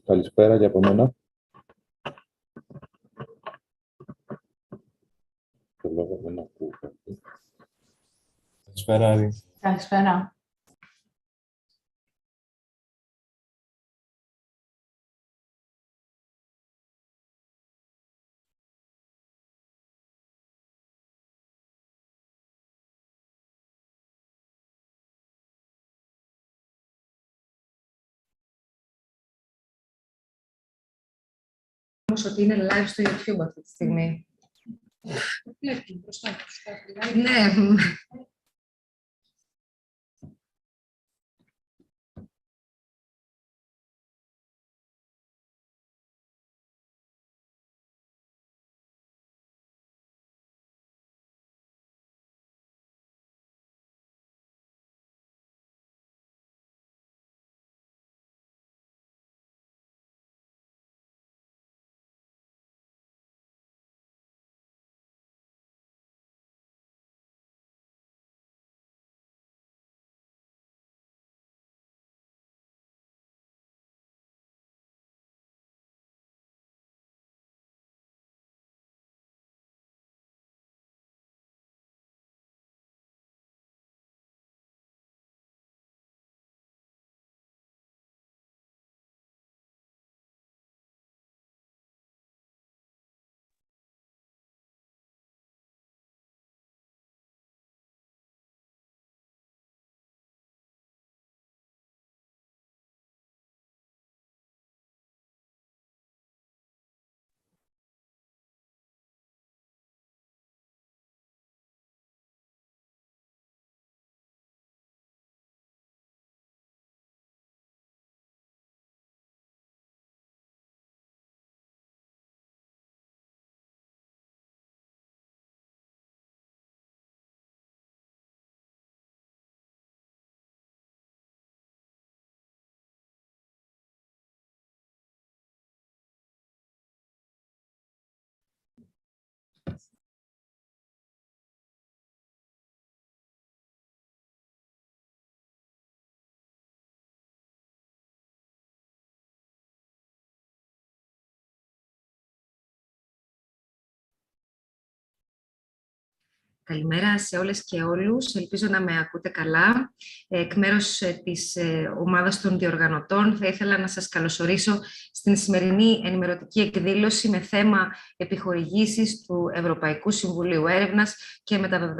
Καλησπέρα και από μένα. Καλησπέρα, Άρη. Καλησπέρα. Ότι είναι live στο YouTube αυτή τη στιγμή. Ναι. Καλημέρα σε όλες και όλους. Ελπίζω να με ακούτε καλά. Εκ μέρους της ομάδας των διοργανωτών θα ήθελα να σας καλωσορίσω στην σημερινή ενημερωτική εκδήλωση με θέμα «Επιχορηγήσεις του Ευρωπαϊκού Συμβουλίου Έρευνας και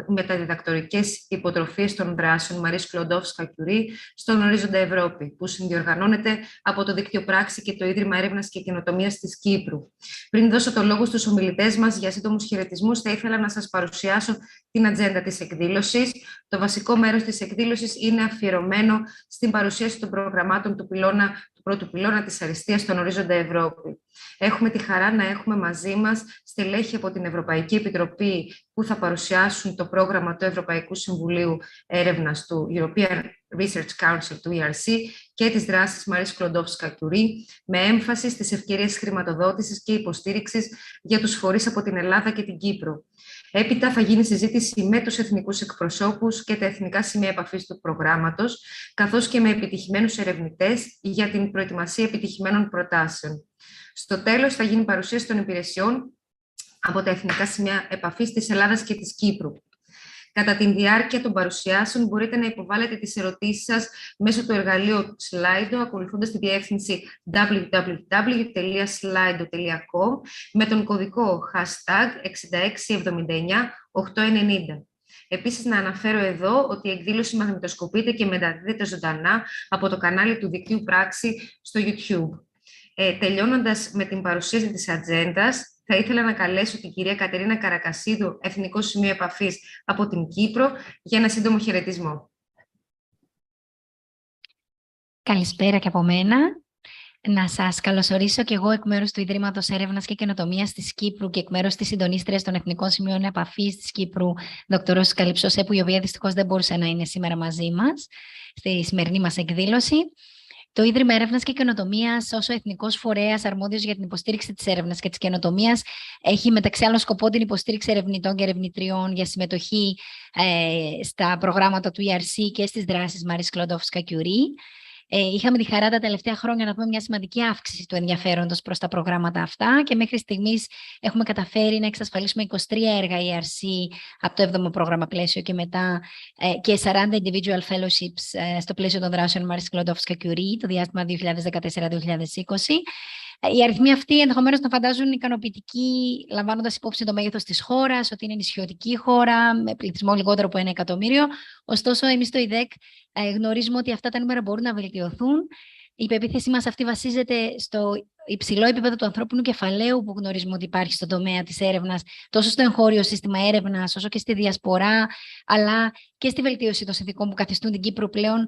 μεταδιδακτορικές υποτροφίες των δράσεων Μαρίς Κλοντόφσκα-Κιουρί στον Ορίζοντα Ευρώπη», που συνδιοργανώνεται από το Δίκτυο Πράξη και το Ίδρυμα Έρευνας και Καινοτομίας της Κύπρου. Πριν δώσω το λόγο στους ομιλητές μας για σύντομους χαιρετισμούς, θα ήθελα να σας παρουσιάσω την ατζέντα της εκδήλωσης. Το βασικό μέρος της εκδήλωσης είναι αφιερωμένο στην παρουσίαση των προγραμμάτων του πρώτου πυλώνα της αριστείας στον Ορίζοντα Ευρώπη. Έχουμε τη χαρά να έχουμε μαζί μας στελέχη από την Ευρωπαϊκή Επιτροπή που θα παρουσιάσουν το πρόγραμμα του Ευρωπαϊκού Συμβουλίου Έρευνας του European Research Council του ERC και τις δράσεις Μαρίς Κλοντόφσκα-Κιουρί, με έμφαση στις ευκαιρίες χρηματοδότησης και υποστήριξης για τους φορείς από την Ελλάδα και την Κύπρο. Έπειτα θα γίνει συζήτηση με τους εθνικούς εκπροσώπους και τα εθνικά σημεία επαφής του προγράμματος, καθώς και με επιτυχημένους ερευνητές για την προετοιμασία επιτυχημένων προτάσεων. Στο τέλος θα γίνει παρουσίαση των υπηρεσιών από τα εθνικά σημεία επαφής της Ελλάδας και της Κύπρου. Κατά τη διάρκεια των παρουσιάσεων μπορείτε να υποβάλλετε τις ερωτήσεις σας μέσω του εργαλείου Slido, ακολουθώντας τη διεύθυνση www.slido.com με τον κωδικό hashtag 6679890. Επίσης, να αναφέρω εδώ ότι η εκδήλωση μαγνητοσκοπείται και μεταδίδεται ζωντανά από το κανάλι του Δικτύου Πράξη στο YouTube. Τελειώνοντας με την παρουσίαση της ατζέντας, θα ήθελα να καλέσω την κυρία Κατερίνα Καρακασίδου, Εθνικό Σημείο Επαφής από την Κύπρο, για ένα σύντομο χαιρετισμό. Καλησπέρα και από μένα. Να σας καλωσορίσω και εγώ εκ μέρους του Ιδρύματος Έρευνας και Καινοτομίας της Κύπρου και εκ μέρους της συντονίστριας των Εθνικών Σημείων Επαφής της Κύπρου, Δ. Καλυψοσέπου, η οποία δυστυχώς δεν μπορούσε να είναι σήμερα μαζί μας στη σημερινή μας εκδήλωση. Το Ίδρυμα Έρευνας και Καινοτομίας, ως ο εθνικός φορέας αρμόδιος για την υποστήριξη της έρευνας και της καινοτομίας, έχει μεταξύ άλλων σκοπό την υποστήριξη ερευνητών και ερευνητριών για συμμετοχή στα προγράμματα του ERC και στις δράσεις Μαρίς Κλοντόφσκα-Κιουρί. Είχαμε τη χαρά τα τελευταία χρόνια να δούμε μια σημαντική αύξηση του ενδιαφέροντος προς τα προγράμματα αυτά και μέχρι στιγμής έχουμε καταφέρει να εξασφαλίσουμε 23 έργα ERC από το 7ο πρόγραμμα πλαίσιο και μετά και 40 individual fellowships στο πλαίσιο των δράσεων Marie Sklodowska-Curie το διάστημα 2014-2020. Οι αριθμοί αυτοί ενδεχομένως να φαντάζουν ικανοποιητικοί, λαμβάνοντας υπόψη το μέγεθος της χώρας, ότι είναι νησιωτική χώρα, με πληθυσμό λιγότερο από 1 εκατομμύριο. Ωστόσο, εμείς στο ΙΔΕΚ γνωρίζουμε ότι αυτά τα νούμερα μπορούν να βελτιωθούν. Η πεποίθησή μας αυτή βασίζεται στο υψηλό επίπεδο του ανθρώπινου κεφαλαίου που γνωρίζουμε ότι υπάρχει στον τομέα της έρευνας, τόσο στο εγχώριο σύστημα έρευνας, όσο και στη διασπορά, αλλά και στη βελτίωση των συνθηκών που καθιστούν την Κύπρο πλέον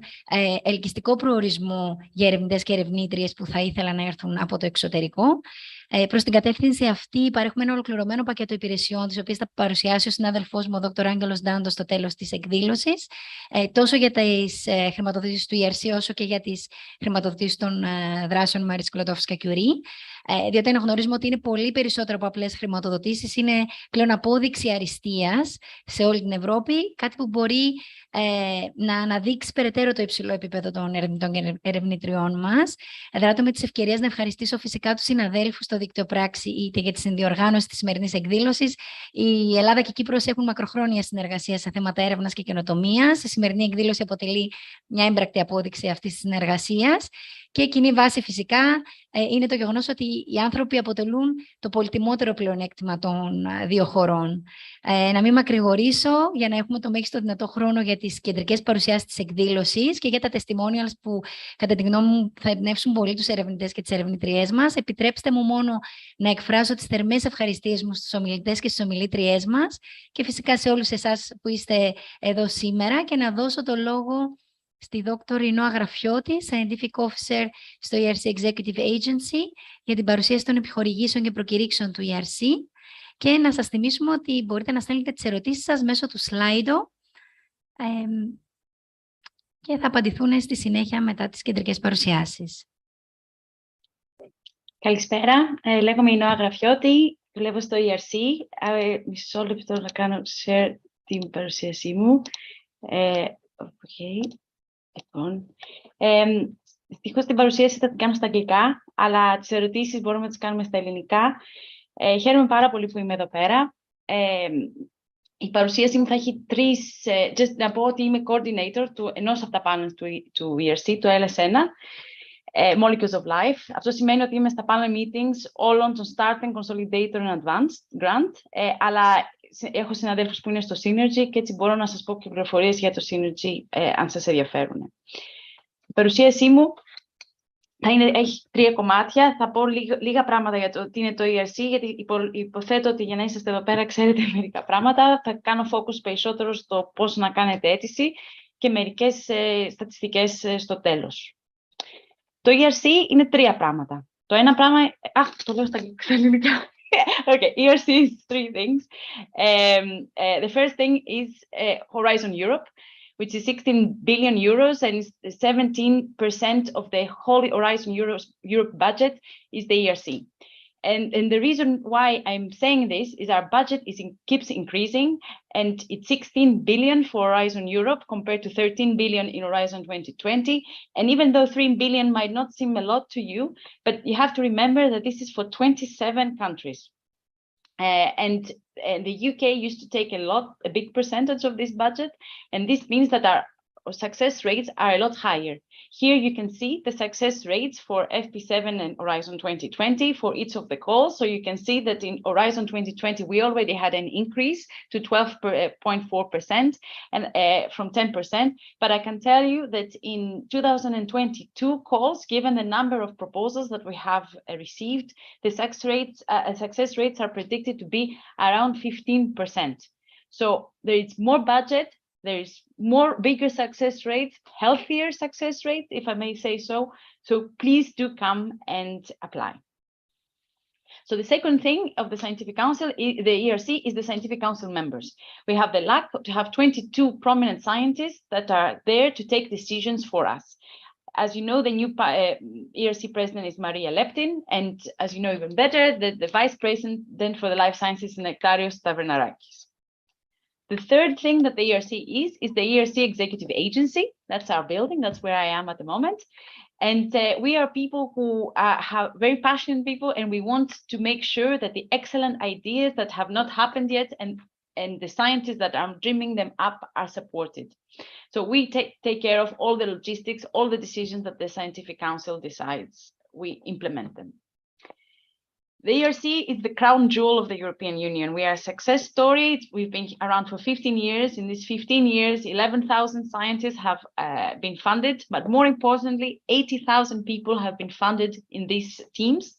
ελκυστικό προορισμό για ερευνητές και ερευνήτριες που θα ήθελαν να έρθουν από το εξωτερικό. Προς την κατεύθυνση αυτή παρέχουμε ένα ολοκληρωμένο πακέτο υπηρεσιών, τις οποίες θα παρουσιάσει ο συνάδελφός μου, ο Δ. Άγγελος Ντάντος, στο τέλος της εκδήλωσης, τόσο για τις χρηματοδοτήσεις του ERC, όσο και για τις χρηματοδοτήσεις των δράσεων Marie Sklodowska-Curie. Διότι αναγνωρίζουμε ότι είναι πολύ περισσότερο από απλές χρηματοδοτήσεις, είναι πλέον απόδειξη αριστείας σε όλη την Ευρώπη, κάτι που μπορεί να αναδείξει περαιτέρω το υψηλό επίπεδο των ερευνητών και ερευνητριών μας. Δράτω με τις ευκαιρίες να ευχαριστήσω φυσικά τους συναδέλφους στο δίκτυο Πράξη είτε για τη συνδιοργάνωση της σημερινής εκδήλωσης. Η Ελλάδα και η Κύπρος έχουν μακροχρόνια συνεργασία σε θέματα έρευνας και καινοτομίας. Η σημερινή εκδήλωση αποτελεί μια έμπρακτη απόδειξη αυτής της συνεργασίας. Και κοινή βάση φυσικά είναι το γεγονός ότι οι άνθρωποι αποτελούν το πολυτιμότερο πλεονέκτημα των δύο χωρών. Να μην μακρηγορήσω για να έχουμε το μέγιστο δυνατό χρόνο για τις κεντρικές παρουσιάσεις της εκδήλωσης και για τα testimonials που κατά τη γνώμη μου θα εμπνεύσουν πολύ τους ερευνητές και τις ερευνητριές μας. Επιτρέψτε μου μόνο να εκφράσω τις θερμές ευχαριστίες μου στους ομιλητές και στις ομιλήτριές μας και φυσικά σε όλους εσάς που είστε εδώ σήμερα και να δώσω το λόγο στη Δόκτωρ Ινώα Γραφιώτη, Scientific Officer στο ERC Executive Agency, για την παρουσίαση των επιχορηγήσεων και προκηρύξεων του ERC. Και να σας θυμίσουμε ότι μπορείτε να στέλνετε τις ερωτήσεις σας μέσω του Slido και θα απαντηθούν στη συνέχεια μετά τις κεντρικές παρουσιάσεις. Καλησπέρα, λέγομαι Ινώα Γραφιώτη, δουλεύω στο ERC. Μισό λεπτό να κάνω share την παρουσίασή μου. Okay. Λοιπόν, δυστυχώς την παρουσίαση θα την κάνω στα αγγλικά, αλλά τις ερωτήσεις μπορούμε να τις κάνουμε στα ελληνικά. Χαίρομαι πάρα πολύ που είμαι εδώ πέρα. Η παρουσίαση μου θα έχει τρεις... να πω ότι είμαι coordinator ενός από τα panels του ERC, το LS1, Molecules of Life. Αυτό σημαίνει ότι είμαι στα panel meetings όλων των Start and Consolidator and Advanced Grant, αλλά έχω συναδέλφους που είναι στο Synergy και έτσι μπορώ να σας πω και πληροφορίες για το Synergy αν σας ενδιαφέρουν. Η παρουσίασή μου έχει 3 κομμάτια. Θα πω λίγα πράγματα για το τι είναι το ERC, γιατί υποθέτω ότι για να είσαστε εδώ πέρα ξέρετε μερικά πράγματα. Θα κάνω focus περισσότερο στο πώς να κάνετε αίτηση και μερικές στατιστικές στο τέλος. Το ERC είναι 3 πράγματα. Το ένα πράγμα... το λέω στα ελληνικά. Okay, ERC is 3 things. The first thing is Horizon Europe, which is 16 billion euros and 17% of the whole Horizon Europe budget is the ERC. And the reason why I'm saying this is our budget keeps increasing, and it's 16 billion for Horizon Europe compared to 13 billion in Horizon 2020. And even though 3 billion might not seem a lot to you, but you have to remember that this is for 27 countries. And the UK used to take a big percentage of this budget, and this means that our success rates are a lot higher. Here you can see the success rates for FP7 and Horizon 2020 for each of the calls. So you can see that in Horizon 2020, we already had an increase to 12.4% and from 10%. But I can tell you that in 2022 calls, given the number of proposals that we have received, the success rates are predicted to be around 15%. So there is more budget. There is bigger success rates, healthier success rates, if I may say so. So please do come and apply. So the second thing of the Scientific Council, the ERC, is the Scientific Council members. We have the luck to have 22 prominent scientists that are there to take decisions for us. As you know, the new ERC president is Maria Leptin, and as you know even better, the vice president for the life sciences is Nektarios Tavernarakis. The third thing that the ERC is the ERC Executive Agency. That's our building. That's where I am at the moment. And we are people who have very passionate people, and we want to make sure that the excellent ideas that have not happened yet and the scientists that are dreaming them up are supported. So we take care of all the logistics, all the decisions that the Scientific Council decides, we implement them. The ERC is the crown jewel of the European Union. We are a success story. We've been around for 15 years. In these 15 years, 11,000 scientists have been funded, but more importantly, 80,000 people have been funded in these teams.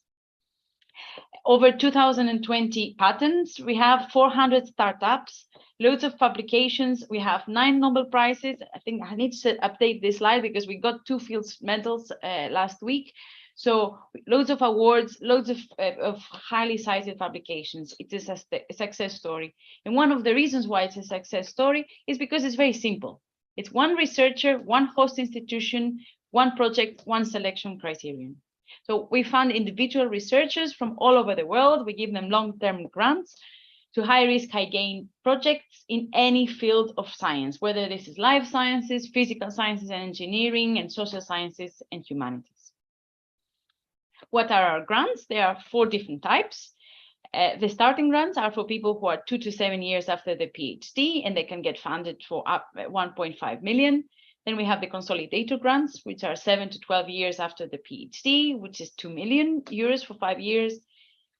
Over 2020 patents. We have 400 startups, loads of publications. We have 9 Nobel Prizes. I think I need to update this slide because we got 2 Fields medals last week. So loads of awards, loads of highly cited publications. It is a success story. And one of the reasons why it's a success story is because it's very simple. It's one researcher, one host institution, one project, one selection criterion. So we fund individual researchers from all over the world. We give them long-term grants to high-risk, high-gain projects in any field of science, whether this is life sciences, physical sciences and engineering, and social sciences and humanities. What are our grants? There are 4 different types. The starting grants are for people who are 2 to 7 years after the PhD, and they can get funded for up 1.5 million. Then we have the consolidator grants, which are 7 to 12 years after the PhD, which is 2 million euros for 5 years.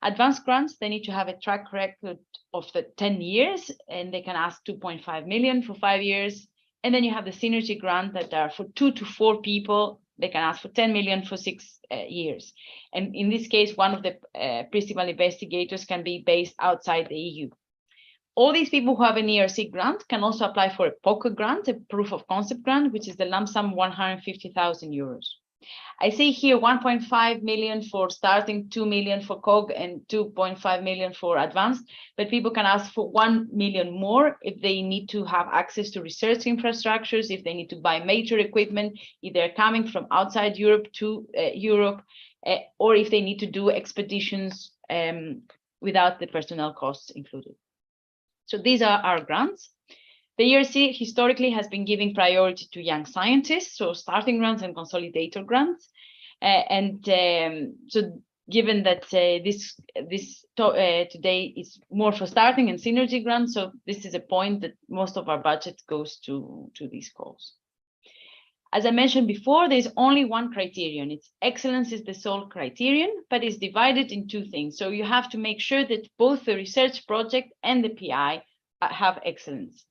Advanced grants, they need to have a track record of the 10 years, and they can ask 2.5 million for 5 years. And then you have the synergy grant that are for 2 to 4 people. They can ask for 10 million for 6 years. And in this case, one of the principal investigators can be based outside the EU. All these people who have an ERC grant can also apply for a POCA grant, a proof of concept grant, which is the lump sum 150,000 euros. I see here 1.5 million for starting, 2 million for COG, and 2.5 million for advanced, but people can ask for 1 million more if they need to have access to research infrastructures, if they need to buy major equipment, if they're coming from outside Europe to Europe, or if they need to do expeditions without the personnel costs included. So these are our grants. The ERC historically has been giving priority to young scientists, so starting grants and consolidator grants. So given that today is more for starting and synergy grants, so this is a point that most of our budget goes to these calls. As I mentioned before, there's only one criterion. It's excellence is the sole criterion, but it's divided in 2 things. So you have to make sure that both the research project and the PI have excellence.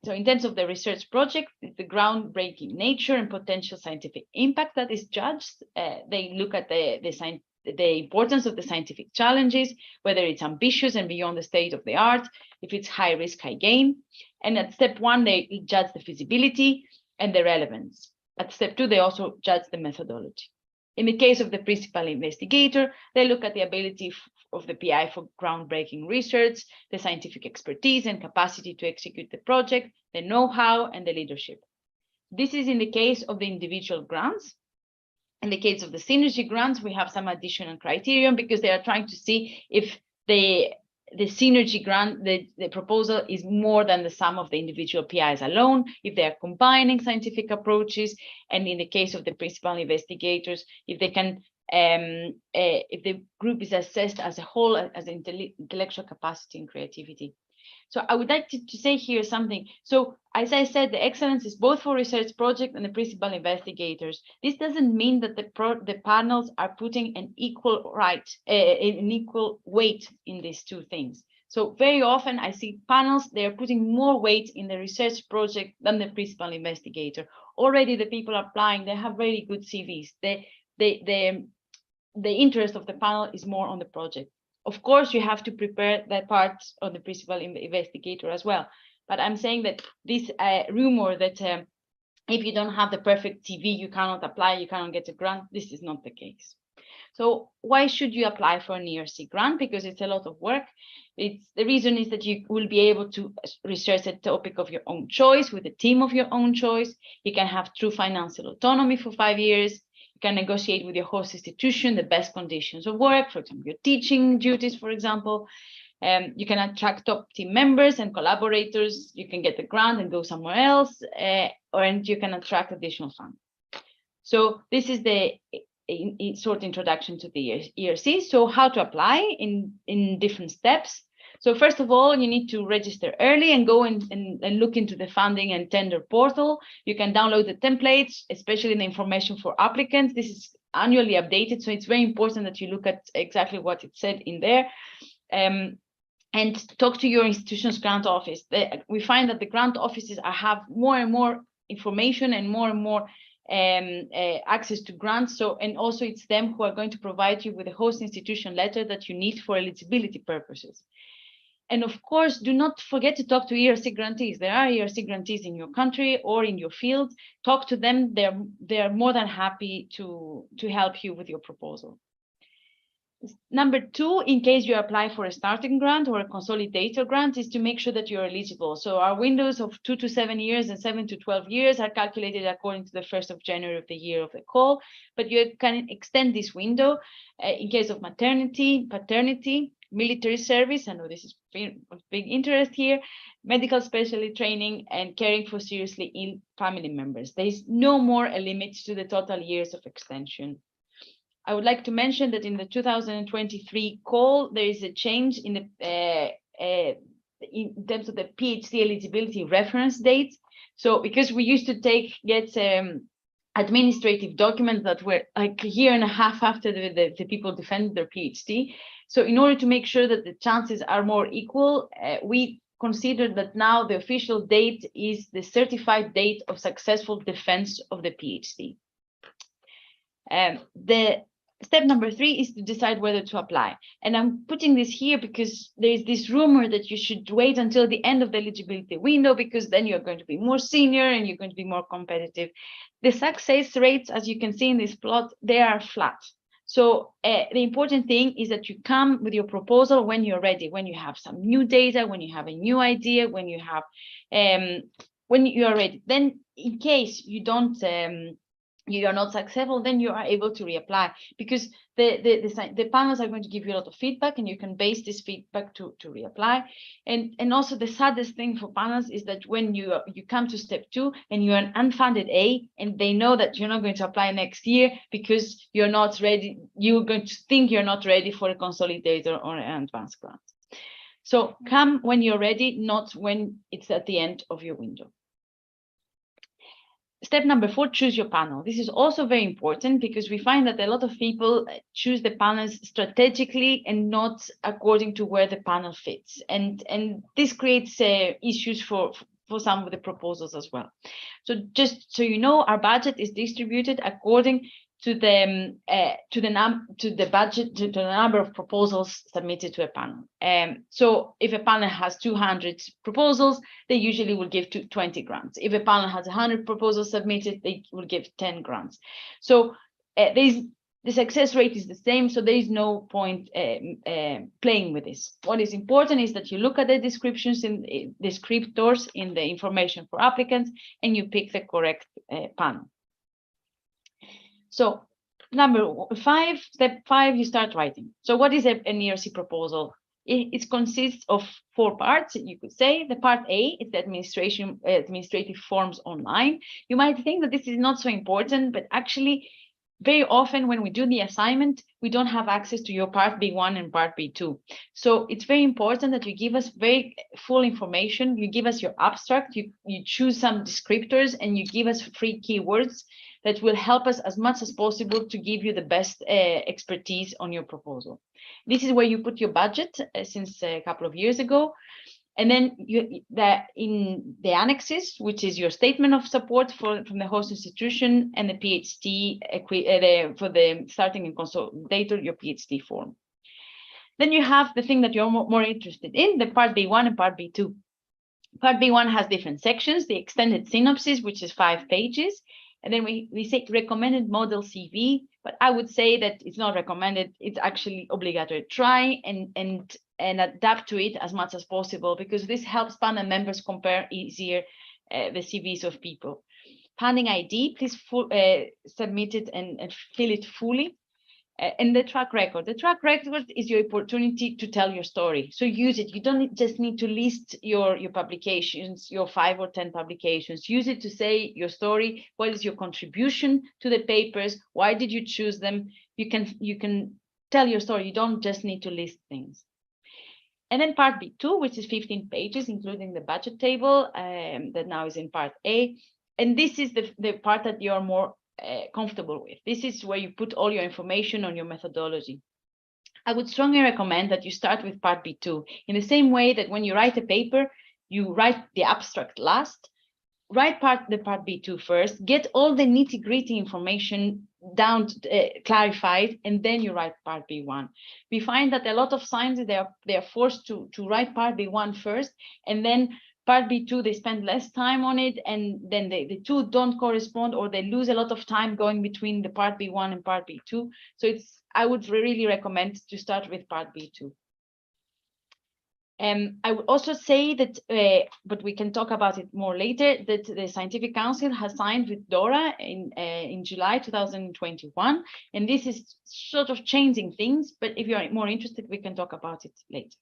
So in terms of the research project, the groundbreaking nature and potential scientific impact that is judged. They look at the importance of the scientific challenges, whether it's ambitious and beyond the state of the art, if it's high risk, high gain. And at step 1, they judge the feasibility and the relevance. At step 2, they also judge the methodology. In the case of the principal investigator, they look at the ability of the PI for groundbreaking research, the scientific expertise and capacity to execute the project, the know-how and the leadership. This is in the case of the individual grants. In the case of the synergy grants, we have some additional criterion because they are trying to see if the synergy grant, the proposal is more than the sum of the individual PIs alone, if they are combining scientific approaches, and in the case of the principal investigators, if they can, if the group is assessed as a whole, as intellectual capacity and creativity. So I would like to say here something. So as I said, the excellence is both for research project and the principal investigators. This doesn't mean that the panels are putting an equal weight in these 2 things. So very often I see panels, they are putting more weight in the research project than the principal investigator. Already the people applying, they have very good CVs. The interest of the panel is more on the project. Of course, you have to prepare that part of the principal investigator as well. But I'm saying that this rumor that if you don't have the perfect CV, you cannot apply, you cannot get a grant, this is not the case. So why should you apply for an ERC grant? Because it's a lot of work. The reason is that you will be able to research a topic of your own choice with a team of your own choice. You can have true financial autonomy for 5 years. Can negotiate with your host institution the best conditions of work, for example, your teaching duties, for example. You can attract top team members and collaborators. You can get the grant and go somewhere else, and you can attract additional funds. So this is the short introduction to the ERC. So how to apply in different steps. So first of all, you need to register early and go and look into the funding and tender portal. You can download the templates, especially the information for applicants. This is annually updated, so it's very important that you look at exactly what it said in there. And talk to your institution's grant office. We find that the grant offices have more and more information and more access to grants. So, and also it's them who are going to provide you with a host institution letter that you need for eligibility purposes. And of course, do not forget to talk to ERC grantees. There are ERC grantees in your country or in your field. Talk to them. They're more than happy to help you with your proposal. Number two, in case you apply for a starting grant or a consolidator grant, is to make sure that you're eligible. So our windows of 2 to 7 years and 7 to 12 years are calculated according to the 1st of January of the year of the call, but you can extend this window in case of maternity, paternity, military service. I know this is of big interest here, medical specialty training, and caring for seriously ill family members. There is no more a limit to the total years of extension. I would like to mention that in the 2023 call, there is a change in terms of the PhD eligibility reference date. So because we used to get administrative documents that were like a year and a half after the people defended their PhD. So in order to make sure that the chances are more equal, we consider that now the official date is the certified date of successful defense of the PhD. The step number 3 is to decide whether to apply. And I'm putting this here because there is this rumor that you should wait until the end of the eligibility window, because then you're going to be more senior and you're going to be more competitive. The success rates, as you can see in this plot, they are flat. So the important thing is that you come with your proposal when you're ready, when you have some new data, when you have a new idea, when you have when you are ready. Then in case you don't you are not successful, then you are able to reapply, because the panels are going to give you a lot of feedback, and you can base this feedback to reapply. And also the saddest thing for panels is that when you come to step 2 and you're an unfunded A, and they know that you're not going to apply next year because you're not ready, you're going to think you're not ready for a consolidator or an advanced grant. So come when you're ready, not when it's at the end of your window. Step number 4, choose your panel. This is also very important because we find that a lot of people choose the panels strategically and not according to where the panel fits. And this creates issues for some of the proposals as well. So just so you know, our budget is distributed according to the number of proposals submitted to a panel. So if a panel has 200 proposals, they usually will give 20 grants. If a panel has 100 proposals submitted, they will give 10 grants. So the success rate is the same, so there is no point playing with this. What is important is that you look at the descriptions in descriptors in the information for applicants, and you pick the correct panel. So number 5, step 5, you start writing. So what is an ERC proposal? It consists of 4 parts, you could say. The part A is the administrative forms online. You might think that this is not so important, but actually very often when we do the assignment, we don't have access to your part B1 and part B2. So it's very important that you give us very full information. You give us your abstract, you choose some descriptors, and you give us free keywords that will help us as much as possible to give you the best expertise on your proposal. This is where you put your budget since a couple of years ago. And then in the annexes, which is your statement of support from the host institution, and the PhD for the starting and consolidator, your PhD form. Then you have the thing that you're more interested in, the part B1 and part B2. Part B1 has different sections, the extended synopsis, which is 5 pages. And then we say recommended model CV, but I would say that it's not recommended. It's actually obligatory. Try and adapt to it as much as possible, because this helps panel members compare easier the CVs of people. Funding ID, please submit it and fill it fully. And the track record. The track record is your opportunity to tell your story. So use it. You don't just need to list your publications, your 5 or 10 publications. Use it to say your story. What is your contribution to the papers? Why did you choose them? You can tell your story. You don't just need to list things. And then part B2, which is 15 pages, including the budget table that now is in part A. And this is the part that you're more comfortable with. This is where you put all your information on your methodology. I would strongly recommend that you start with part B2 in the same way that when you write a paper, you write the abstract last, write the part B2 first, get all the nitty-gritty information down clarified, and then you write part B1. We find that a lot of scientists, they are forced to write part B1 first, and then part B2, they spend less time on it, and then the two don't correspond, or they lose a lot of time going between the part B1 and part B2. So I would really recommend to start with part B2. I would also say that, but we can talk about it more later, that the Scientific Council has signed with DORA in July 2021, and this is sort of changing things, but if you're more interested, we can talk about it later.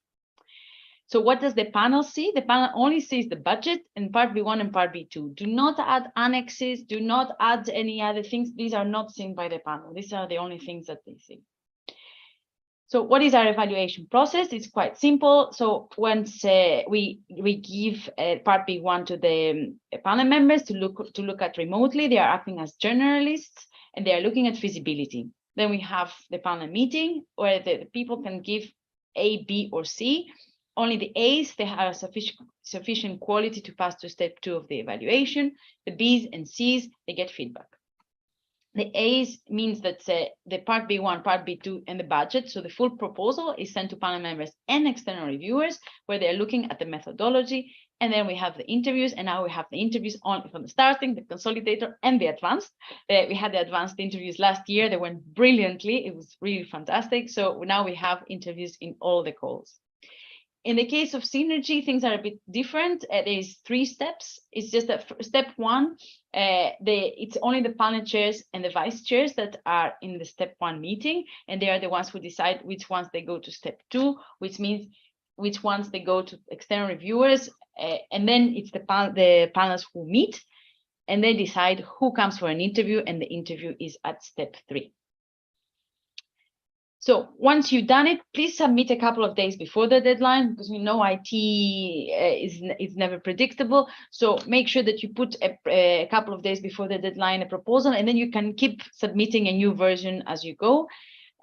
So what does the panel see? The panel only sees the budget and part B1 and part B2. Do not add annexes, do not add any other things. These are not seen by the panel. These are the only things that they see. So what is our evaluation process? It's quite simple. So once we give part B1 to the panel members to look at remotely, they are acting as journalists and they are looking at feasibility. Then we have the panel meeting where the people can give A, B, or C. Only the A's, they have sufficient quality to pass to step 2 of the evaluation. The B's and C's, they get feedback. The A's means that the part B1, part B2, and the budget, so the full proposal is sent to panel members and external reviewers, where they're looking at the methodology. And then we have the interviews, and now we have the interviews on from the starting, the consolidator, and the advanced. We had the advanced interviews last year. They went brilliantly. It was really fantastic. So now we have interviews in all the calls. In the case of synergy, things are a bit different. There's 3 steps. It's just that step 1, it's only the panel chairs and the vice chairs that are in the step 1 meeting, and they are the ones who decide which ones they go to step 2, which means which ones they go to external reviewers, and then it's the panels who meet, and they decide who comes for an interview, and the interview is at step 3. So once you've done it, please submit a couple of days before the deadline, because we know IT is never predictable. So make sure that you put a couple of days before the deadline a proposal, and then you can keep submitting a new version as you go.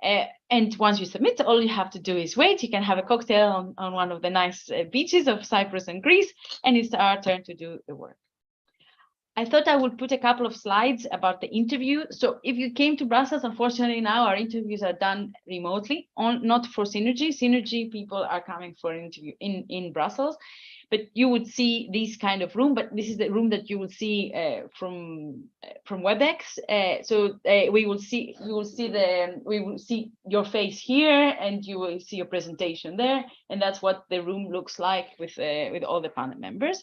And once you submit, all you have to do is wait. You can have a cocktail on one of the nice beaches of Cyprus and Greece, and it's our turn to do the work. I thought I would put a couple of slides about the interview. So if you came to Brussels, unfortunately now our interviews are done remotely, not for Synergy. Synergy people are coming for an interview in Brussels, but you would see this kind of room, but this is the room that you will see from WebEx. We will see your face here, and you will see your presentation there, and that's what the room looks like with all the panel members.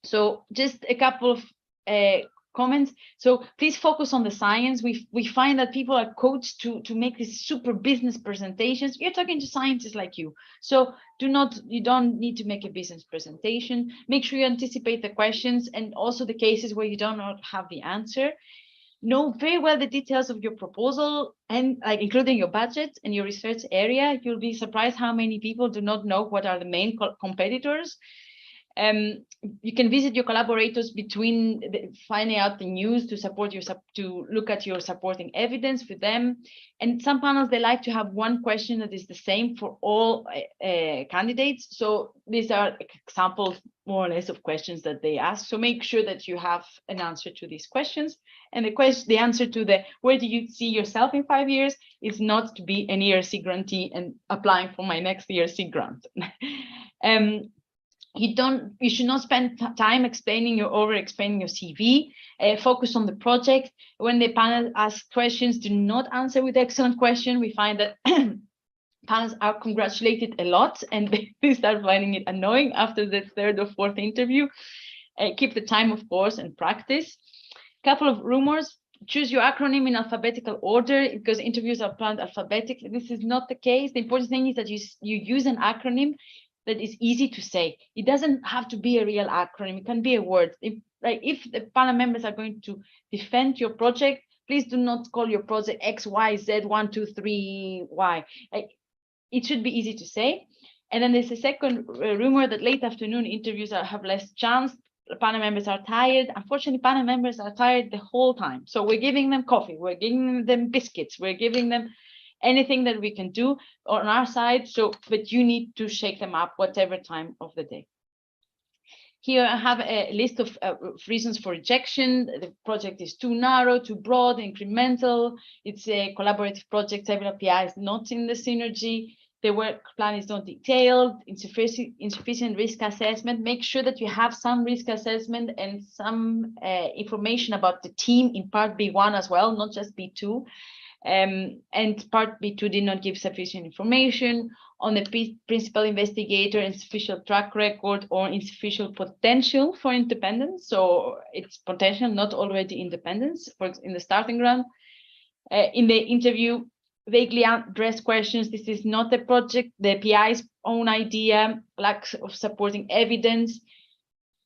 So just a couple of comments. So please focus on the science. We find that people are coached to make these super business presentations. You're talking to scientists like you. So you don't need to make a business presentation. Make sure you anticipate the questions and also the cases where you do not have the answer. Know very well the details of your proposal, and including your budget and your research area. You'll be surprised how many people do not know what are the main competitors. You can visit your collaborators between finding out the news to look at your supporting evidence for them. And some panels, they like to have one question that is the same for all candidates. So these are examples more or less of questions that they ask. So make sure that you have an answer to these questions. And the answer to where do you see yourself in 5 years is not to be an ERC grantee and applying for my next ERC grant. You should not spend time explaining your CV. Focus on the project. When the panel asks questions, do not answer with excellent question. We find that panels are congratulated a lot, and they start finding it annoying after the 3rd or 4th interview. Keep the time, of course, and practice. Couple of rumors. choose your acronym in alphabetical order because interviews are planned alphabetically. This is not the case. The important thing is that you use an acronym that is easy to say. It doesn't have to be a real acronym. It can be a word. If the panel members are going to defend your project, please do not call your project X, Y, Z, 1, 2, 3, Y. It should be easy to say. And then there's a second rumor that late afternoon interviews have less chance. Panel members are tired. Unfortunately, panel members are tired the whole time. So we're giving them coffee, we're giving them biscuits, we're giving them anything that we can do on our side. But you need to shake them up whatever time of the day. Here I have a list of reasons for rejection. The project is too narrow, too broad, incremental. It's a collaborative project, several PIs not in the synergy. The work plan is not detailed, insufficient risk assessment. Make sure that you have some risk assessment and some information about the team in part B1 as well, not just B2. And part B2 did not give sufficient information on the principal investigator, insufficient track record or insufficient potential for independence. So it's potential, not already independence in the starting ground. In the interview, vaguely addressed questions. This is not the project, the PI's own idea, lack of supporting evidence.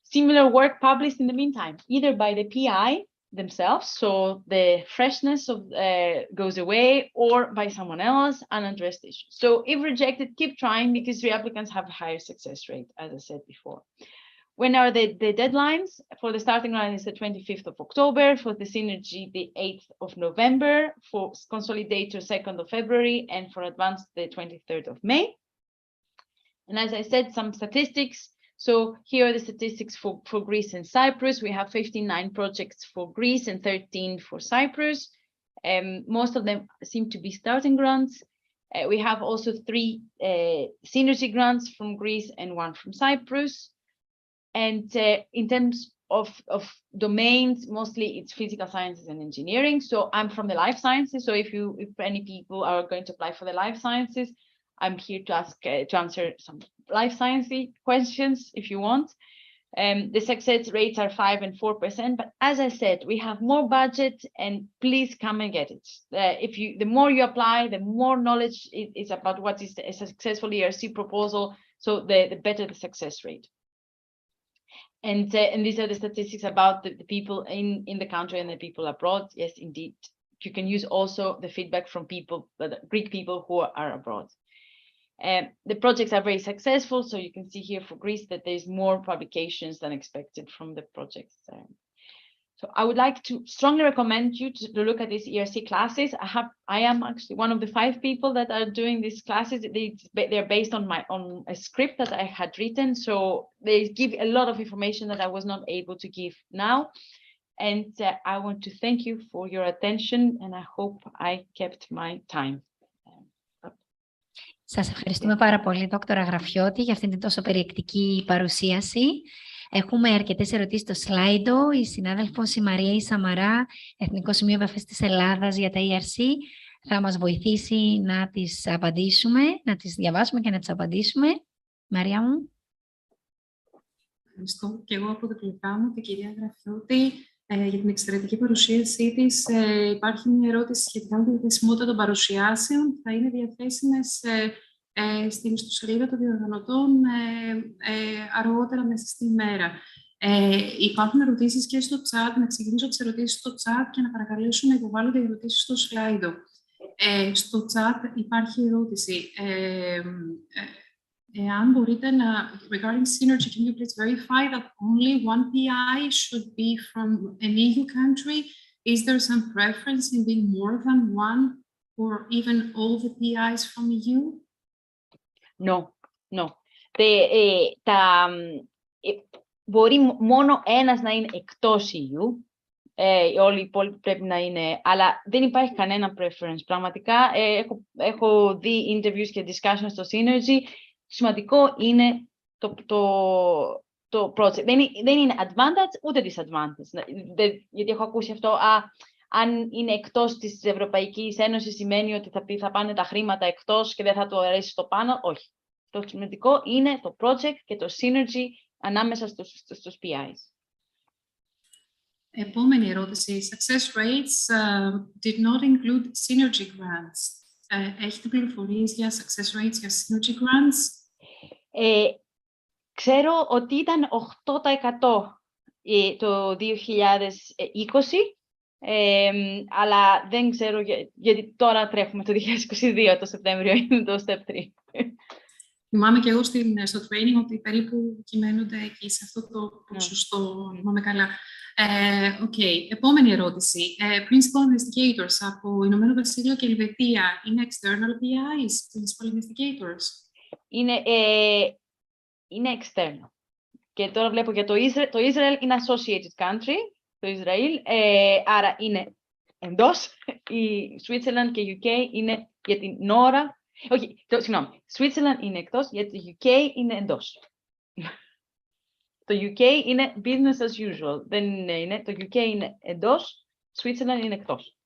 Similar work published in the meantime, either by the PI themselves, so the freshness of goes away, or by someone else, unaddressed issues. So if rejected, keep trying because reapplicants have a higher success rate, as I said before. When are the deadlines? For the starting line is the 25th of October, for the synergy, the 8th of November, for consolidator, 2nd of February, and for advanced, the 23rd of May. And as I said, some statistics. So here are the statistics for Greece and Cyprus. We have 59 projects for Greece and 13 for Cyprus. Most of them seem to be starting grants. We have also 3 synergy grants from Greece and 1 from Cyprus. And in terms of domains, mostly it's physical sciences and engineering. So I'm from the life sciences. So if any people are going to apply for the life sciences, I'm here to answer some life sciencey questions if you want. The success rates are 5% and 4%. But as I said, we have more budget, and please come and get it. The more you apply, the more knowledge is about what is a successful ERC proposal. So the better the success rate. And these are the statistics about the people in the country and the people abroad. Yes, indeed. You can use also the feedback from people, Greek people who are abroad. The projects are very successful. So you can see here for Greece that there's more publications than expected from the projects. So I would like to strongly recommend you to look at these ERC classes. I am actually one of the 5 people that are doing these classes. They're based on a script that I had written. So they give a lot of information that I was not able to give now. And I want to thank you for your attention, and I hope I kept my time. Σας ευχαριστούμε πάρα πολύ, Δόκτωρα Γραφιώτη, για αυτήν την τόσο περιεκτική παρουσίαση. Έχουμε αρκετές ερωτήσεις στο Slido. Η συνάδελφος η Μαρία Σαμαρά, Εθνικό Σημείο Επαφής της Ελλάδας για τα ERC, θα μας βοηθήσει να τις απαντήσουμε, να τις διαβάσουμε και να τις απαντήσουμε. Μαρία μου. Ευχαριστώ και εγώ από την πλευρά μου την κυρία Γραφιώτη για την εξαιρετική παρουσίασή της. Υπάρχει μια ερώτηση σχετικά με τη διαθεσιμότητα των παρουσιάσεων. Θα είναι διαθέσιμες στην ιστοσελίδα των διοργανωτών αργότερα μέσα στη ημέρα. Υπάρχουν ερωτήσεις και στο chat. Να ξεκινήσω τις ερωτήσεις στο chat και να παρακαλέσω να υποβάλλονται οι ερωτήσεις στο Slido. Στο chat υπάρχει ερώτηση. Εάν μπορείτε να, regarding synergy, can you please verify that only one PI should be from an EU country? Is there some preference in being more than one, or even all the PIs from EU? No. Μπορεί μόνο ένας να είναι εκτός EU. Όλοι οι υπόλοιποι πρέπει να είναι, αλλά δεν υπάρχει κανένα preference. Πραγματικά έχω δει interviews και discussions στο Synergy. Σημαντικό είναι το project. Δεν είναι advantage ούτε disadvantage. Γιατί έχω ακούσει αυτό, αν είναι εκτός της Ευρωπαϊκής Ένωσης σημαίνει ότι θα πάνε τα χρήματα εκτός και δεν θα το αρέσει στο πάνω. Όχι. Το σημαντικό είναι το project και το synergy ανάμεσα στους PIs. Επόμενη ερώτηση. Success rates did not include synergy grants. Έχετε πληροφορίες για success rates για synergy grants? Ξέρω ότι ήταν 8% το 2020, αλλά δεν ξέρω γιατί τώρα τρέχουμε το 2022, το Σεπτέμβριο είναι το Step 3. Θυμάμαι και εγώ στο training ότι περίπου κυμαίνονται εκεί σε αυτό το ποσοστό, θυμάμαι καλά. Επόμενη ερώτηση. Principal investigators από Ηνωμένο Βασίλειο και Ελβετία είναι external PIs, principal investigators? Είναι external. Και τώρα βλέπω για το Ισραήλ. Το Ισραήλ είναι associated country, το Ισραήλ, άρα είναι εντός. Η Switzerland και η UK είναι για την ώρα. Όχι, συγγνώμη. Switzerland είναι εκτός, γιατί το UK είναι εντός. Το UK είναι business as usual. Δεν είναι. Το UK είναι εντός, Switzerland είναι εκτός.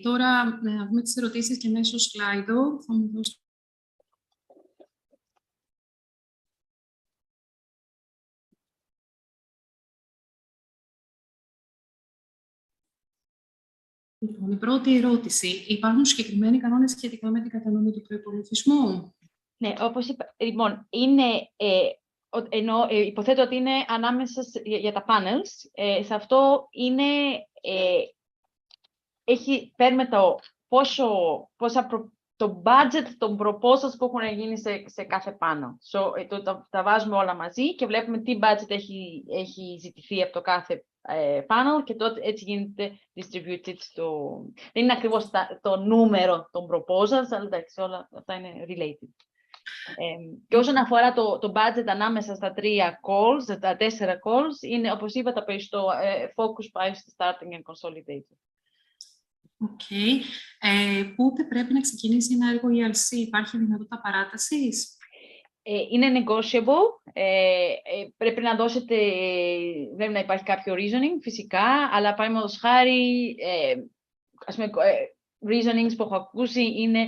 Τώρα να δούμε τις ερωτήσεις και μέσω σλάιντο. Θα μου δώσω... Λοιπόν, η πρώτη ερώτηση. Υπάρχουν συγκεκριμένοι κανόνες σχετικά με την κατανομή του προϋπολογισμού? Ναι, όπως είπα, λοιπόν, υποθέτω ότι είναι ανάμεσα για τα panels. Σε αυτό είναι, παίρνουμε το budget των proposals που έχουν γίνει σε κάθε panel. Τα βάζουμε όλα μαζί και βλέπουμε τι budget έχει ζητηθεί από το κάθε panel και τότε έτσι γίνεται distributed δεν είναι ακριβώς το νούμερο των proposals, αλλά εντάξει, όλα αυτά είναι related. Και όσον αφορά το budget ανάμεσα στα 4 calls, είναι, όπως είπα, τα περισσότερο focus πάει στο starting and consolidated. Πότε πρέπει να ξεκινήσει ένα έργο ERC? Υπάρχει δυνατότητα παράτασης? Είναι negotiable. Πρέπει να δώσετε, πρέπει να υπάρχει κάποιο reasoning, φυσικά, αλλά παραδείγματος χάρη, ας πούμε, reasonings που έχω ακούσει είναι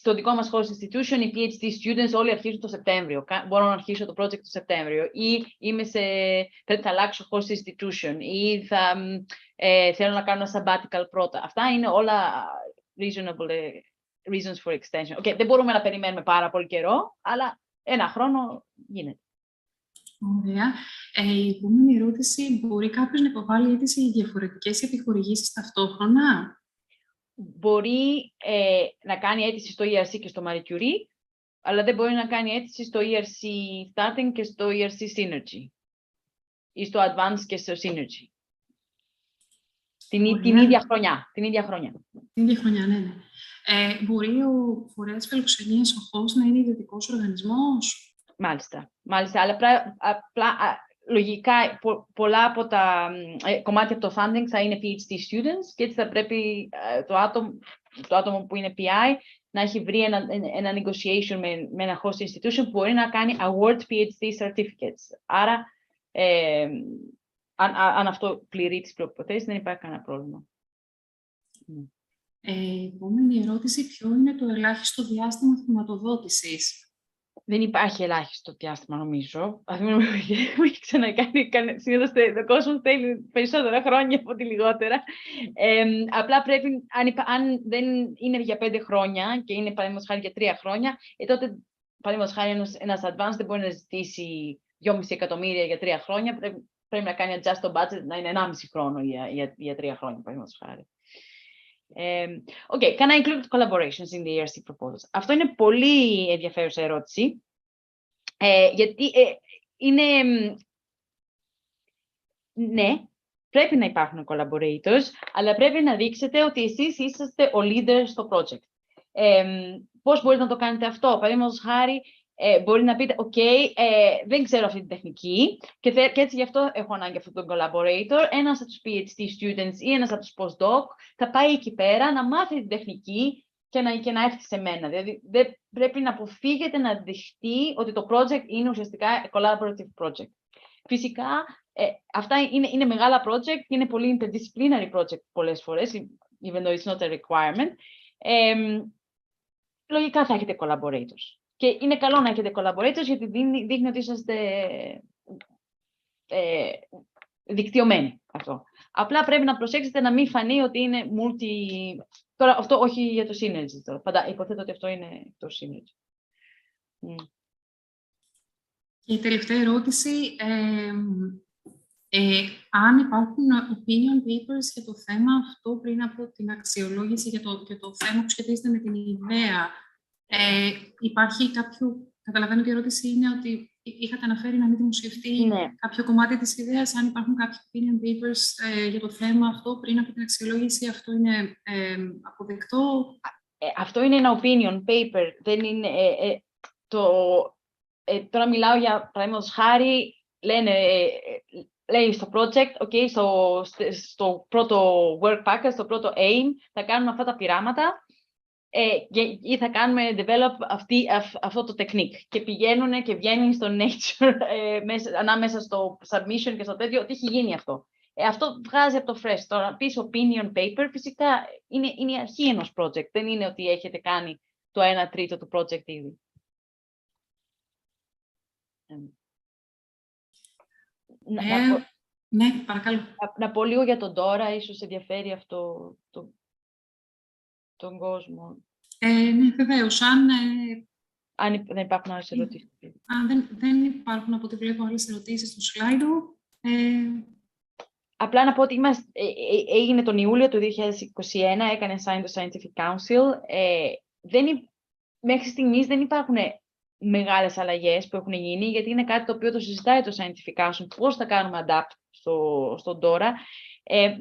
το δικό μας course institution, οι PhD students όλοι αρχίζουν το Σεπτέμβριο. Μπορώ να αρχίσω το project το Σεπτέμβριο ή πρέπει να αλλάξω course institution ή θέλω να κάνω ένα sabbatical πρώτα. Αυτά είναι όλα reasonable reasons for extension. Δεν μπορούμε να περιμένουμε πάρα πολύ καιρό, αλλά ένα χρόνο γίνεται. Ωραία. Η επόμενη ερώτηση. Μπορεί κάποιος να υποβάλει αίτηση για διαφορετικές επιχορηγήσεις ταυτόχρονα? Μπορεί να κάνει αίτηση στο ERC και στο Marie Curie, αλλά δεν μπορεί να κάνει αίτηση στο ERC Starting και στο ERC Synergy ή στο Advanced και στο Synergy. Την ίδια χρονιά. Την ίδια χρονιά, ναι. Μπορεί ο φορέας φιλοξενίας οχώς να είναι ιδιωτικός οργανισμός? Μάλιστα, αλλά απλά λογικά πολλά από τα κομμάτια από το funding θα είναι PhD students και έτσι θα πρέπει το άτομο που είναι PI να έχει βρει ένα negotiation με ένα host institution που μπορεί να κάνει award PhD certificates. Άρα, αν αυτό πληρεί τις προϋποθέσεις, δεν υπάρχει κανένα πρόβλημα. Επόμενη ερώτηση. Ποιο είναι το ελάχιστο διάστημα χρηματοδότησης? Δεν υπάρχει ελάχιστο διάστημα, νομίζω. Μου έχει ξανακάνει. Συνήθως ο κόσμος θέλει περισσότερα χρόνια από ότι λιγότερα. Απλά πρέπει, αν δεν είναι για 5 χρόνια και είναι παραδείγματος χάρη για 3 χρόνια, τότε παραδείγματος χάρη ένας advanced δεν μπορεί να ζητήσει 2,5 εκατομμύρια για 3 χρόνια. Πρέπει να κάνει adjust το budget να είναι 1,5 χρόνο για 3 χρόνια, παραδείγματος χάρη. Can I include collaborations in the ERC proposals? Αυτό είναι πολύ ενδιαφέρουσα ερώτηση, γιατί ναι, πρέπει να υπάρχουν collaborators, αλλά πρέπει να δείξετε ότι εσείς είσαστε ο leader στο project. Πώς μπορείτε να το κάνετε αυτό? Παραδείγματος χάρη, μπορεί να πείτε, δεν ξέρω αυτή την τεχνική και έτσι γι' αυτό έχω ανάγκη αυτόν τον collaborator. Ένας από τους PhD students ή ένας από τους postdoc θα πάει εκεί πέρα να μάθει την τεχνική και να έρθει σε μένα. Δηλαδή, δεν πρέπει να αποφύγετε να δεχτεί ότι το project είναι ουσιαστικά collaborative project. Φυσικά, αυτά είναι μεγάλα project και είναι πολύ interdisciplinary project πολλές φορές, even though it's not a requirement. Λογικά θα έχετε collaborators. Και είναι καλό να έχετε collaborators, γιατί δείχνει ότι είσαστε δικτυωμένοι. Αυτό. Απλά πρέπει να προσέξετε να μην φανεί ότι είναι multi... Τώρα, αυτό όχι για το synergy. Τώρα. Υποθέτω ότι αυτό είναι το synergy. Και η τελευταία ερώτηση, αν υπάρχουν opinion papers για το θέμα αυτό πριν από την αξιολόγηση για το θέμα που σχετίζεται με την ιδέα, υπάρχει κάποιο... Καταλαβαίνω ότι η ερώτηση είναι ότι είχατε αναφέρει να μην δημοσιευτεί κάποιο κομμάτι της ιδέας. Αν υπάρχουν κάποια opinion papers για το θέμα αυτό πριν από την αξιολόγηση, αυτό είναι αποδεκτό? Αυτό είναι ένα opinion paper. Δεν είναι, τώρα μιλάω για, παραδείγματος χάρη, λέει στο project, okay, στο πρώτο work package, στο πρώτο aim, θα κάνουμε αυτά τα πειράματα ή θα κάνουμε develop αυτό το technique. Και πηγαίνουν και βγαίνουν στο nature, ανάμεσα στο submission και στο τέτοιο, ότι έχει γίνει αυτό. Αυτό βγάζει από το fresh. Τώρα, πίσω opinion paper, φυσικά είναι η αρχή ενός project. Δεν είναι ότι έχετε κάνει το 1/3 του project ήδη. Ναι, παρακαλώ. Να πω λίγο για τον τώρα, ίσως ενδιαφέρει αυτό τον κόσμο. Ναι, βεβαίως. Αν δεν υπάρχουν άλλες ερωτήσεις. Δεν υπάρχουν, από ό,τι βλέπω, άλλες ερωτήσεις στο σλάιντο. Απλά να πω ότι έγινε τον Ιούλιο του 2021, έκανε sign το Scientific Council. Μέχρι στιγμής δεν υπάρχουν μεγάλες αλλαγές που έχουν γίνει, γιατί είναι κάτι το οποίο το συζητάει το Scientific Council, πώς θα κάνουμε adapt στον τώρα.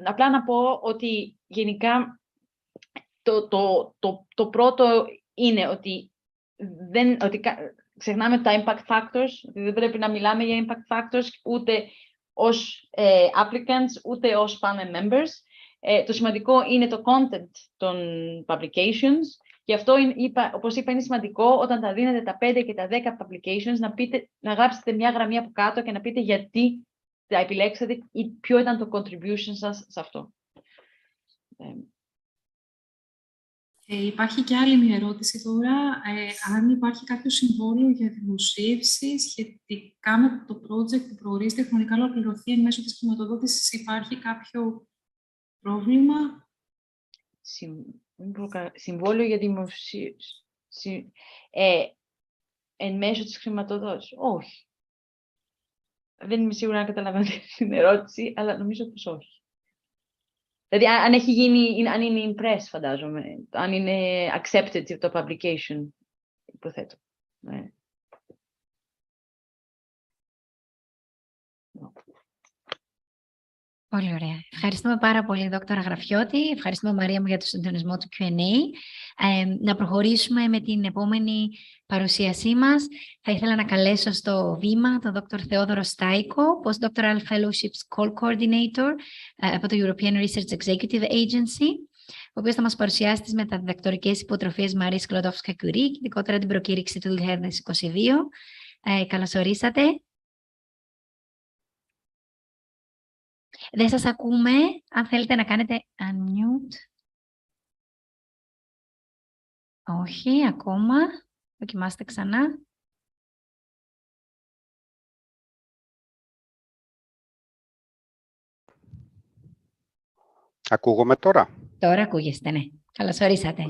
Απλά να πω ότι γενικά το πρώτο είναι ότι ξεχνάμε τα impact factors, ότι δεν πρέπει να μιλάμε για impact factors ούτε ως applicants, ούτε ως panel members. Το σημαντικό είναι το content των publications. Γι' αυτό, όπως είπα, είναι σημαντικό όταν τα δίνετε τα 5 και τα 10 publications να γράψετε μια γραμμή από κάτω και να πείτε γιατί τα επιλέξατε ή ποιο ήταν το contribution σας σε αυτό. Υπάρχει και άλλη μια ερώτηση τώρα. Αν υπάρχει κάποιο συμβόλαιο για δημοσίευση σχετικά με το project που προορίζεται χρονικά να ολοκληρωθεί εν μέσω της χρηματοδότησης, υπάρχει κάποιο πρόβλημα? Συμβόλαιο για δημοσίευση. Εν μέσω της χρηματοδότησης. Όχι. Δεν είμαι σίγουρα να καταλαβαίνω την ερώτηση, αλλά νομίζω πως όχι. Δηλαδή, αν έχει γίνει, αν είναι impress, φαντάζομαι. Αν είναι accepted το publication, υποθέτω. Ναι. Πολύ ωραία. Ευχαριστούμε πάρα πολύ, Δόκτωρα Γραφιώτη. Ευχαριστούμε, Μαρία μου, για το συντονισμό του Q&A. Να προχωρήσουμε με την επόμενη παρουσίασή μας. Θα ήθελα να καλέσω στο βήμα τον Δόκτωρ Θεόδωρο Στάικο, Postdoctoral Fellowships Call Coordinator από το European Research Executive Agency, ο οποίος θα μας παρουσιάσει τις μεταδιδακτορικές υποτροφίες Μαρίας Σκλοντόφσκα-Κιουρί και ειδικότερα την προκήρυξη του 2022. Καλώς ορίσατε. Δεν σας ακούμε. Αν θέλετε να κάνετε unmute. Όχι, ακόμα. Δοκιμάστε ξανά. Ακούγομαι τώρα? Τώρα ακούγεστε, ναι. Καλώς ορίσατε.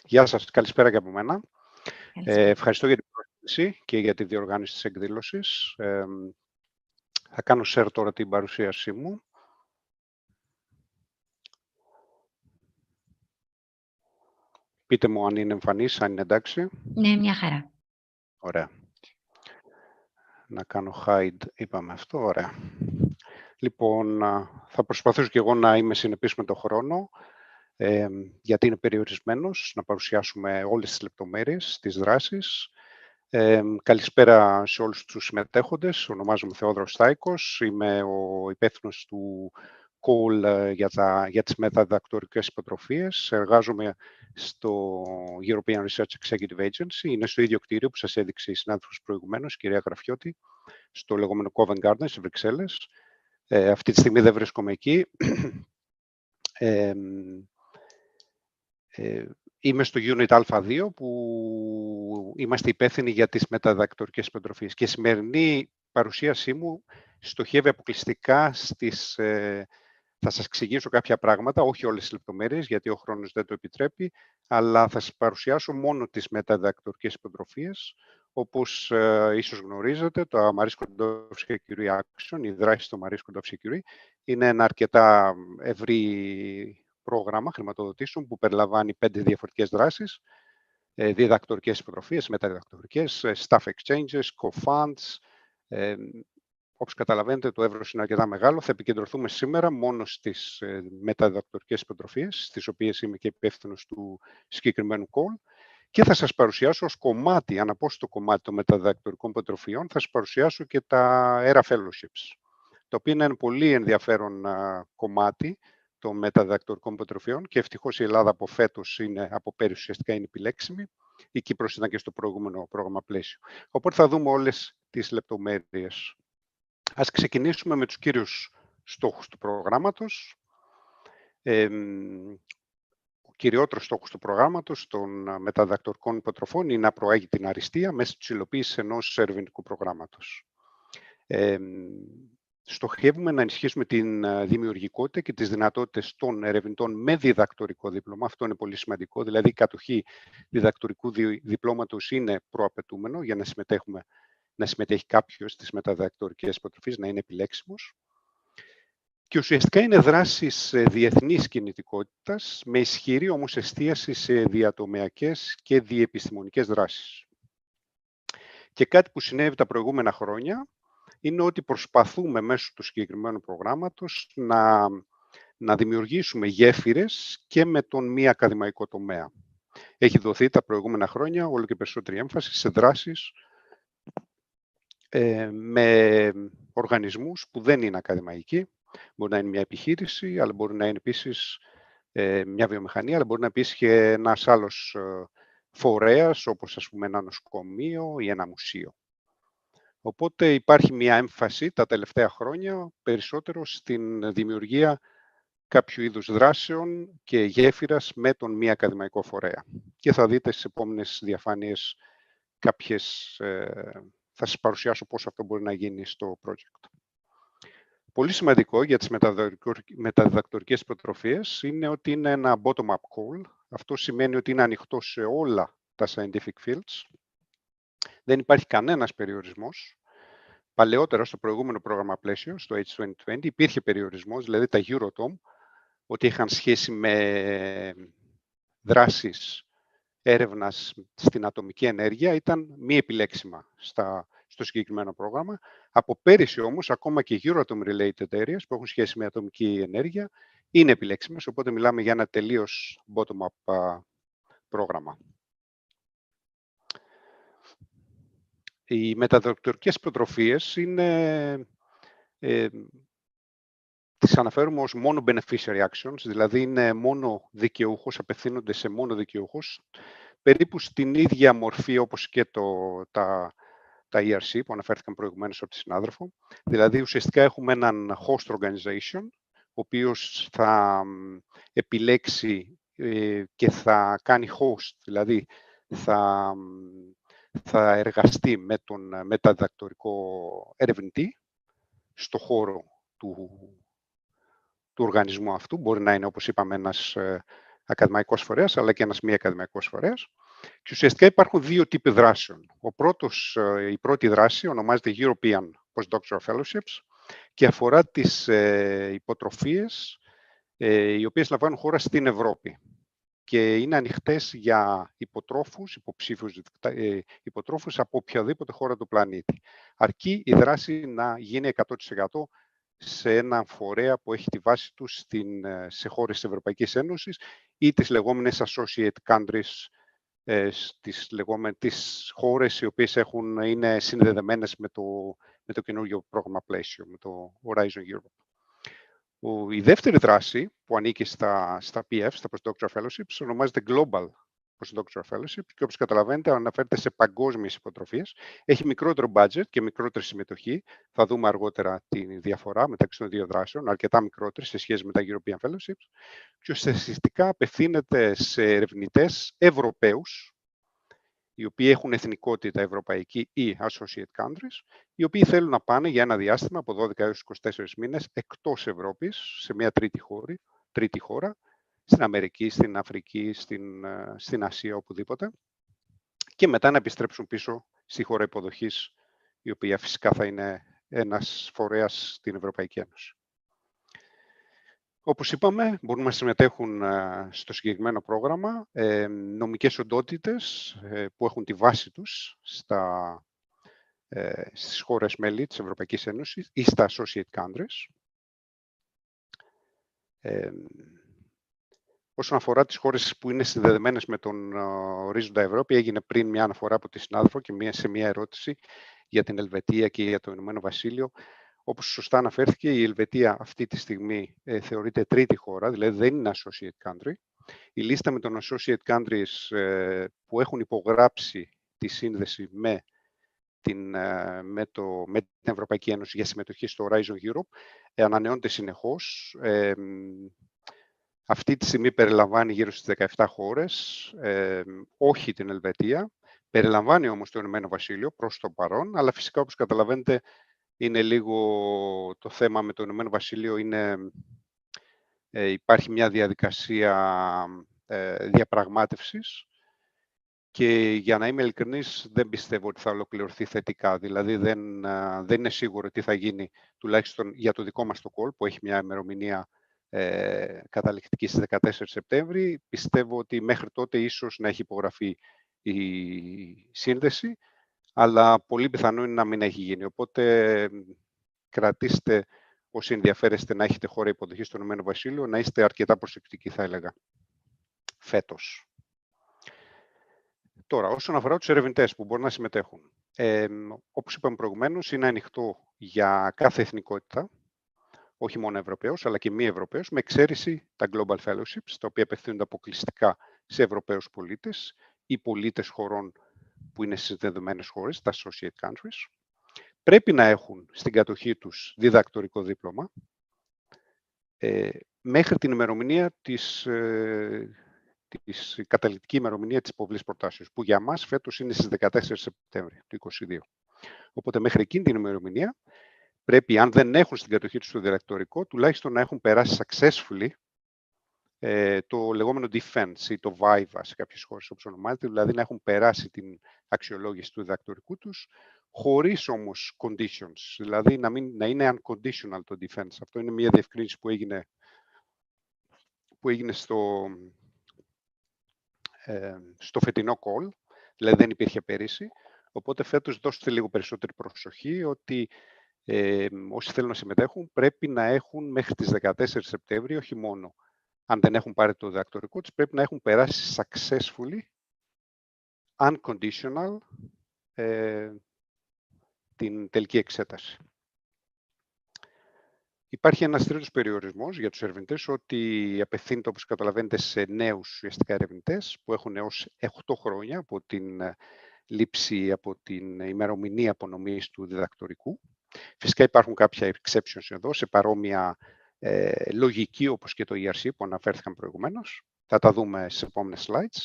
Γεια σας. Καλησπέρα και από μένα. Ευχαριστώ για την πρόσκληση και για τη διοργάνωση της εκδήλωσης. Θα κάνω share τώρα την παρουσίασή μου. Πείτε μου αν είναι εμφανής, αν είναι εντάξει. Ναι, μια χαρά. Ωραία. Να κάνω hide, είπαμε αυτό, ωραία. Λοιπόν, θα προσπαθήσω και εγώ να είμαι συνεπής με τον χρόνο, γιατί είναι περιορισμένος, να παρουσιάσουμε όλες τις λεπτομέρειες της δράσης. Καλησπέρα σε όλους τους συμμετέχοντες. Ονομάζομαι Θεόδωρος Στάικος. Είμαι ο υπεύθυνος του call για τις μεταδιδακτορικές υποτροφίες. Εργάζομαι στο European Research Executive Agency. Είναι στο ίδιο κτίριο που σας έδειξε η συνάδελφος προηγουμένως, η κυρία Γραφιώτη, στο λεγόμενο Covent Garden, στις Βρυξέλλες. Αυτή τη στιγμή δεν βρίσκομαι εκεί. Είμαι στο Unit Α2, που είμαστε υπεύθυνοι για τις μεταδιδακτορικές υποτροφίες. Και η σημερινή παρουσίασή μου στοχεύει αποκλειστικά στις... θα σας εξηγήσω κάποια πράγματα, όχι όλες τις λεπτομέρειες, γιατί ο χρόνος δεν το επιτρέπει, αλλά θα σας παρουσιάσω μόνο τις μεταδιδακτορικές υποτροφίες, όπως ίσως γνωρίζετε, το Marie Skłodowska-Curie Action, η δράση στο Marie Skłodowska-Curie, είναι ένα αρκετά ευρύ πρόγραμμα χρηματοδοτήσεων που περιλαμβάνει 5 διαφορετικές δράσεις, διδακτορικές υποτροφίες, μεταδιδακτορικές, staff exchanges, co-funds. Όπως καταλαβαίνετε, το εύρος είναι αρκετά μεγάλο. Θα επικεντρωθούμε σήμερα μόνο στις μεταδιδακτορικές υποτροφίες, στις οποίες είμαι και υπεύθυνος του συγκεκριμένου call, και θα σας παρουσιάσω ως κομμάτι, αναπόσπαστο κομμάτι των μεταδιδακτορικών υποτροφιών, θα σας παρουσιάσω και τα ERA Fellowships, το οποίο είναι ένα πολύ ενδιαφέρον κομμάτι των μεταδιδακτορικών υποτροφιών, και ευτυχώς η Ελλάδα από φέτος, από πέρυσι ουσιαστικά, είναι επιλέξιμη. Η Κύπρος ήταν και στο προηγούμενο πρόγραμμα πλαίσιο. Οπότε θα δούμε όλες τις λεπτομέρειες. Ας ξεκινήσουμε με τους κύριους στόχους του προγράμματος. Ο κυριότερος στόχος του προγράμματος των μεταδιδακτορικών υποτροφών είναι να προάγει την αριστεία μέσα της υλοποίησης ενός ερευνητικού προγράμματος. Στοχεύουμε να ενισχύσουμε την δημιουργικότητα και τις δυνατότητες των ερευνητών με διδακτορικό δίπλωμα. Αυτό είναι πολύ σημαντικό. Δηλαδή, η κατοχή διδακτορικού διπλώματος είναι προαπαιτούμενο για να συμμετέχει κάποιος στις μεταδιδακτορικές υποτροφίες, να είναι επιλέξιμος. Και ουσιαστικά είναι δράσεις διεθνής κινητικότητας, με ισχυρή όμως εστίαση σε διατομεακές και διεπιστημονικές δράσεις. Και κάτι που συνέβη τα προηγούμενα χρόνια είναι ότι προσπαθούμε μέσω του συγκεκριμένου προγράμματος να δημιουργήσουμε γέφυρες και με τον μη ακαδημαϊκό τομέα. Έχει δοθεί τα προηγούμενα χρόνια όλο και περισσότερη έμφαση σε δράσεις με οργανισμούς που δεν είναι ακαδημαϊκοί. Μπορεί να είναι μια επιχείρηση, αλλά μπορεί να είναι επίσης μια βιομηχανία, αλλά μπορεί να είναι επίσης και ένας άλλος φορέας, όπως ας πούμε ένα νοσοκομείο ή ένα μουσείο. Οπότε υπάρχει μια έμφαση τα τελευταία χρόνια περισσότερο στην δημιουργία κάποιου είδους δράσεων και γέφυρας με τον μη ακαδημαϊκό φορέα. Και θα δείτε στις επόμενες διαφάνειες κάποιες... θα σας παρουσιάσω πώς αυτό μπορεί να γίνει στο project. Πολύ σημαντικό για τις μεταδιδακτορικές υποτροφίες είναι ότι είναι ένα bottom-up call. Αυτό σημαίνει ότι είναι ανοιχτό σε όλα τα scientific fields. Δεν υπάρχει κανένας περιορισμός. Παλαιότερα, στο προηγούμενο πρόγραμμα πλαίσιο, στο H2020, υπήρχε περιορισμός, δηλαδή τα Euratom, ότι είχαν σχέση με δράσεις έρευνας στην ατομική ενέργεια, ήταν μη επιλέξιμα στο συγκεκριμένο πρόγραμμα. Από πέρυσι όμως, ακόμα και Euratom-related areas που έχουν σχέση με ατομική ενέργεια είναι επιλέξιμες, οπότε μιλάμε για ένα τελείως bottom-up πρόγραμμα. Οι μεταδιδακτορικές υποτροφίες τις αναφέρουμε ως μόνο beneficiary actions, δηλαδή είναι μόνο δικαιούχος, απευθύνονται σε μόνο δικαιούχους, περίπου στην ίδια μορφή όπως και τα ERC που αναφέρθηκαν προηγουμένως από τη συνάδελφο. Δηλαδή ουσιαστικά έχουμε έναν host organization, ο οποίος θα επιλέξει και θα κάνει host, δηλαδή θα εργαστεί με τον μεταδιδακτορικό ερευνητή στο χώρο του οργανισμού αυτού. Μπορεί να είναι, όπως είπαμε, ένας ακαδημαϊκός φορέας, αλλά και ένας μη ακαδημαϊκός φορέας. Και ουσιαστικά υπάρχουν δύο τύποι δράσεων. Η πρώτη δράση ονομάζεται European Postdoctoral Fellowships και αφορά τις υποτροφίες οι οποίες λαμβάνουν χώρα στην Ευρώπη. Και είναι ανοιχτές για υποψήφιους υποτρόφους από οποιαδήποτε χώρα του πλανήτη. Αρκεί η δράση να γίνει 100% σε έναν φορέα που έχει τη βάση του σε χώρες της Ευρωπαϊκής Ένωσης ή τις λεγόμενες associate countries, τις χώρες οι οποίες είναι συνδεδεμένες με το καινούργιο πρόγραμμα πλαίσιο, με το Horizon Europe. Η δεύτερη δράση που ανήκει στα PF, στα Postdoctoral Fellowships, ονομάζεται Global Postdoctoral Fellowship και όπως καταλαβαίνετε αναφέρεται σε παγκόσμιες υποτροφίες. Έχει μικρότερο budget και μικρότερη συμμετοχή. Θα δούμε αργότερα τη διαφορά μεταξύ των δύο δράσεων, αρκετά μικρότερη σε σχέση με τα European Fellowships. Και ουσιαστικά απευθύνεται σε ερευνητές Ευρωπαίους οι οποίοι έχουν εθνικότητα ευρωπαϊκή ή associate countries, οι οποίοι θέλουν να πάνε για ένα διάστημα από 12 έως 24 μήνες εκτός Ευρώπης, σε μια τρίτη χώρα, στην Αμερική, στην Αφρική, στην Ασία, οπουδήποτε, και μετά να επιστρέψουν πίσω στη χώρα υποδοχής, η οποία φυσικά θα είναι ένας φορέας στην Ευρωπαϊκή Ένωση. Όπως είπαμε, μπορούν να συμμετέχουν στο συγκεκριμένο πρόγραμμα νομικές οντότητες που έχουν τη βάση τους στις χώρες μέλη της Ευρωπαϊκής Ένωσης ή στα associate countries. Όσον αφορά τις χώρες που είναι συνδεδεμένες με τον Ορίζοντα Ευρώπη, έγινε πριν μια αναφορά από τη συνάδελφο και σε μια ερώτηση για την Ελβετία και για το Ηνωμένο Βασίλειο. Όπως σωστά αναφέρθηκε, η Ελβετία αυτή τη στιγμή θεωρείται τρίτη χώρα, δηλαδή δεν είναι associate country. Η λίστα με των associate countries που έχουν υπογράψει τη σύνδεση με την Ευρωπαϊκή Ένωση για συμμετοχή στο Horizon Europe ανανεώνεται συνεχώς. Αυτή τη στιγμή περιλαμβάνει γύρω στις 17 χώρες, όχι την Ελβετία. Περιλαμβάνει όμως το Ηνωμένο Βασίλειο προς το παρόν, αλλά φυσικά, όπως καταλαβαίνετε, είναι λίγο το θέμα με το Ηνωμένο Βασίλειο. Υπάρχει μια διαδικασία διαπραγμάτευσης και, για να είμαι ειλικρινής, δεν πιστεύω ότι θα ολοκληρωθεί θετικά. Δηλαδή δεν είναι σίγουρο τι θα γίνει, τουλάχιστον για το δικό μας το call, που έχει μια ημερομηνία καταληκτική στις 14 Σεπτέμβρη. Πιστεύω ότι μέχρι τότε ίσως να έχει υπογραφεί η σύνδεση, αλλά πολύ πιθανό είναι να μην έχει γίνει. Οπότε κρατήστε, όσοι ενδιαφέρεστε να έχετε χώρα υποδοχή στο Ηνωμένο Βασίλειο, να είστε αρκετά προσεκτικοί, θα έλεγα, φέτος. Τώρα, όσον αφορά τους ερευνητές που μπορούν να συμμετέχουν, όπως είπαμε προηγουμένως, είναι ανοιχτό για κάθε εθνικότητα, όχι μόνο Ευρωπαίους, αλλά και μη Ευρωπαίους, με εξαίρεση τα Global Fellowships, τα οποία απευθύνονται αποκλειστικά σε Ευρωπαίους πολίτες ή πολίτες χωρών που είναι συνδεδεμένες χώρες, τα associate countries. Πρέπει να έχουν στην κατοχή τους διδακτορικό δίπλωμα μέχρι την ημερομηνία της καταληκτική ημερομηνία της υποβλής προτάσεως, που για μας φέτος είναι στις 14 Σεπτέμβρη του 2022. Οπότε μέχρι εκείνη την ημερομηνία πρέπει, αν δεν έχουν στην κατοχή τους το διδακτορικό, τουλάχιστον να έχουν περάσει successfully το λεγόμενο defense ή το viva σε κάποιες χώρες, όπως ονομάζεται, δηλαδή να έχουν περάσει την αξιολόγηση του διδακτορικού τους, χωρίς όμως conditions, δηλαδή να είναι unconditional το defense. Αυτό είναι μια διευκρίνηση που έγινε στο φετινό call, δηλαδή δεν υπήρχε πέρυσι. Οπότε φέτος δώστε λίγο περισσότερη προσοχή ότι όσοι θέλουν να συμμετέχουν πρέπει να έχουν μέχρι τις 14 Σεπτέμβρη, όχι μόνο αν δεν έχουν πάρει το διδακτορικό τους, πρέπει να έχουν περάσει successfully, unconditional, την τελική εξέταση. Υπάρχει ένας τρίτος περιορισμός για τους ερευνητές, ότι απευθύνεται, όπως καταλαβαίνετε, σε νέους ουσιαστικά ερευνητές που έχουν έως 8 χρόνια από την λήψη, από την ημερομηνία απονομής του διδακτορικού. Φυσικά υπάρχουν κάποια exceptions εδώ, σε παρόμοια λογική όπως και το ERC που αναφέρθηκαν προηγουμένως. Θα τα δούμε στις επόμενες slides.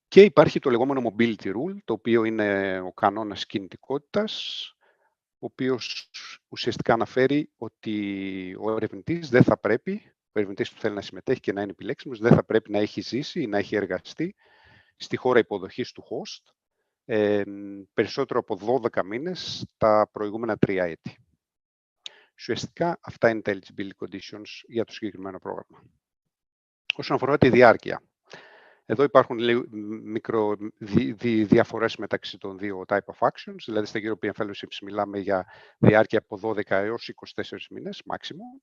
Και υπάρχει το λεγόμενο mobility rule, το οποίο είναι ο κανόνας κινητικότητας, ο οποίος ουσιαστικά αναφέρει ότι ο ερευνητής δεν θα πρέπει, ο ερευνητής που θέλει να συμμετέχει και να είναι επιλέξιμος, δεν θα πρέπει να έχει ζήσει ή να έχει εργαστεί στη χώρα υποδοχής του host περισσότερο από 12 μήνες τα προηγούμενα 3 έτη. Ουσιαστικά αυτά είναι τα eligibility conditions για το συγκεκριμένο πρόγραμμα. Όσον αφορά τη διάρκεια, εδώ υπάρχουν διαφορές μεταξύ των δύο type of actions, δηλαδή στα European Fellowships μιλάμε για διάρκεια από 12 έως 24 μήνες, maximum,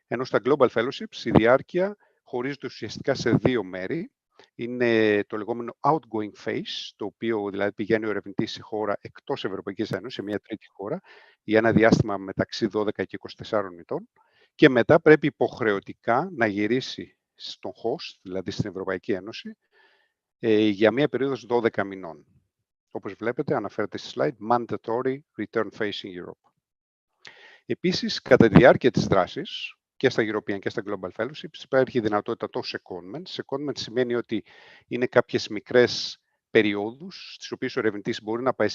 ενώ στα Global Fellowships η διάρκεια χωρίζεται ουσιαστικά σε δύο μέρη. Είναι το λεγόμενο outgoing phase, το οποίο δηλαδή πηγαίνει ο ερευνητής σε χώρα εκτός Ευρωπαϊκής Ένωσης, σε μια τρίτη χώρα, για ένα διάστημα μεταξύ 12 και 24 ετών, και μετά πρέπει υποχρεωτικά να γυρίσει στον host, δηλαδή στην Ευρωπαϊκή Ένωση, για μια περίοδος 12 μηνών. Όπως βλέπετε, αναφέρεται στη slide, mandatory return phase in Europe. Επίσης, κατά τη διάρκεια της δράσης, και στα European και στα Global Fellowships υπάρχει δυνατότητα το secondment. Secondment σημαίνει ότι είναι κάποιες μικρές περιόδους, στις οποίες ο ερευνητής μπορεί να πάει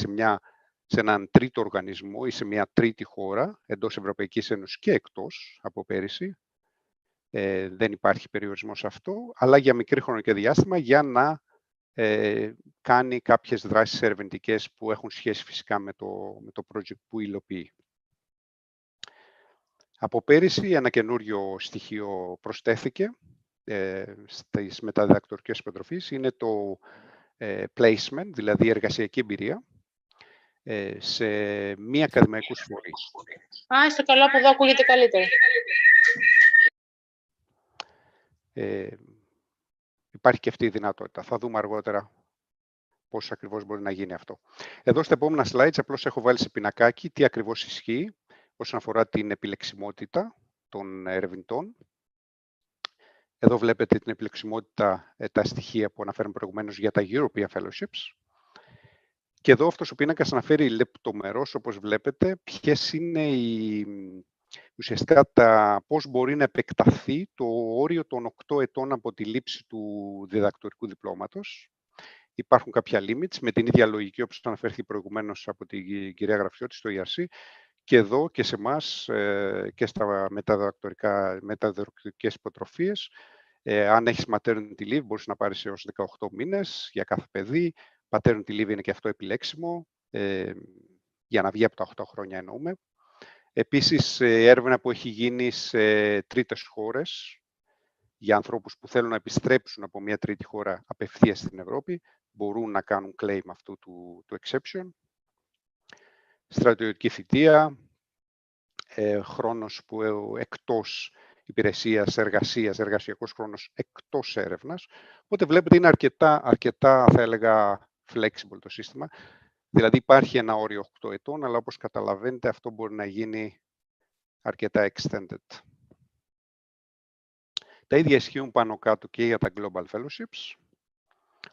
σε έναν τρίτο οργανισμό ή σε μια τρίτη χώρα, εντός Ευρωπαϊκής Ένωσης και εκτός από πέρυσι. Δεν υπάρχει περιορισμός σε αυτό, αλλά για μικρή χρονική διάστημα για να κάνει κάποιες δράσεις ερευνητικές που έχουν σχέση φυσικά με το project που υλοποιεί. Από πέρυσι ένα καινούριο στοιχείο προσθέθηκε στις μεταδιδακτορικές υποτροφίες, είναι το placement, δηλαδή εργασιακή εμπειρία, σε μη ακαδημαϊκούς φορείς. Στο καλό που εδώ ακούγεται καλύτερα. Υπάρχει και αυτή η δυνατότητα. Θα δούμε αργότερα πώς ακριβώς μπορεί να γίνει αυτό. Εδώ στα επόμενα slides απλώς έχω βάλει σε πινακάκι τι ακριβώς ισχύει όσον αφορά την επιλεξιμότητα των ερευνητών. Εδώ βλέπετε την επιλεξιμότητα, τα στοιχεία που αναφέραμε προηγουμένως για τα European Fellowships. Και εδώ αυτός ο πίνακας αναφέρει λεπτομερώς, όπως βλέπετε, ποιες είναι ουσιαστικά πώς μπορεί να επεκταθεί το όριο των 8 ετών από τη λήψη του διδακτορικού διπλώματος. Υπάρχουν κάποια limits με την ίδια λογική όπως αναφέρθηκε προηγουμένως από την κυρία Γραφιώτη στο ERC και εδώ και σε εμάς και στα μεταδιδακτορικές υποτροφίες. Αν έχεις maternity leave μπορείς να πάρεις έως 18 μήνες για κάθε παιδί. Paternity leave είναι και αυτό επιλέξιμο για να βγει από τα 8 χρόνια εννοούμε. Επίσης, έρευνα που έχει γίνει σε τρίτες χώρες για ανθρώπους που θέλουν να επιστρέψουν από μια τρίτη χώρα απευθείας στην Ευρώπη, μπορούν να κάνουν claim αυτού του exception. Στρατιωτική θητεία, χρόνος που εκτός υπηρεσίας, εργασιακός χρόνος εκτός έρευνας. Οπότε βλέπετε είναι αρκετά θα έλεγα, flexible το σύστημα. Δηλαδή υπάρχει ένα όριο 8 ετών, αλλά όπως καταλαβαίνετε αυτό μπορεί να γίνει αρκετά extended. Τα ίδια ισχύουν πάνω κάτω και για τα Global Fellowships,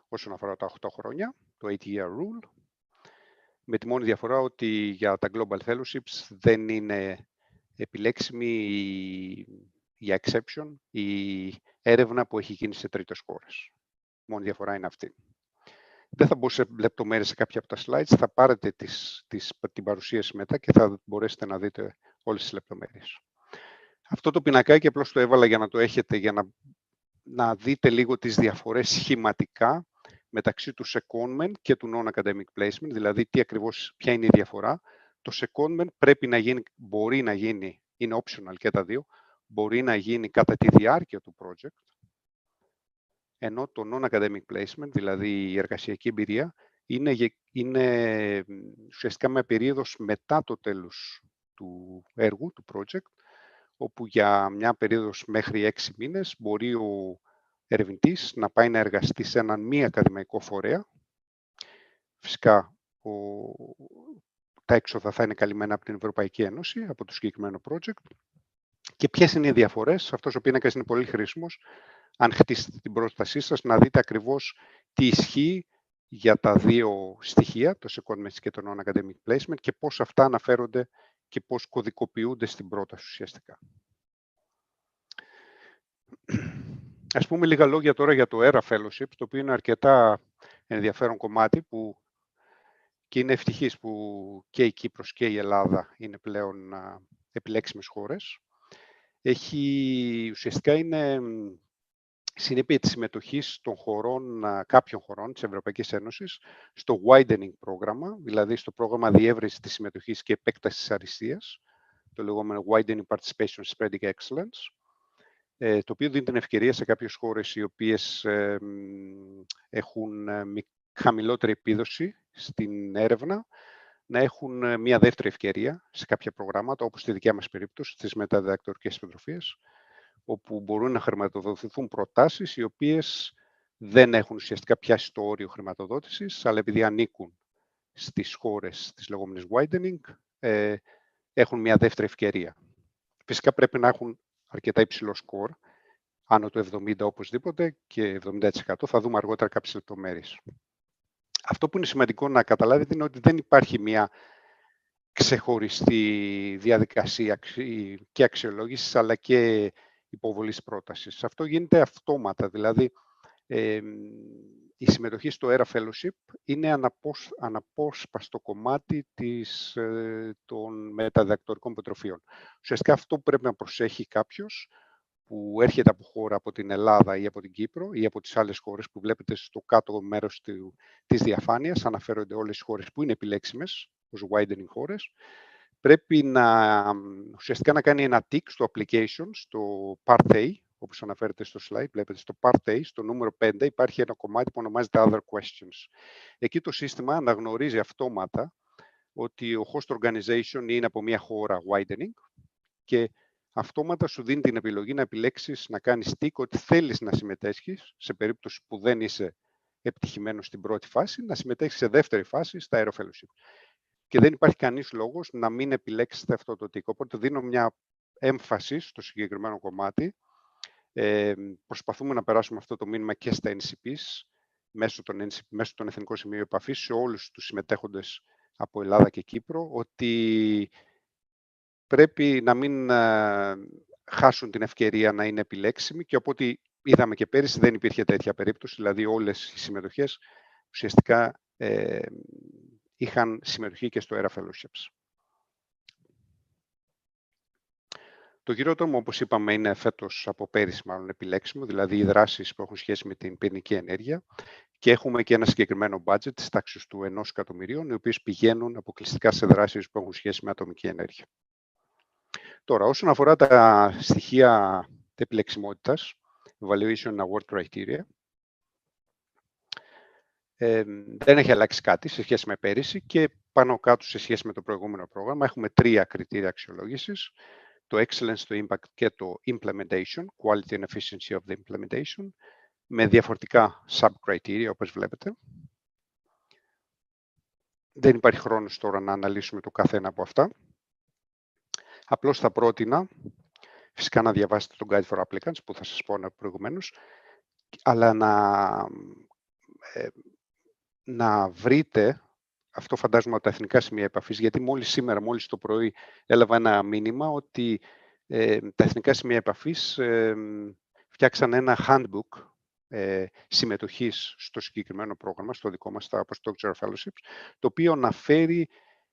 όσον αφορά τα 8 χρόνια, το 8-year rule, με τη μόνη διαφορά ότι για τα Global Fellowships δεν είναι επιλέξιμη για exception η έρευνα που έχει γίνει σε τρίτες χώρες. Η μόνη διαφορά είναι αυτή. Δεν θα μπω σε λεπτομέρειες σε κάποια από τα slides, θα πάρετε την παρουσίαση μετά και θα μπορέσετε να δείτε όλες τις λεπτομέρειες. Αυτό το πινακάκι απλώς το έβαλα για να το έχετε, για να δείτε λίγο τις διαφορές σχηματικά μεταξύ του secondment και του non-academic placement, δηλαδή ποια είναι η διαφορά. Το secondment πρέπει να γίνει, μπορεί να γίνει, είναι optional και τα δύο, μπορεί να γίνει κατά τη διάρκεια του project, ενώ το non-academic placement, δηλαδή η εργασιακή εμπειρία, είναι ουσιαστικά με περίοδος μετά το τέλος του έργου, του project, όπου για μια περίοδος μέχρι 6 μήνες μπορεί ο ερευνητής να πάει να εργαστεί σε έναν μη ακαδημαϊκό φορέα. Φυσικά, τα έξοδα θα είναι καλυμμένα από την Ευρωπαϊκή Ένωση, από το συγκεκριμένο project. Και ποιες είναι οι διαφορές? Αυτός ο πίνακας είναι πολύ χρήσιμος. Αν χτίσετε την πρότασή σας, να δείτε ακριβώς τι ισχύει για τα δύο στοιχεία, το secondment και το non-academic placement, και πώς αυτά αναφέρονται και πώς κωδικοποιούνται στην πρόταση ουσιαστικά. Ας πούμε λίγα λόγια τώρα για το ERA Fellowship, το οποίο είναι αρκετά ενδιαφέρον κομμάτι και είναι ευτυχής που και η Κύπρος και η Ελλάδα είναι πλέον επιλέξιμες χώρες. Ουσιαστικά είναι συνέπεια της συμμετοχής των κάποιων χωρών της Ευρωπαϊκής Ένωσης στο widening πρόγραμμα, δηλαδή στο πρόγραμμα διεύρυνσης της συμμετοχής και επέκτασης της αριστείας, το λεγόμενο widening participation spreading excellence, το οποίο δίνει την ευκαιρία σε κάποιες χώρες οι οποίες έχουν χαμηλότερη επίδοση στην έρευνα να έχουν μια δεύτερη ευκαιρία σε κάποια προγράμματα, όπως στη δικιά μας περίπτωση, στις μεταδιδακτορικές υποτροφίες, όπου μπορούν να χρηματοδοτηθούν προτάσεις οι οποίες δεν έχουν ουσιαστικά πιάσει το όριο χρηματοδότησης, αλλά επειδή ανήκουν στις χώρες της λεγόμενης widening, έχουν μια δεύτερη ευκαιρία. Φυσικά πρέπει να έχουν αρκετά υψηλό σκορ, άνω του 70 οπωσδήποτε και 70%. Θα δούμε αργότερα κάποιες λεπτομέρειες. Αυτό που είναι σημαντικό να καταλάβετε είναι ότι δεν υπάρχει μια ξεχωριστή διαδικασία και αξιολόγησης, αλλά και υποβολής πρότασης. Αυτό γίνεται αυτόματα, δηλαδή η συμμετοχή στο ERA Fellowship είναι αναπόσπαστο κομμάτι των μεταδιδακτορικών υποτροφίων. Ουσιαστικά αυτό που πρέπει να προσέχει κάποιος που έρχεται από χώρα από την Ελλάδα ή από την Κύπρο ή από τις άλλες χώρες που βλέπετε στο κάτω μέρος της διαφάνειας, αναφέρονται όλες οι χώρες που είναι επιλέξιμες ως widening χώρες, πρέπει ουσιαστικά να κάνει ένα tick στο application, στο Part A, όπως αναφέρεται στο slide, βλέπετε στο Part A, στο νούμερο 5, υπάρχει ένα κομμάτι που ονομάζεται Other Questions. Εκεί το σύστημα αναγνωρίζει αυτόματα ότι ο host organization είναι από μια χώρα widening και αυτόματα σου δίνει την επιλογή να επιλέξεις να κάνεις tick ότι θέλεις να συμμετέχεις, σε περίπτωση που δεν είσαι επιτυχημένος στην πρώτη φάση, να συμμετέχεις σε δεύτερη φάση στα ERA Fellowship. Και δεν υπάρχει κανείς λόγος να μην επιλέξετε αυτό το tick. Οπότε δίνω μια έμφαση στο συγκεκριμένο κομμάτι. Προσπαθούμε να περάσουμε αυτό το μήνυμα και στα NCPs, μέσω των Εθνικών Σημείων Επαφής, σε όλους τους συμμετέχοντες από Ελλάδα και Κύπρο, ότι πρέπει να μην χάσουν την ευκαιρία να είναι επιλέξιμοι και από ό,τι είδαμε και πέρυσι δεν υπήρχε τέτοια περίπτωση, δηλαδή όλες οι συμμετοχές ουσιαστικά είχαν συμμετοχή και στο ERA Fellowships. Το χειρότερο, όπως είπαμε, είναι φέτος από πέρυσι μάλλον επιλέξιμο, δηλαδή οι δράσεις που έχουν σχέση με την πυρηνική ενέργεια και έχουμε και ένα συγκεκριμένο budget της τάξης του 1 εκατομμυρίων, οι οποίες πηγαίνουν αποκλειστικά σε δράσεις που έχουν σχέση με ατομική ενέργεια. Τώρα, όσον αφορά τα στοιχεία επιλεξιμότητας, Evaluation Award Criteria, δεν έχει αλλάξει κάτι σε σχέση με πέρυσι και πάνω κάτω σε σχέση με το προηγούμενο πρόγραμμα. Έχουμε 3 κριτήρια αξιολόγησης, το Excellence, το Impact και το Implementation, Quality and Efficiency of the Implementation, με διαφορετικά sub-criteria, όπως βλέπετε. Δεν υπάρχει χρόνος τώρα να αναλύσουμε το καθένα από αυτά. Απλώς θα πρότεινα, φυσικά να διαβάσετε τον Guide for Applicants, που θα σας πω προηγουμένως, αλλά να βρείτε, αυτό φαντάζομαι από τα εθνικά σημεία επαφής, γιατί μόλις το πρωί έλαβα ένα μήνυμα ότι τα εθνικά σημεία επαφής φτιάξαν ένα handbook συμμετοχής στο συγκεκριμένο πρόγραμμα, στο δικό μας, στα Postdoctoral Fellowships, το οποίο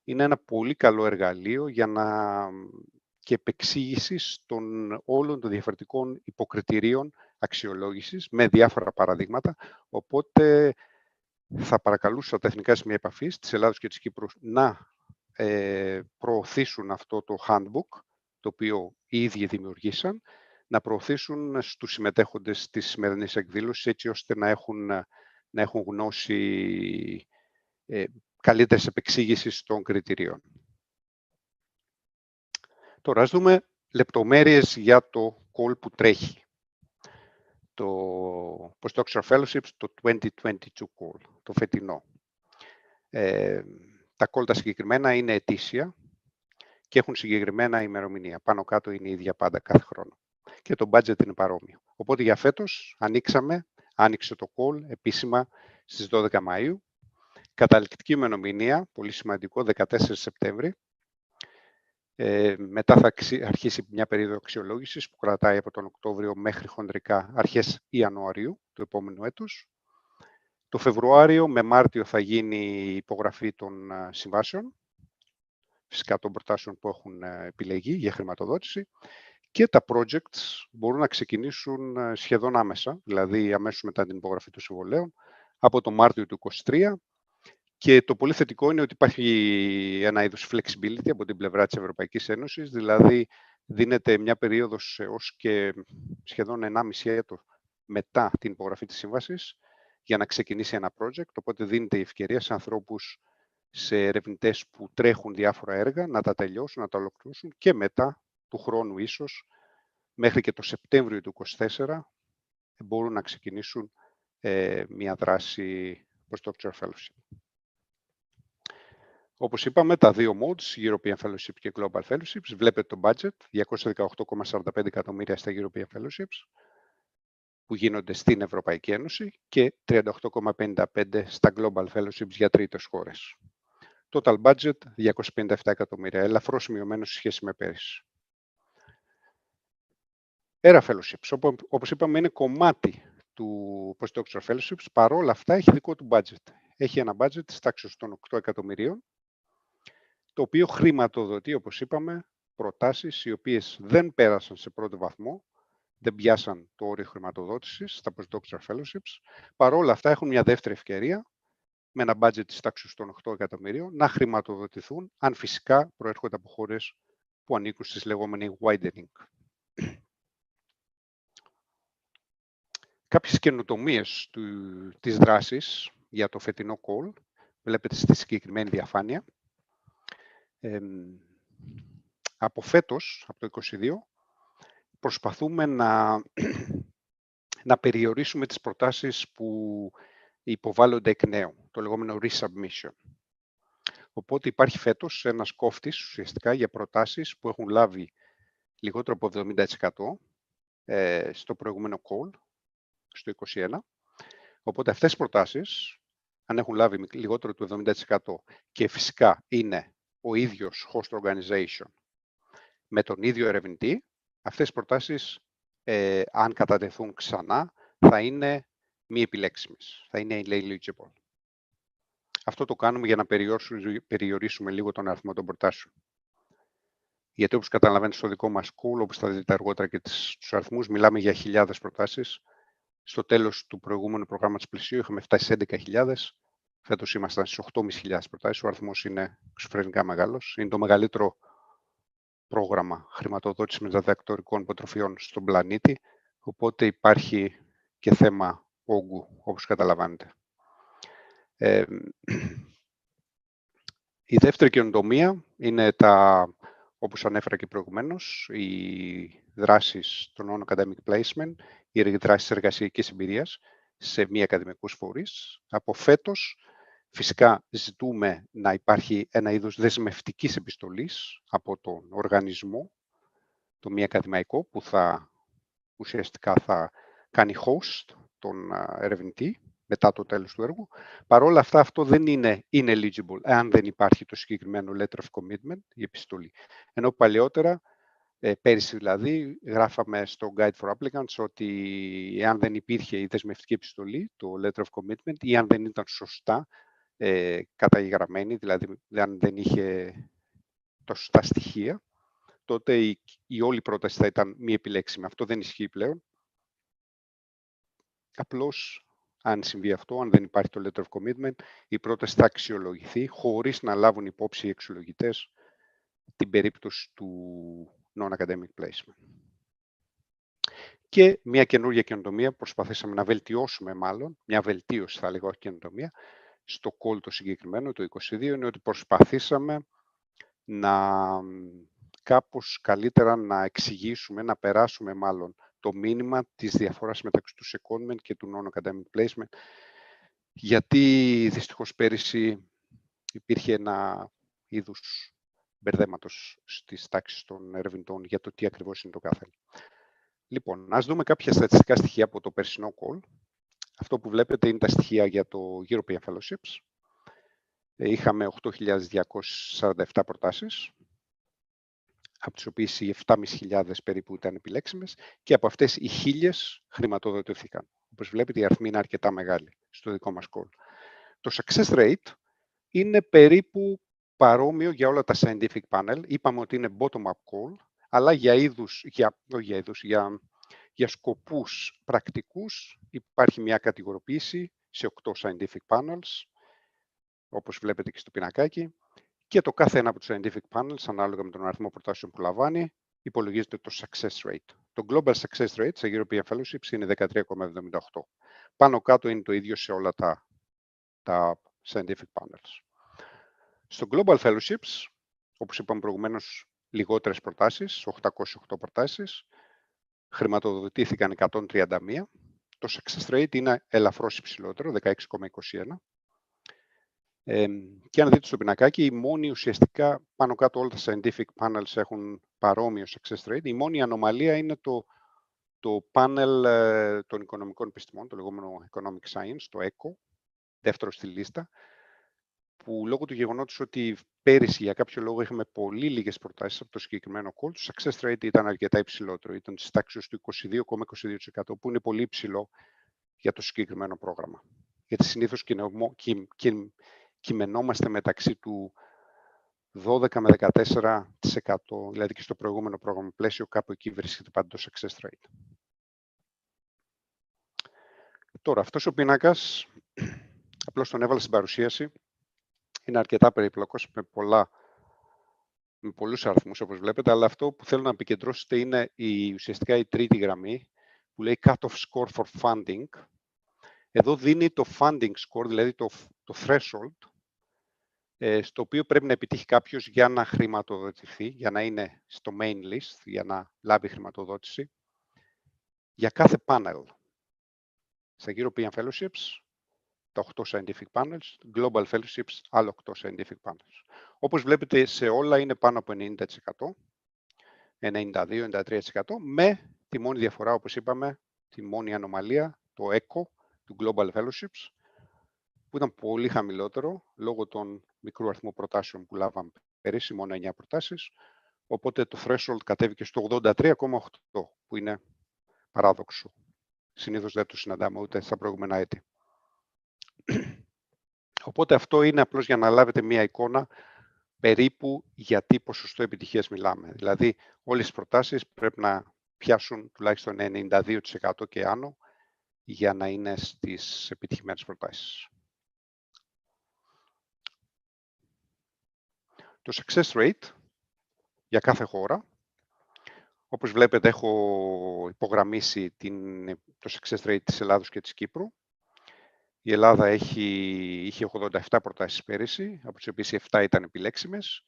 είναι ένα πολύ καλό εργαλείο και επεξήγησης των όλων των διαφορετικών υποκριτηρίων αξιολόγησης με διάφορα παραδείγματα, οπότε θα παρακαλούσα τα εθνικά σημεία επαφής της Ελλάδος και της Κύπρου να προωθήσουν αυτό το handbook, το οποίο οι ίδιοι δημιουργήσαν, να προωθήσουν στους συμμετέχοντες της σημερινής εκδήλωσης, έτσι ώστε να έχουν γνώση καλύτερης επεξήγησης των κριτηρίων. Τώρα, ας δούμε λεπτομέρειες για το call που τρέχει. Το Postdoctoral Fellowships, το 2022 call, το φετινό. Τα call τα συγκεκριμένα είναι ετήσια και έχουν συγκεκριμένα ημερομηνία. Πάνω κάτω είναι η ίδια πάντα κάθε χρόνο. Και το budget είναι παρόμοιο. Οπότε για φέτος άνοιξε το call επίσημα στις 12 Μαΐου. Καταληκτική ημερομηνία, πολύ σημαντικό, 14 Σεπτέμβρη. Μετά θα αρχίσει μια περίοδο αξιολόγησης που κρατάει από τον Οκτώβριο μέχρι χοντρικά αρχές Ιανουαρίου του επόμενου έτους. Το Φεβρουάριο με Μάρτιο θα γίνει η υπογραφή των συμβάσεων, φυσικά των προτάσεων που έχουν επιλεγεί για χρηματοδότηση, και τα projects μπορούν να ξεκινήσουν σχεδόν άμεσα, δηλαδή αμέσως μετά την υπογραφή των συμβολέων, από το Μάρτιο του 2023. Και το πολύ θετικό είναι ότι υπάρχει ένα είδος flexibility από την πλευρά της Ευρωπαϊκής Ένωσης, δηλαδή δίνεται μια περίοδος έως και σχεδόν 1,5 έτος μετά την υπογραφή της σύμβασης για να ξεκινήσει ένα project, οπότε δίνεται η ευκαιρία σε ανθρώπους, σε ερευνητές που τρέχουν διάφορα έργα, να τα τελειώσουν, να τα ολοκληρώσουν και μετά του χρόνου ίσως, μέχρι και το Σεπτέμβριο του 2024, μπορούν να ξεκινήσουν μια δράση Postdoctoral Fellowship. Όπως είπαμε, τα δύο modes, European Fellowship και Global Fellowships, βλέπετε το budget, 218,45 εκατομμύρια στα European Fellowships, που γίνονται στην Ευρωπαϊκή Ένωση, και 38,55 στα Global Fellowships για τρίτες χώρες. Total budget 257 εκατομμύρια, ελαφρώς μειωμένο σε σχέση με πέρυσι. ERA Fellowships, όπως είπαμε, είναι κομμάτι του Postdoctoral Fellowships, παρόλα αυτά έχει δικό του budget. Έχει ένα budget της τάξης των 8 εκατομμυρίων, το οποίο χρηματοδοτεί, όπως είπαμε, προτάσεις οι οποίες δεν πέρασαν σε πρώτο βαθμό, δεν πιάσαν το όριο χρηματοδότησης στα Postdoctoral Fellowships. Παρόλα αυτά έχουν μια δεύτερη ευκαιρία, με ένα budget της τάξης των 8 εκατομμυρίων, να χρηματοδοτηθούν, αν φυσικά προέρχονται από χώρες που ανήκουν στις λεγόμενοι widening. Κάποιες καινοτομίες της δράσης για το φετινό call, βλέπετε στη συγκεκριμένη διαφάνεια. Από φέτος, από το 2022, προσπαθούμε να περιορίσουμε τις προτάσεις που υποβάλλονται εκ νέου, το λεγόμενο resubmission. Οπότε υπάρχει φέτος ένας κόφτης ουσιαστικά για προτάσεις που έχουν λάβει λιγότερο από 70% στο προηγούμενο call, στο 2021. Οπότε αυτές οι προτάσεις, αν έχουν λάβει λιγότερο του 70% και φυσικά είναι ο ίδιος host organization με τον ίδιο ερευνητή, αυτές οι προτάσεις, αν κατατεθούν ξανά, θα είναι μη επιλέξιμες, θα είναι ineligible. Αυτό το κάνουμε για να περιορίσουμε λίγο τον αριθμό των προτάσεων. Γιατί όπως καταλαβαίνετε στο δικό μας call, όπως θα δείτε αργότερα και τους αριθμούς, μιλάμε για χιλιάδες προτάσεις. Στο τέλος του προηγούμενου προγράμματος πλαισίου είχαμε φτάσει σε 11.000. Φέτος ήμασταν στις 8.500 προτάσεις. Ο αριθμός είναι εξωφρενικά μεγάλος. Είναι το μεγαλύτερο πρόγραμμα χρηματοδότησης μεταδιδακτορικών υποτροφιών στον πλανήτη. Οπότε υπάρχει και θέμα όγκου, όπως καταλαβαίνετε. Η δεύτερη καινοτομία είναι όπως ανέφερα και προηγουμένως, οι δράσεις των non-academic placement, οι δράσεις εργασιακής εμπειρίας σε μη ακαδημικούς φορείς. Από φέτος, φυσικά, ζητούμε να υπάρχει ένα είδος δεσμευτικής επιστολής από τον οργανισμό, το μη ακαδημαϊκό, που ουσιαστικά θα κάνει host τον ερευνητή μετά το τέλος του έργου. Παρ' όλα αυτά, αυτό δεν είναι ineligible, εάν δεν υπάρχει το συγκεκριμένο letter of commitment, η επιστολή. Ενώ παλιότερα, πέρυσι δηλαδή, γράφαμε στο Guide for Applicants ότι εάν δεν υπήρχε η δεσμευτική επιστολή, το letter of commitment, ή αν δεν ήταν σωστά καταγεγραμμένη, δηλαδή αν δεν είχε τα σωστά στοιχεία, τότε η όλη πρόταση θα ήταν μη επιλέξιμη. Αυτό δεν ισχύει πλέον. Απλώς, αν συμβεί αυτό, αν δεν υπάρχει το letter of commitment, η πρόταση θα αξιολογηθεί χωρίς να λάβουν υπόψη οι αξιολογητές την περίπτωση του non-academic placement. Και μια καινούργια καινοτομία, προσπαθήσαμε να βελτιώσουμε μια βελτίωση θα λέγω καινοτομία, στο call το συγκεκριμένο, το 22, είναι ότι προσπαθήσαμε κάπως καλύτερα να εξηγήσουμε, να περάσουμε το μήνυμα της διαφοράς μεταξύ του secondment και του non-academic placement, γιατί δυστυχώς πέρυσι υπήρχε ένα είδους μπερδέματος στις τάξεις των ερευνητών για το τι ακριβώς είναι το κάθε. Λοιπόν, ας δούμε κάποια στατιστικά στοιχεία από το περσινό call. Αυτό που βλέπετε είναι τα στοιχεία για το European Fellowships. Είχαμε 8.247 προτάσεις, από τις οποίες οι 7.500 περίπου ήταν επιλέξιμες και από αυτές οι 1.000 χρηματοδοτήθηκαν. Όπως βλέπετε, η αριθμή είναι αρκετά μεγάλη στο δικό μας call. Το success rate είναι περίπου παρόμοιο για όλα τα scientific panel. Είπαμε ότι είναι bottom-up call, αλλά για σκοπούς πρακτικούς υπάρχει μια κατηγοροποίηση σε 8 scientific panels, όπως βλέπετε και στο πινακάκι, και το κάθε ένα από τους scientific panels, ανάλογα με τον αριθμό προτάσεων που λαμβάνει, υπολογίζεται το success rate. Το global success rate σε European Fellowships είναι 13,78. Πάνω κάτω είναι το ίδιο σε όλα τα scientific panels. Στο Global Fellowships, όπως είπαμε προηγουμένως, λιγότερες προτάσεις, 808 προτάσεις, χρηματοδοτήθηκαν 131. Το success rate είναι ελαφρώς υψηλότερο, 16,21. Και αν δείτε στο πινακάκι, οι μόνοι ουσιαστικά πάνω κάτω όλα τα scientific panels έχουν παρόμοιο success rate. Η μόνη ανομαλία είναι το panel των οικονομικών επιστημών, το λεγόμενο Economic Science, το ECO, δεύτερο στη λίστα, που λόγω του γεγονότος ότι πέρυσι για κάποιο λόγο είχαμε πολύ λίγες προτάσεις από το συγκεκριμένο call, το success rate ήταν αρκετά υψηλότερο, ήταν στις τάξεις του 22,22%, που είναι πολύ υψηλό για το συγκεκριμένο πρόγραμμα. Γιατί συνήθως κειμενόμαστε μεταξύ του 12 με 14%, δηλαδή και στο προηγούμενο πρόγραμμα πλαίσιο κάπου εκεί βρίσκεται πάντα το success rate. Τώρα, αυτός ο πίνακας, απλώς τον έβαλα στην παρουσίαση, είναι αρκετά περίπλοκος, με πολλούς αριθμούς όπως βλέπετε, αλλά αυτό που θέλω να επικεντρώσετε είναι ουσιαστικά η τρίτη γραμμή, που λέει cut-off score for funding. Εδώ δίνει το funding score, δηλαδή το threshold, στο οποίο πρέπει να επιτύχει κάποιος για να χρηματοδοτηθεί, για να είναι στο main list, για να λάβει χρηματοδότηση, για κάθε panel. Στα European Fellowships, τα 8 scientific panels, Global Fellowships, άλλο 8 scientific panels. Όπως βλέπετε, σε όλα είναι πάνω από 90%, 92-93%, με τη μόνη διαφορά, όπως είπαμε, τη μόνη ανομαλία, το ECO του Global Fellowships, που ήταν πολύ χαμηλότερο, λόγω των μικρού αριθμού προτάσεων που λάβαμε πέρυσι, μόνο 9 προτάσεις, οπότε το threshold κατέβηκε στο 83,8, που είναι παράδοξο. Συνήθως δεν το συναντάμε ούτε στα προηγούμενα έτη. Οπότε αυτό είναι απλώς για να λάβετε μία εικόνα περίπου για τι ποσοστό επιτυχίας μιλάμε. Δηλαδή όλες οι προτάσεις πρέπει να πιάσουν τουλάχιστον 92% και άνω για να είναι στις επιτυχημένες προτάσεις. Το success rate για κάθε χώρα. Όπως βλέπετε έχω υπογραμμίσει το success rate της Ελλάδος και της Κύπρου. Η Ελλάδα είχε 87 προτάσεις πέρυσι, από τις οποίες 7 ήταν επιλέξιμες,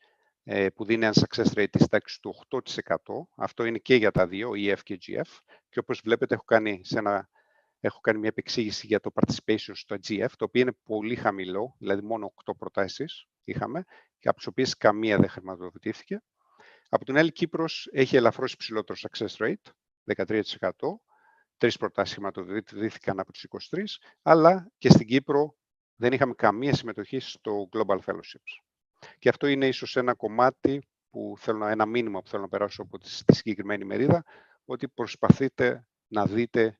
που δίνει ένα success rate της τάξης του 8%. Αυτό είναι και για τα δύο, EF και GF. Και όπως βλέπετε έχω κάνει μια επεξήγηση για το participation στο GF, το οποίο είναι πολύ χαμηλό, δηλαδή μόνο 8 προτάσεις είχαμε, και από τις οποίες καμία δεν χρηματοδοτήθηκε. Από την άλλη, Κύπρος έχει ελαφρώς υψηλότερο success rate, 13%. 3 προτάσεις χρηματοδοτήθηκαν από τις 23, αλλά και στην Κύπρο δεν είχαμε καμία συμμετοχή στο Global Fellowships. Και αυτό είναι ίσως ένα κομμάτι, ένα μήνυμα που θέλω να περάσω από τη συγκεκριμένη μερίδα, ότι προσπαθείτε να δείτε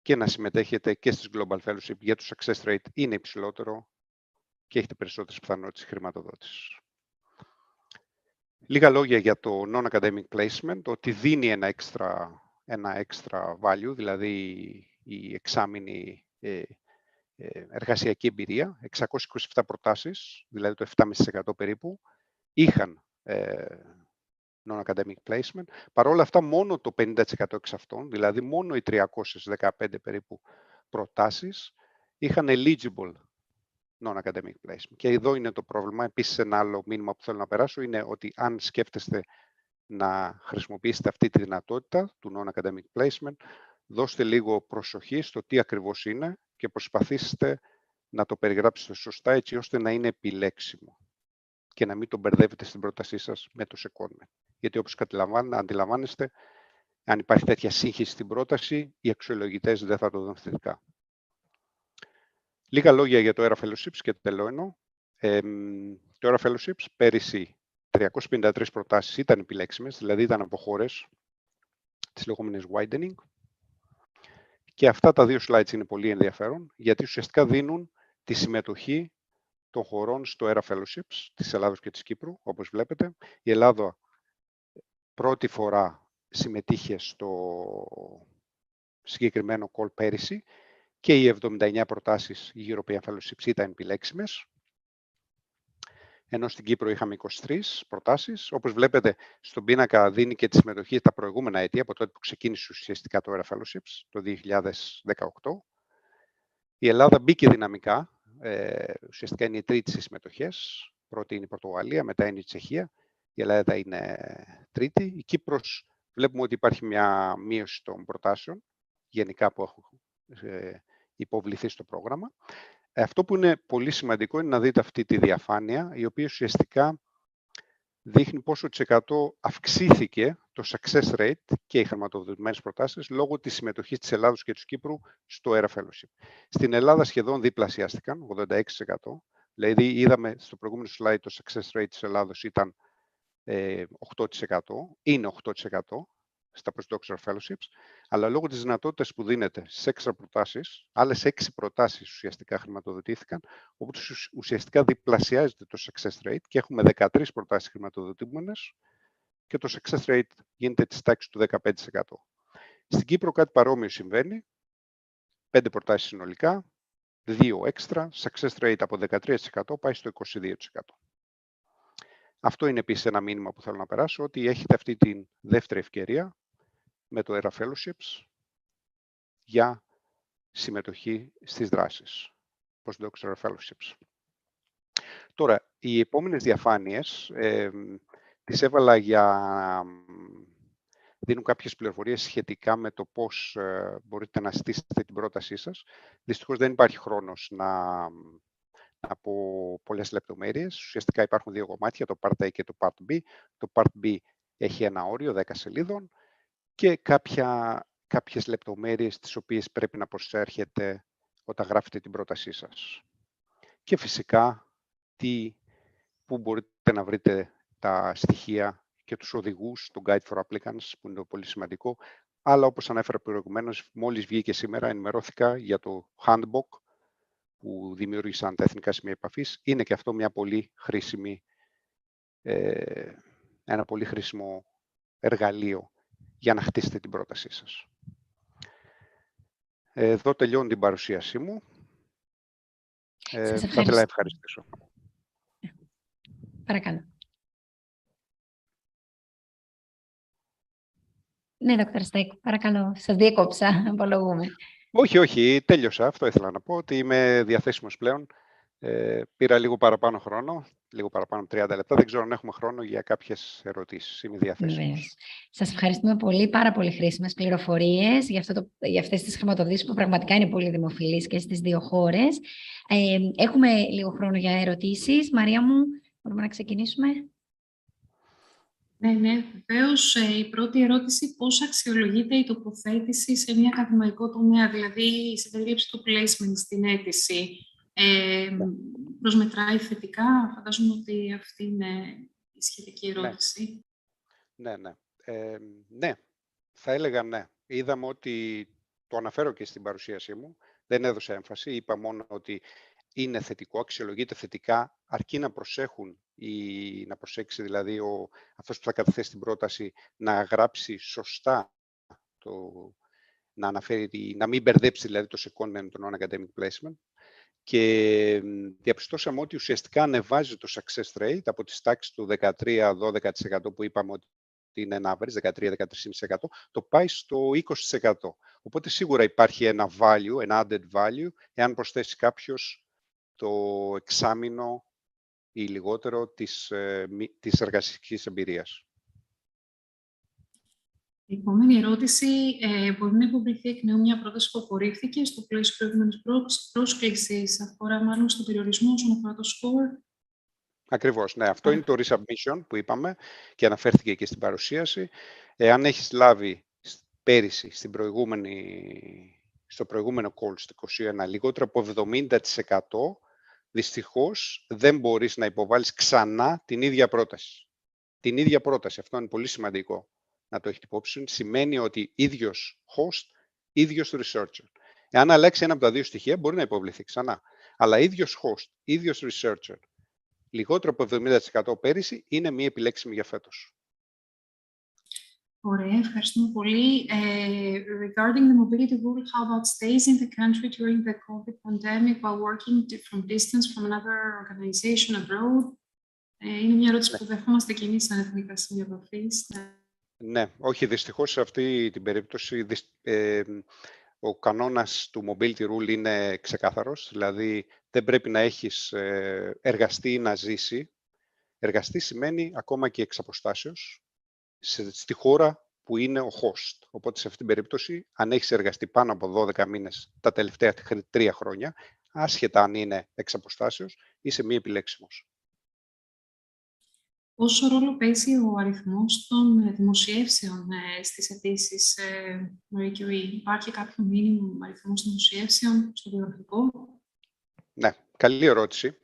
και να συμμετέχετε και στις Global Fellowship, γιατί το success rate είναι υψηλότερο και έχετε περισσότερες πιθανότητες χρηματοδότησης. Λίγα λόγια για το non-academic placement, ότι δίνει ένα extra value, δηλαδή η εξάμηνη εργασιακή εμπειρία. 627 προτάσεις, δηλαδή το 7,5% περίπου, είχαν non-academic placement. Παρ' όλα αυτά, μόνο το 50% εξ αυτών, δηλαδή μόνο οι 315 περίπου προτάσεις, είχαν eligible non-academic placement. Και εδώ είναι το πρόβλημα. Επίσης, ένα άλλο μήνυμα που θέλω να περάσω είναι ότι αν σκέφτεστε να χρησιμοποιήσετε αυτή τη δυνατότητα του non-academic placement, δώστε λίγο προσοχή στο τι ακριβώς είναι και προσπαθήστε να το περιγράψετε σωστά, έτσι ώστε να είναι επιλέξιμο και να μην το μπερδεύετε στην πρότασή σας με το secondment. Γιατί όπως αντιλαμβάνεστε, αν υπάρχει τέτοια σύγχυση στην πρόταση, οι αξιολογητές δεν θα το δουν θετικά. Λίγα λόγια για το ERA Fellowships και τελειώνω. Το ERA Fellowships πέρυσι 353 προτάσεις ήταν επιλέξιμες, δηλαδή ήταν από χώρες της λεγόμενης widening. Και αυτά τα δύο slides είναι πολύ ενδιαφέρον, γιατί ουσιαστικά δίνουν τη συμμετοχή των χωρών στο ERA Fellowships της Ελλάδος και της Κύπρου. Όπως βλέπετε, η Ελλάδα πρώτη φορά συμμετείχε στο συγκεκριμένο call πέρυσι και οι 79 προτάσεις οι European Fellowships ήταν επιλέξιμες. Ενώ στην Κύπρο είχαμε 23 προτάσεις. Όπως βλέπετε, στον πίνακα δίνει και τη συμμετοχή τα προηγούμενα έτη, από τότε που ξεκίνησε ουσιαστικά το ERA Fellowships, το 2018. Η Ελλάδα μπήκε δυναμικά, ουσιαστικά είναι η τρίτη στις συμμετοχές. Πρώτη είναι η Πορτογαλία, μετά είναι η Τσεχία. Η Ελλάδα είναι τρίτη. Η Κύπρος βλέπουμε ότι υπάρχει μια μείωση των προτάσεων, γενικά που έχουν υποβληθεί στο πρόγραμμα. Αυτό που είναι πολύ σημαντικό είναι να δείτε αυτή τη διαφάνεια, η οποία ουσιαστικά δείχνει πόσο % αυξήθηκε το success rate και οι χρηματοδοτημένες προτάσεις λόγω της συμμετοχής της Ελλάδος και της Κύπρου στο ERA Fellowship. Στην Ελλάδα σχεδόν διπλασιάστηκαν, 86%, Δηλαδή, είδαμε στο προηγούμενο slide το success rate της Ελλάδος ήταν 8%, είναι 8% στα postdoctoral fellowships, αλλά λόγω της δυνατότητας που δίνεται στις έξτρα προτάσεις, άλλες 6 προτάσεις ουσιαστικά χρηματοδοτήθηκαν, οπότε ουσιαστικά διπλασιάζεται το success rate και έχουμε 13 προτάσεις χρηματοδοτούμενες και το success rate γίνεται της τάξης του 15%. Στην Κύπρο κάτι παρόμοιο συμβαίνει, 5 προτάσεις συνολικά, 2 έξτρα, success rate από 13% πάει στο 22%. Αυτό είναι επίσης ένα μήνυμα που θέλω να περάσω, ότι έχετε αυτή τη δεύτερη ευκαιρία με το ERA Fellowships για συμμετοχή στις δράσεις, postdoctoral fellowships. Τώρα, οι επόμενες διαφάνειες τις έβαλα για δίνουν κάποιες πληροφορίες σχετικά με το πώς μπορείτε να στήσετε την πρότασή σας. Δυστυχώς δεν υπάρχει χρόνος να πω πολλές λεπτομέρειες. Ουσιαστικά υπάρχουν 2 κομμάτια, το Part A και το Part B. Το Part B έχει ένα όριο 10 σελίδων και κάποιες λεπτομέρειες τις οποίες πρέπει να προσέρχεται όταν γράφετε την πρότασή σας. Και φυσικά, πού μπορείτε να βρείτε τα στοιχεία και τους οδηγούς, το Guide for Applicants, που είναι πολύ σημαντικό. Αλλά όπως ανέφερα προηγουμένως, μόλις βγήκε σήμερα, ενημερώθηκα για το Handbook που δημιούργησαν τα Εθνικά Σημεία Επαφής. Είναι και αυτό μια πολύ χρήσιμη, ένα πολύ χρήσιμο εργαλείο για να χτίσετε την πρότασή σας. Εδώ τελειώνει την παρουσίασή μου. Θα ήθελα να ευχαριστήσω. Παρακαλώ. Ναι, Δόκτωρα Στέκ, παρακαλώ. Σας διέκοψα, απολογούμε. Όχι, τέλειωσα. Αυτό ήθελα να πω, ότι είμαι διαθέσιμος πλέον. Πήρα λίγο παραπάνω χρόνο, λίγο παραπάνω 30 λεπτά. Δεν ξέρω αν έχουμε χρόνο για κάποιες ερωτήσεις. Είμαι διαθέσιμος. Σας ευχαριστούμε πολύ. Πάρα πολύ χρήσιμες πληροφορίες για αυτές τις χρηματοδοτήσεις που πραγματικά είναι πολύ δημοφιλείς και στις 2 χώρες. Έχουμε λίγο χρόνο για ερωτήσεις. Μαρία μου, μπορούμε να ξεκινήσουμε? Ναι, βεβαίως. Η πρώτη ερώτηση, πώς αξιολογείται η τοποθέτηση σε μια ακαδημαϊκό τομέα, δηλαδή η συμπερίληψη του placement στην αίτηση, προσμετράει θετικά? Φαντάζομαι ότι αυτή είναι η σχετική ερώτηση. Ναι, θα έλεγα ναι. Είδαμε ότι, το αναφέρω και στην παρουσίασή μου, δεν έδωσα έμφαση, είπα μόνο ότι είναι θετικό, αξιολογείται θετικά, αρκεί να προσέχουν ή να προσέξει δηλαδή αυτός που θα καταθέσει την πρόταση να γράψει σωστά, να αναφέρει, να μην μπερδέψει δηλαδή το secondment με το non-academic placement. Και διαπιστώσαμε ότι ουσιαστικά ανεβάζει το success rate από τις τάξεις του 13-12% που είπαμε ότι είναι ένα average, 13-13,5%, το πάει στο 20%. Οπότε σίγουρα υπάρχει ένα value, ένα added value, εάν προσθέσει κάποιος το εξάμηνο ή λιγότερο της εργασιακής εμπειρίας. Η επόμενη ερώτηση, μπορεί να υποβληθεί εκ νέου μια πρόταση που απορρίφθηκε στο πλαίσιο προηγούμενης πρόσκλησης, αφορά μάλλον στον περιορισμό όσον αφορά το score? Ακριβώς, ναι. Αυτό είναι το resubmission που είπαμε και αναφέρθηκε και στην παρουσίαση. Αν έχεις λάβει πέρυσι στο προηγούμενο call, στο 21, λιγότερο από 70%, δυστυχώς δεν μπορείς να υποβάλεις ξανά την ίδια πρόταση. Την ίδια πρόταση, αυτό είναι πολύ σημαντικό να το έχετε υπόψη. Σημαίνει ότι ίδιος host, ίδιος researcher. Εάν αλλάξει ένα από τα 2 στοιχεία, μπορεί να υποβληθεί ξανά. Αλλά ίδιος host, ίδιος researcher, λιγότερο από 70% πέρυσι, είναι μη επιλέξιμη για φέτος. Ωραία, ευχαριστούμε πολύ. Regarding the mobility rule, how about stays in the country during the COVID pandemic while working from distance from another organization abroad? Είναι μια ερώτηση που δεχόμαστε και εμείς σαν Εθνικά Σημεία Επαφής. Ναι, όχι, δυστυχώς σε αυτή την περίπτωση ο κανόνας του mobility rule είναι ξεκάθαρος, δηλαδή δεν πρέπει να έχεις εργαστεί ή να ζήσει. Εργαστεί σημαίνει ακόμα και εξ αποστάσεως στη χώρα που είναι ο host. Οπότε σε αυτή την περίπτωση, αν έχεις εργαστεί πάνω από 12 μήνες τα τελευταία 3 χρόνια, άσχετα αν είναι εξ αποστάσεως, είσαι μη επιλέξιμος. Πόσο ρόλο παίζει ο αριθμός των δημοσιεύσεων στις αιτήσεις Marie Curie? Υπάρχει κάποιο μήνυμο αριθμός δημοσιεύσεων στο βιογραφικό? Ναι, καλή ερώτηση.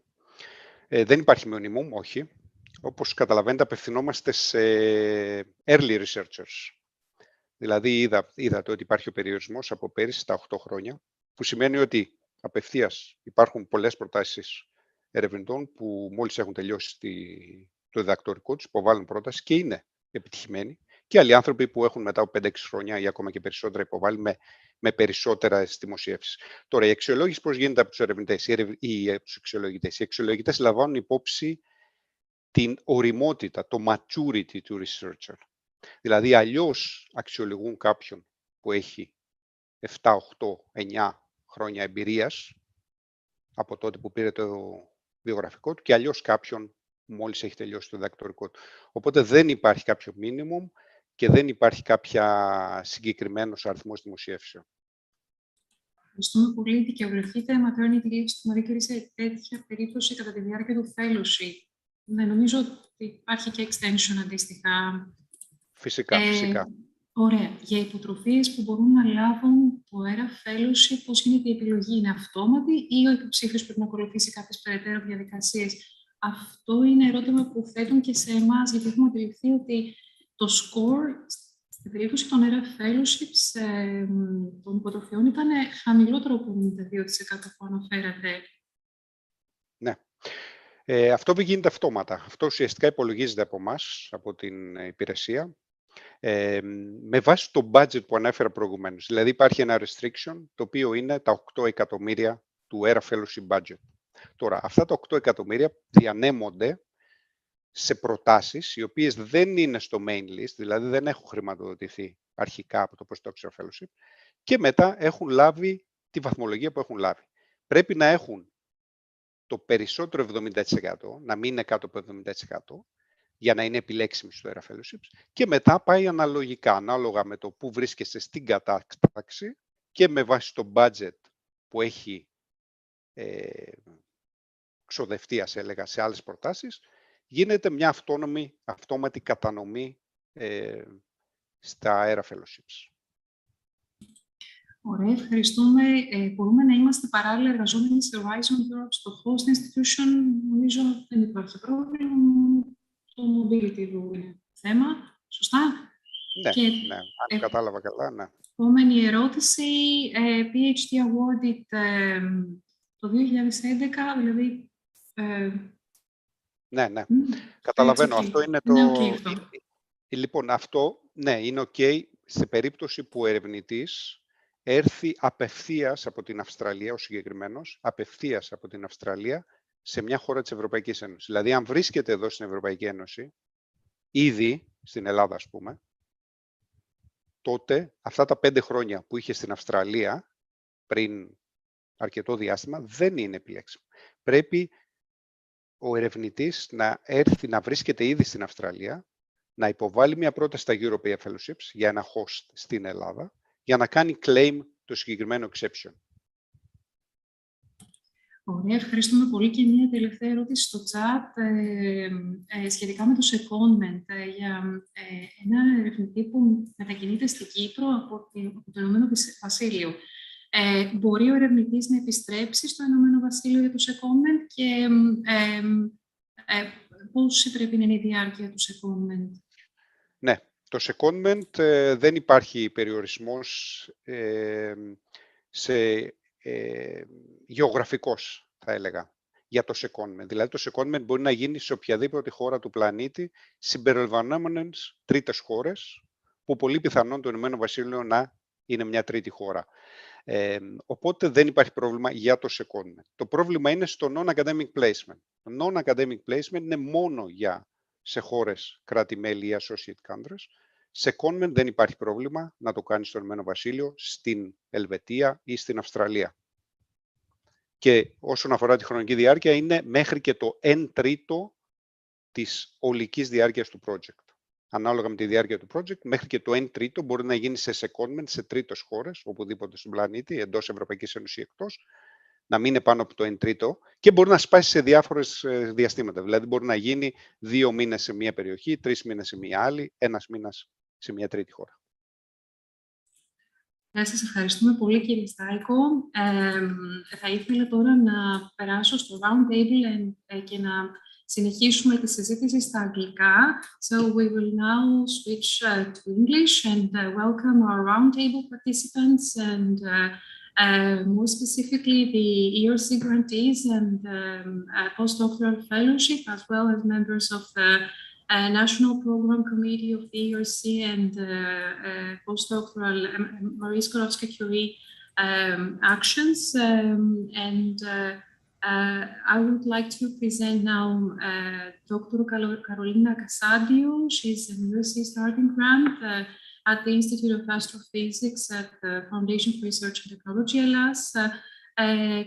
Δεν υπάρχει minimum, όχι. Όπως καταλαβαίνετε, απευθυνόμαστε σε early researchers. Δηλαδή, είδατε ότι υπάρχει ο περιορισμός από πέρυσι στα 8 χρόνια, που σημαίνει ότι απευθείας υπάρχουν πολλές προτάσεις ερευνητών που μόλις έχουν τελειώσει το διδακτορικό τους, υποβάλλουν πρόταση και είναι επιτυχημένοι, και άλλοι άνθρωποι που έχουν μετά από 5-6 χρόνια ή ακόμα και περισσότερα υποβάλει με περισσότερες δημοσιεύσεις. Τώρα, η αξιολόγηση πώς γίνεται από τους ερευνητές ή από τους αξιολογητές? Οι αξιολογητές λαμβάνουν υπόψη την ωριμότητα, το maturity του researcher. Δηλαδή, αλλιώς αξιολογούν κάποιον που έχει 7, 8, 9 χρόνια εμπειρίας από τότε που πήρε το βιογραφικό του και αλλιώς κάποιον που μόλις έχει τελειώσει το διδακτορικό του. Οπότε δεν υπάρχει κάποιο minimum και δεν υπάρχει κάποια συγκεκριμένος αριθμός δημοσιεύσεων. Ευχαριστούμε πολύ. Δικαιολογείται maternity leave στη Marie Curie σε τέτοια περίπτωση κατά τη διάρκεια του fellowship? Ναι, νομίζω ότι υπάρχει και extension αντίστοιχα. Φυσικά, φυσικά. Ωραία. Για υποτροφίες που μπορούν να λάβουν το ERA fellowship, πώς γίνεται η επιλογή? Είναι αυτόματη ή ο υποψήφιος πρέπει να ακολουθήσει κάποιες περαιτέρω διαδικασίες? Αυτό είναι ερώτημα που θέτουν και σε εμάς, γιατί έχουμε αντιληφθεί ότι το score στην περίπτωση των ERA fellowships των υποτροφιών ήταν χαμηλότερο από 92% που αναφέρατε. Ναι. Αυτό δεν γίνεται αυτόματα. Αυτό ουσιαστικά υπολογίζεται από εμάς, από την υπηρεσία, με βάση το budget που ανέφερα προηγουμένως. Δηλαδή υπάρχει ένα restriction, το οποίο είναι τα 8 εκατομμύρια του ERA fellowship budget. Τώρα, αυτά τα 8 εκατομμύρια διανέμονται σε προτάσεις οι οποίες δεν είναι στο main list, δηλαδή δεν έχουν χρηματοδοτηθεί αρχικά από το postdoctoral fellowship και μετά έχουν λάβει τη βαθμολογία που έχουν λάβει. Πρέπει να έχουν το περισσότερο 70%, να μην είναι κάτω από 70%, για να είναι επιλέξιμοι στο ERA fellowships και μετά πάει αναλογικά, ανάλογα με το που βρίσκεσαι στην κατάταξη και με βάση το budget που έχει ξοδευτεί, ας έλεγα, σε άλλες προτάσεις, γίνεται μια αυτόματη κατανομή στα ERA fellowships. Ωραία, ευχαριστούμε. Μπορούμε να είμαστε παράλληλα εργαζόμενοι σε Ορίζοντα Europe, στο host institution. Νομίζω δεν υπάρχει πρόβλημα. Το mobility είναι θέμα. Σωστά? Ναι, και, ναι. Αν κατάλαβα καλά, ναι. Επόμενη ερώτηση. PhD awarded το 2011, δηλαδή... Ναι. Καταλαβαίνω. Αυτό είναι το... Είναι okay αυτό. Λοιπόν, αυτό, ναι, είναι ok σε περίπτωση που ο ερευνητής έρθει απευθείας από την Αυστραλία, ο συγκεκριμένος, απευθείας από την Αυστραλία, σε μια χώρα της Ευρωπαϊκής Ένωσης. Δηλαδή, αν βρίσκεται εδώ στην Ευρωπαϊκή Ένωση, ήδη στην Ελλάδα, ας πούμε, τότε αυτά τα 5 χρόνια που είχε στην Αυστραλία, πριν αρκετό διάστημα, δεν είναι επιλέξιμο. Πρέπει ο ερευνητής να έρθει να βρίσκεται ήδη στην Αυστραλία, να υποβάλει μια πρόταση στα European Fellowships για ένα host στην Ελλάδα, για να κάνει claim το συγκεκριμένο exception. Ωραία, ευχαριστούμε πολύ. Και μια τελευταία ερώτηση στο chat σχετικά με το secondment για ένα ερευνητή που μετακινείται στην Κύπρο από το Ηνωμένο Βασίλειο. Μπορεί ο ερευνητής να επιστρέψει στο Ηνωμένο Βασίλειο για το secondment και πώς πρέπει να είναι η διάρκεια του secondment? Ναι. Το secondment δεν υπάρχει περιορισμός γεωγραφικός, θα έλεγα, για το secondment. Δηλαδή, το secondment μπορεί να γίνει σε οποιαδήποτε χώρα του πλανήτη, συμπεριλαμβανομένες τρίτες χώρες, που πολύ πιθανόν το Ηνωμένο Βασίλειο να είναι μια τρίτη χώρα. Οπότε δεν υπάρχει πρόβλημα για το secondment. Το πρόβλημα είναι στο non-academic placement. Το non-academic placement είναι μόνο σε χώρες κράτη-μέλη ή associate countries. Secondment δεν υπάρχει πρόβλημα να το κάνει στο Ηνωμένο Βασίλειο, στην Ελβετία ή στην Αυστραλία. Και όσον αφορά τη χρονική διάρκεια, είναι μέχρι και το 1/3 της ολικής διάρκειας του project. Ανάλογα με τη διάρκεια του project, μέχρι και το 1/3 μπορεί να γίνει σε secondment σε τρίτες χώρες, οπουδήποτε στον πλανήτη, εντός Ευρωπαϊκής Ένωσης ή εκτός, να μην είναι πάνω από το 1/3 και μπορεί να σπάσει σε διάφορες διαστήματα. Δηλαδή, μπορεί να γίνει 2 μήνες σε μία περιοχή, 3 μήνες σε μία άλλη, 1 μήνας σε μία τρίτη χώρα. Σας ευχαριστούμε πολύ, κύριε Στάικο. Θα ήθελα τώρα να περάσω στο round table και να συνεχίσουμε τη συζήτηση στα αγγλικά. So we will now switch to English and welcome our round table participants and more specifically the ERC grantees and postdoctoral fellowship, as well as members of the National Program Committee of the ERC and postdoctoral Marie Skłodowska-Curie actions. I would like to present now Dr. Carolina Casadio. She's an ERC starting grant at the Institute of Astrophysics at the Foundation for Research and Technology, Hellas.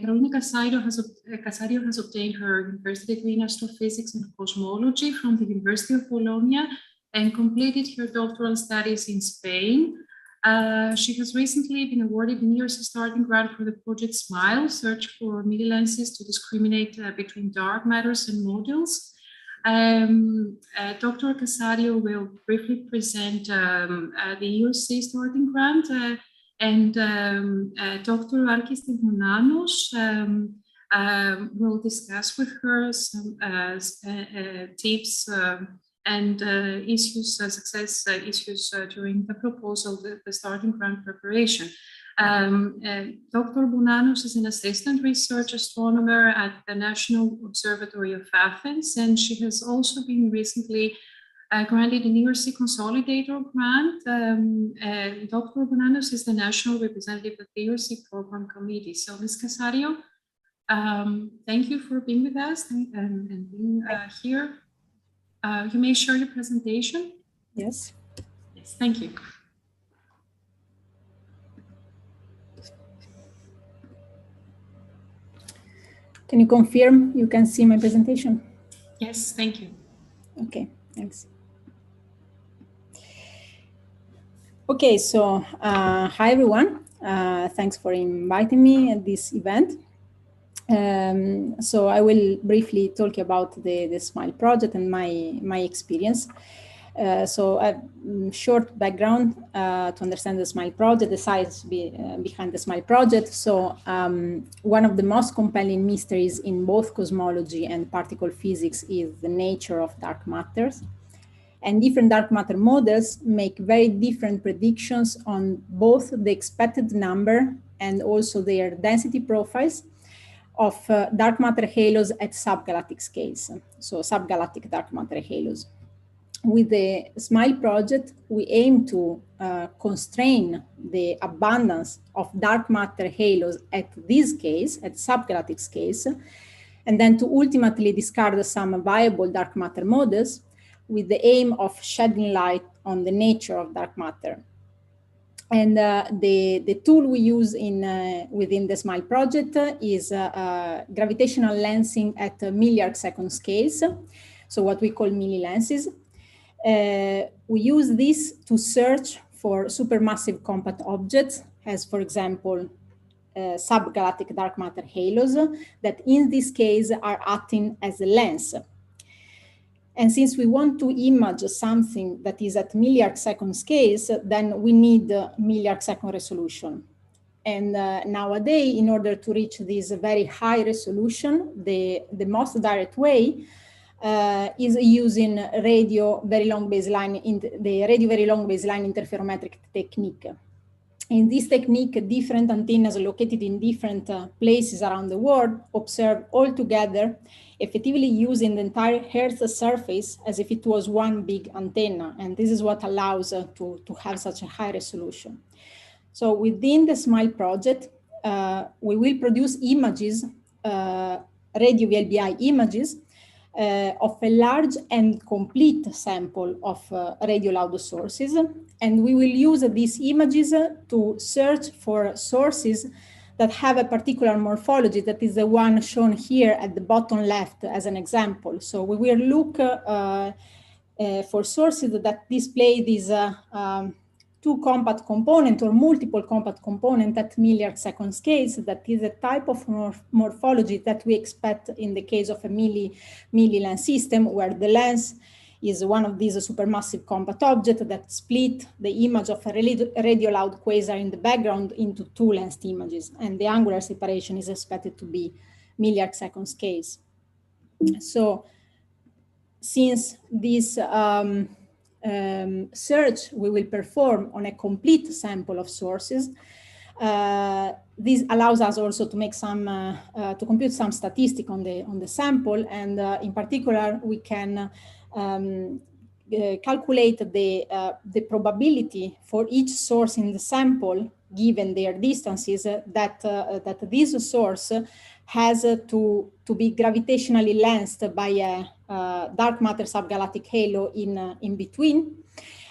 Carolina Casadio has obtained her university degree in astrophysics and cosmology from the University of Bologna and completed her doctoral studies in Spain. She has recently been awarded an ERC starting grant for the project SMILE, Search for MIDI lenses to discriminate between dark matters and modules. Dr. Casadio will briefly present the ERC starting grant, and Dr. Alkis Timonanos will discuss with her some tips and success issues during the proposal, the starting grant preparation. Dr. Bounanos is an assistant research astronomer at the National Observatory of Athens, and she has also been recently granted an ERC Consolidator grant. Dr. Bounanos is the national representative of the ERC Program Committee. So, Ms. Casadio, thank you for being with us and being here. You may share your presentation. Yes. Yes, thank you. Can you confirm you can see my presentation? Yes, thank you. Okay, thanks. Okay, so hi everyone. Thanks for inviting me at this event. So I will briefly talk about the SMILE project and my experience. So a short background to understand the SMILE project, the science behind the SMILE project. So one of the most compelling mysteries in both cosmology and particle physics is the nature of dark matters. And different dark matter models make very different predictions on both the expected number and also their density profiles of dark matter halos at subgalactic scales, so subgalactic dark matter halos. With the SMILE project, we aim to constrain the abundance of dark matter halos at this scales, at subgalactic scales, and then to ultimately discard some viable dark matter models with the aim of shedding light on the nature of dark matter. And the tool we use within the SMILE project is gravitational lensing at milliarc-second scales, so what we call milli-lenses. We use this to search for supermassive compact objects, as for example, subgalactic dark matter halos that in this case are acting as a lens. And since we want to image something that is at milliarc-second scales, then we need milliarc-second resolution. And nowadays, in order to reach this very high resolution, the most direct way is using the radio very long baseline interferometric technique. In this technique, different antennas located in different places around the world observe all together, effectively using the entire Earth surface as if it was one big antenna. And this is what allows to have such a high resolution. So within the SMILE project, we will produce images, radio VLBI images, of a large and complete sample of radio LAUDO sources. And we will use these images to search for sources that have a particular morphology, that is the one shown here at the bottom left as an example. So we will look for sources that display these two compact component or multiple compact component at milliarc-second scales. That is a type of morphology that we expect in the case of a milli-lens system, where the lens is one of these supermassive compact objects that split the image of a radio loud quasar in the background into two lensed images, and the angular separation is expected to be milliarc second scales. So since this search we will perform on a complete sample of sources, this allows us also to make some, to compute some statistic on the sample, and in particular we can calculate the probability for each source in the sample, given their distances, that this source has to be gravitationally lensed by a dark matter subgalactic halo in between.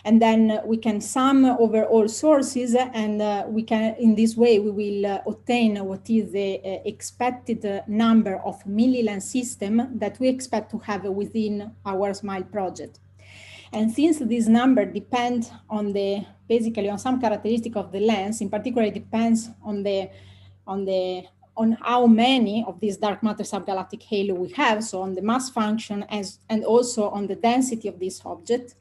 And then we can sum over all sources, and we can, in this way, we will obtain what is the expected number of millilens system that we expect to have within our SMILE project. And since this number depends on basically on some characteristic of the lens, in particular, it depends on how many of these dark matter subgalactic halo we have, so on the mass function and also on the density of this object.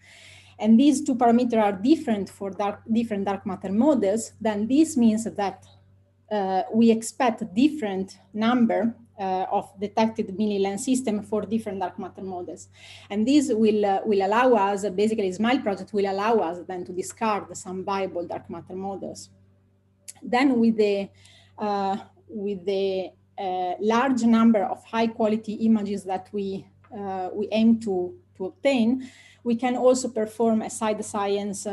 And these two parameters are different for different dark matter models, then this means that we expect different number of detected millilens system for different dark matter models. And this will allow us, basically SMILE project will allow us then to discard some viable dark matter models. Then with the large number of high quality images that we aim to obtain, we can also perform a side science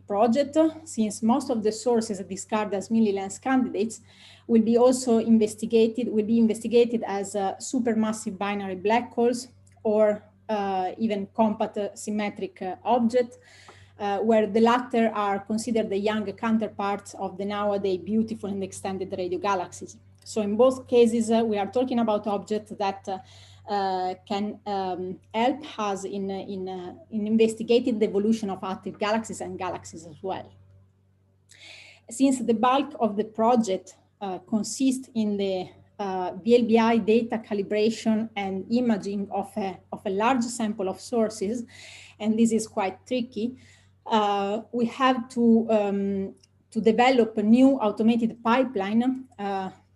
project, since most of the sources discarded as millilens candidates will be investigated as supermassive binary black holes, or even compact symmetric objects, where the latter are considered the young counterparts of the nowadays beautiful and extended radio galaxies. So in both cases, we are talking about objects that can help us in investigating the evolution of active galaxies and galaxies as well. Since the bulk of the project consists in the VLBI data calibration and imaging of a large sample of sources, and this is quite tricky, we have to develop a new automated pipeline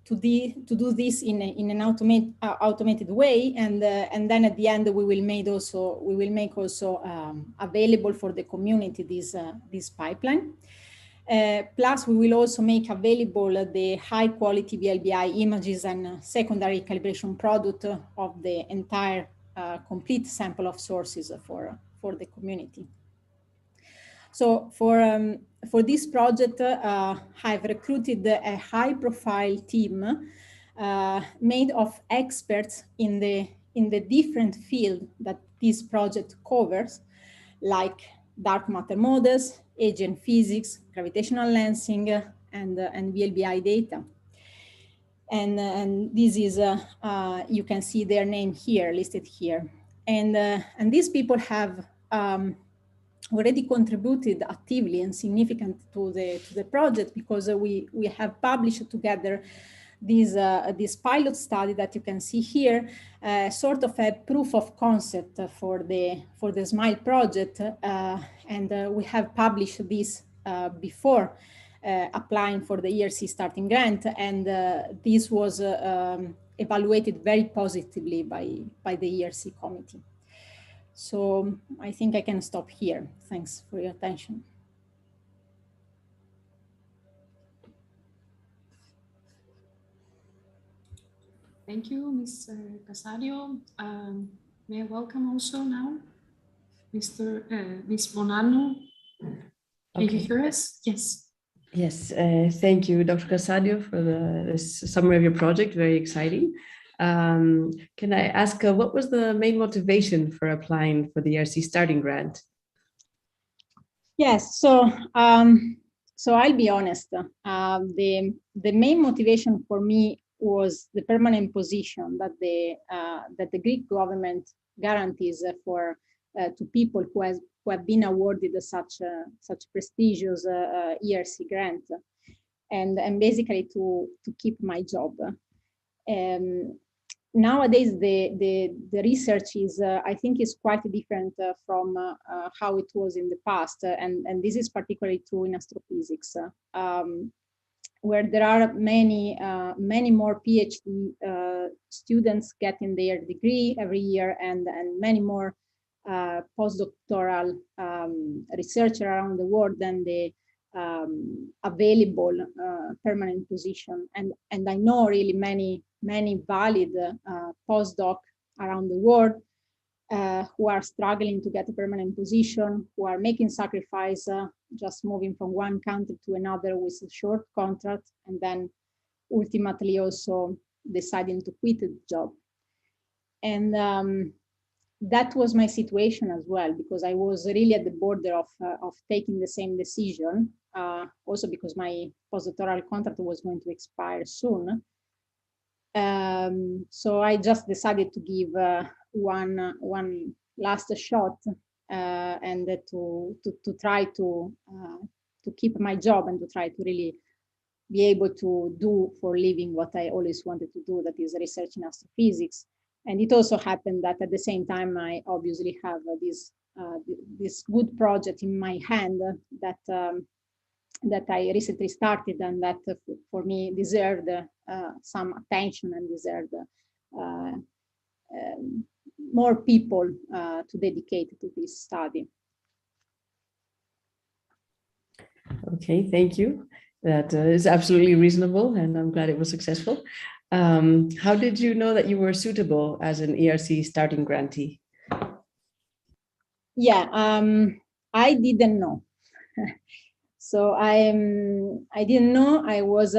to do this in an automated way, and then at the end we will make also available for the community this pipeline. Plus, we will also make available the high quality VLBI images and secondary calibration product of the entire complete sample of sources for the community. So for this project, I've recruited a high profile team made of experts in the different field that this project covers, like dark matter models, agent physics, gravitational lensing, and VLBI data. And this is, you can see their name here, listed here. And these people have already contributed actively and significant to the project, because we have published together this pilot study that you can see here, sort of a proof of concept for the SMILE project, and we have published this before applying for the ERC starting grant, and this was evaluated very positively by the ERC committee. So I think I can stop here. Thanks for your attention. Thank you, Ms. Casario. May I welcome also now Ms. Bonanno. Can you hear us? Yes. Yes, thank you, Dr. Casario, for this summary of your project. Very exciting. Can I ask, what was the main motivation for applying for the ERC starting grant? Yes, so I'll be honest. The main motivation for me was the permanent position that the Greek government guarantees for to people who have been awarded such prestigious ERC grant, and basically to keep my job. nowadays the research is, I think, is quite different from how it was in the past, and this is particularly true in astrophysics, where there are many more PhD students getting their degree every year, and many more postdoctoral researchers around the world than the available permanent position. And I know really many valid postdoc around the world who are struggling to get a permanent position, who are making sacrifice, just moving from one country to another with a short contract, and then ultimately also deciding to quit the job. And that was my situation as well, because I was really at the border of taking the same decision, also because my postdoctoral contract was going to expire soon. So I just decided to give one last shot and to try to keep my job and to try to really be able to do for a living what I always wanted to do, that is research in astrophysics. And it also happened that at the same time, I obviously have this good project in my hand that I recently started, and that for me deserved some attention and deserved more people to dedicate to this study. Okay, thank you. That is absolutely reasonable, and I'm glad it was successful. How did you know that you were suitable as an ERC starting grantee? Yeah, I didn't know. So I didn't know. I was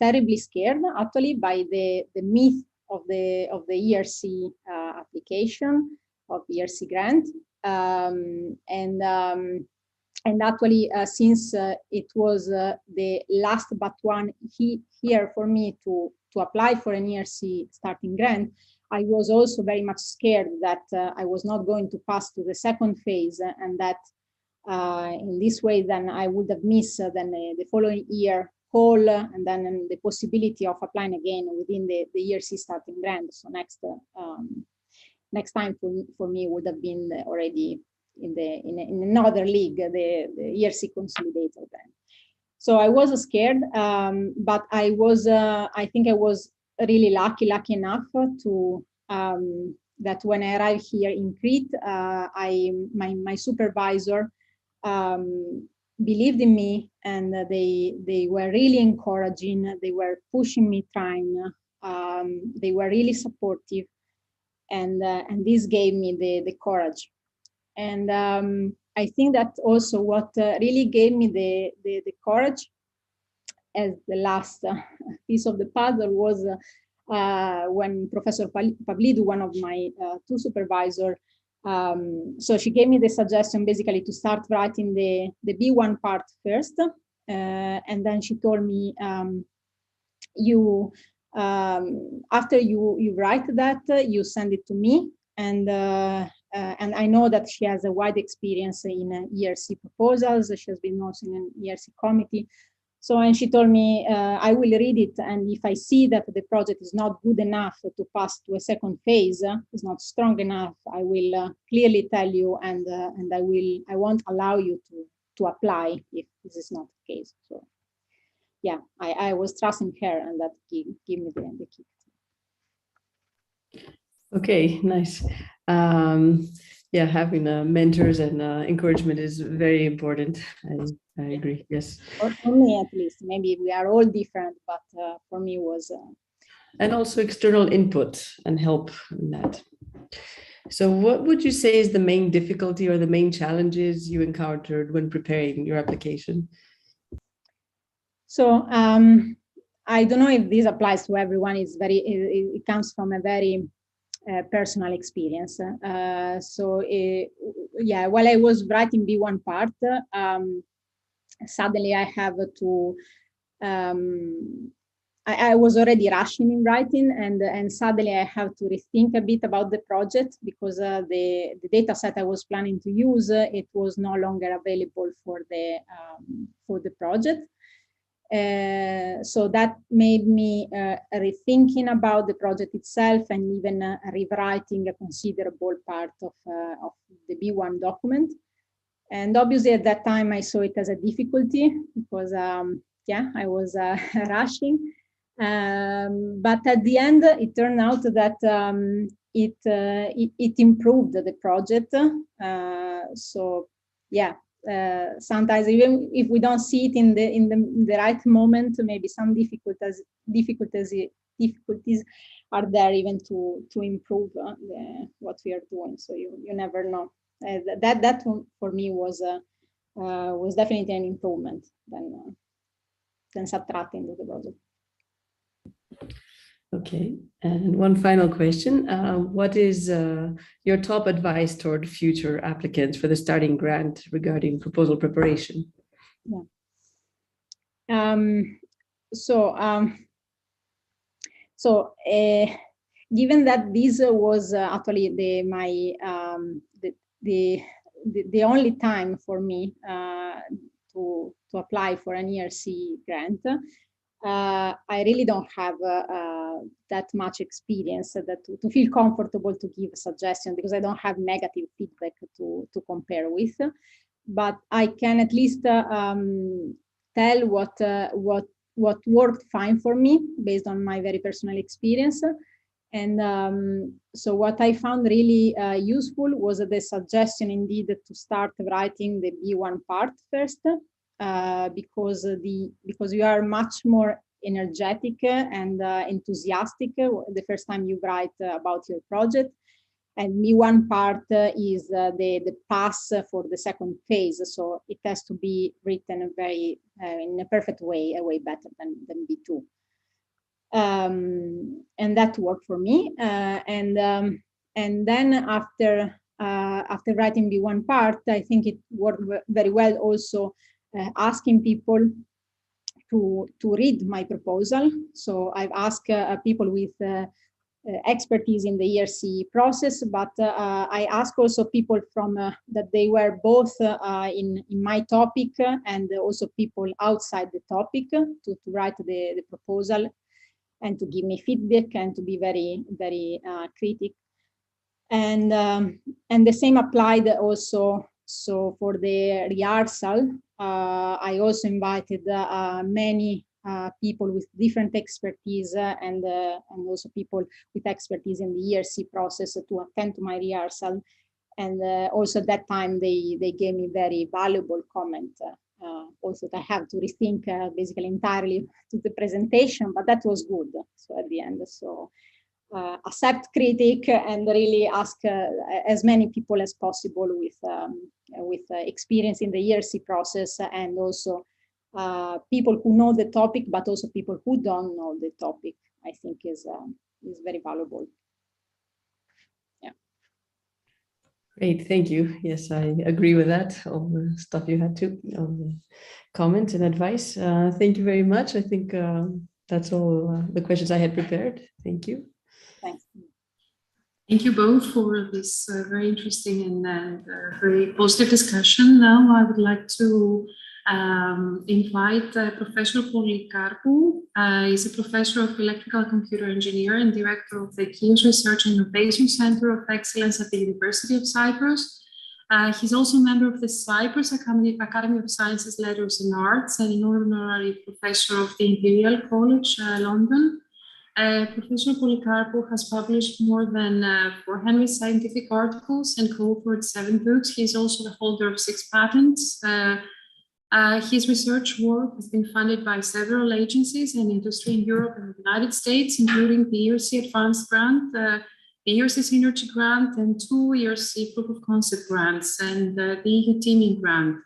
terribly scared, actually, by the myth of the ERC application, of ERC grant, and actually, since it was the last but one here for me to apply for an ERC starting grant, I was also very much scared that I was not going to pass to the second phase, and that in this way, then I would have missed the following year call, and then the possibility of applying again within the ERC starting grant. So next time for me would have been already in another league, the ERC consolidator grant. So I was scared, but I was I think I was really lucky enough to that when I arrived here in Crete, my supervisor believed in me, and they were really encouraging. They were pushing me, trying. They were really supportive, and this gave me the courage. And I think that also what really gave me the courage as the last piece of the puzzle was when Professor Pavlidou, one of my two supervisors, so she gave me the suggestion basically to start writing the B1 part first, and then she told me, after you write that, you send it to me, and I know that she has a wide experience in ERC proposals. She has been also in an ERC committee. So, and she told me, I will read it, and if I see that the project is not good enough to pass to a second phase, is not strong enough, I will clearly tell you, and I won't allow you to apply if this is not the case. So, yeah, I was trusting her, and that gave me the kick. Okay, nice. Yeah, having mentors and encouragement is very important. I agree, yes. For me, at least. Maybe we are all different, but for me was... And also external input and help in that. So what would you say is the main difficulty or the main challenges you encountered when preparing your application? So I don't know if this applies to everyone. It comes from a very personal experience. Yeah, while I was writing B1 part, suddenly I have to, I was already rushing in writing, and suddenly I have to rethink a bit about the project, because the data set I was planning to use, it was no longer available for the project. So that made me rethinking about the project itself and even rewriting a considerable part of the B1 document. And obviously at that time I saw it as a difficulty because I was rushing. But at the end it turned out that it improved the project. So yeah. Sometimes even if we don't see it in the right moment, maybe some difficulties are there even to improve what we are doing. So you never know. That for me was definitely an improvement than subtracting the project. Okay, and one final question. What is your top advice toward future applicants for the starting grant regarding proposal preparation? Yeah. Given that this was actually the only time for me to apply for an ERC grant, I really don't have that much experience to feel comfortable to give a suggestion, because I don't have negative feedback to compare with. But I can at least tell what worked fine for me based on my very personal experience. And so what I found really useful was the suggestion indeed to start writing the B1 part first. Because you are much more energetic and enthusiastic the first time you write about your project, and B1 part is the pass for the second phase. So it has to be written very in a perfect way, way better than B2. And that worked for me. And then after writing B1 part, I think it worked very well also. Asking people to read my proposal. So I've asked people with expertise in the ERC process, but I asked also people from that they were both in my topic and also people outside the topic to write the proposal and to give me feedback and to be very, very critical. And the same applied also. So for the rehearsal, I also invited many people with different expertise and also people with expertise in the ERC process to attend to my rehearsal. And also at that time, they gave me very valuable comment. Also, I have to rethink basically entirely to the presentation, but that was good. So at the end, so accept critique and really ask as many people as possible with experience in the ERC process, and also people who know the topic, but also people who don't know the topic, I think is very valuable. Yeah. Great, thank you. Yes, I agree with that, all the stuff you had to, all the comments and advice. Thank you very much. I think that's all the questions I had prepared. Thank you. Thanks. Thank you both for this very interesting and very positive discussion. Now I would like to invite Professor Polikarpou. He's a professor of electrical computer engineer and director of the Kyiv Research and Innovation Center of Excellence at the University of Cyprus. He's also a member of the Cyprus Academy of Sciences, Letters and Arts, and an honorary professor of the Imperial College, London. Professor Polikarpou has published more than 400 scientific articles and co-authored 7 books. He is also the holder of 6 patents. His research work has been funded by several agencies and industry in Europe and the United States, including the ERC Advanced Grant, the ERC Synergy Grant, and 2 ERC Proof of Concept grants, and the EU Teaming Grant.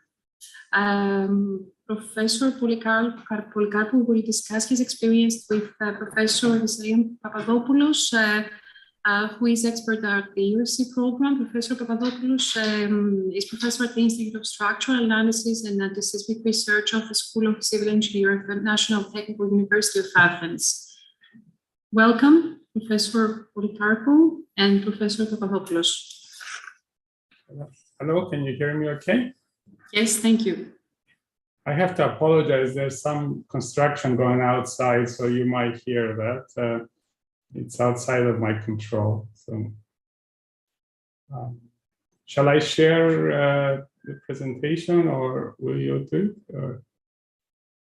Professor Polikarpou will discuss his experience with Professor Papadopoulos, who is expert at the ERC program. Professor Papadopoulos is professor at the Institute of Structural Analysis and at the Seismic Research of the School of Civil Engineering at the National Technical University of Athens. Welcome, Professor Polikarpou and Professor Papadopoulos. Hello, can you hear me okay? Yes, thank you. I have to apologize. There's some construction going outside, so you might hear that. It's outside of my control. So, shall I share the presentation, or will you do it? Or?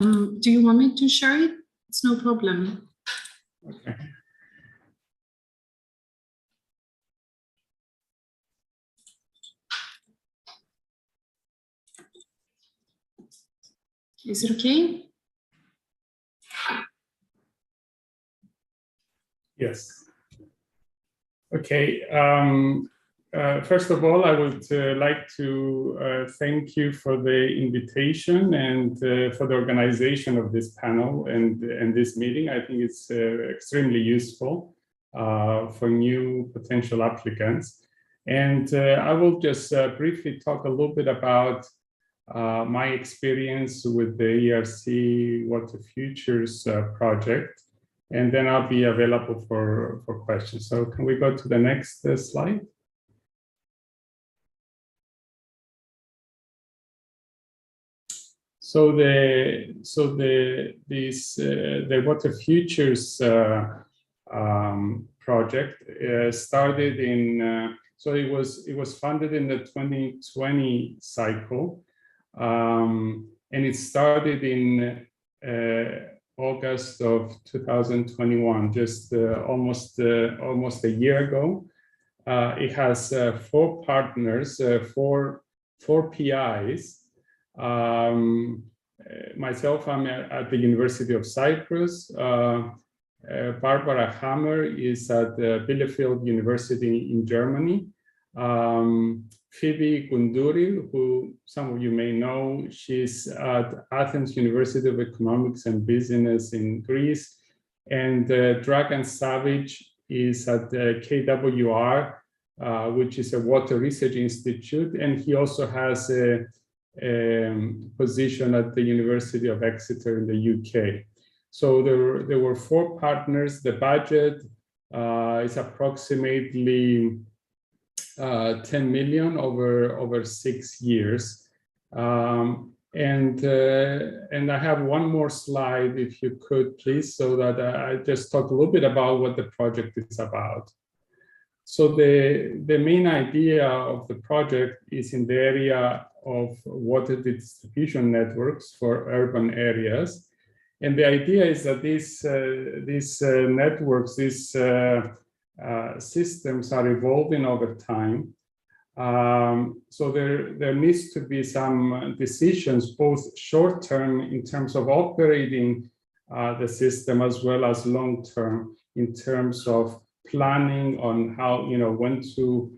Do you want me to share it? It's no problem. Okay. Is it okay? Yes. Okay. First of all, I would like to thank you for the invitation and for the organization of this panel and this meeting. I think it's extremely useful for new potential applicants. And I will just briefly talk a little bit about my experience with the ERC Water Futures project, and then I'll be available for questions. So can we go to the next slide? So the Water Futures project started in so it was funded in the 2020 cycle, and it started in August of 2021, just almost a year ago. It has 4 partners, four PIs. Myself, I'm at the University of Cyprus. Barbara Hammer is at Bielefeld University in Germany. Phoebe Gunduri, who some of you may know, she's at Athens University of Economics and Business in Greece. And Dragan Savic is at KWR, which is a water research institute. And he also has a position at the University of Exeter in the UK. So there were 4 partners. The budget is approximately 10 million over 6 years. And I have one more slide, if you could, please, so that I just talk a little bit about what the project is about. So the main idea of the project is in the area of water distribution networks for urban areas. And the idea is that these networks, these systems are evolving over time. So there needs to be some decisions, both short-term in terms of operating the system, as well as long-term in terms of planning on how, when to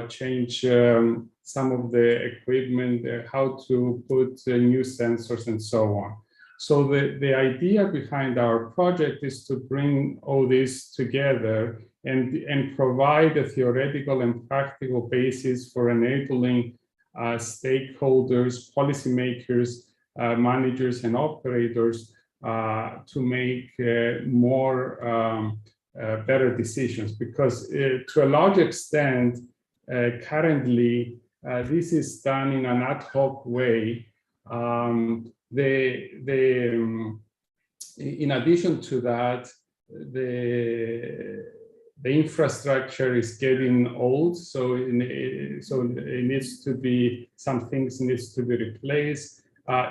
change some of the equipment, how to put new sensors and so on. So the idea behind our project is to bring all this together and provide a theoretical and practical basis for enabling stakeholders, policymakers, managers, and operators to make better decisions. Because to a large extent, currently, this is done in an ad hoc way. In addition to that, the infrastructure is getting old, so it needs to be, some things needs to be replaced.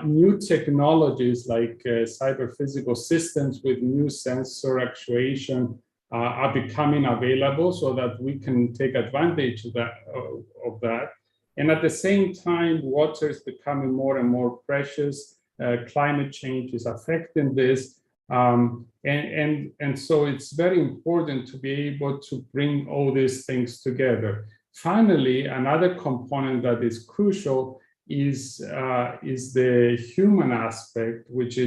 New technologies like cyber physical systems with new sensor actuation are becoming available so that we can take advantage of that. And at the same time, water is becoming more and more precious. Climate change is affecting this. And so it's very important to be able to bring all these things together. Finally, another component that is crucial is the human aspect, which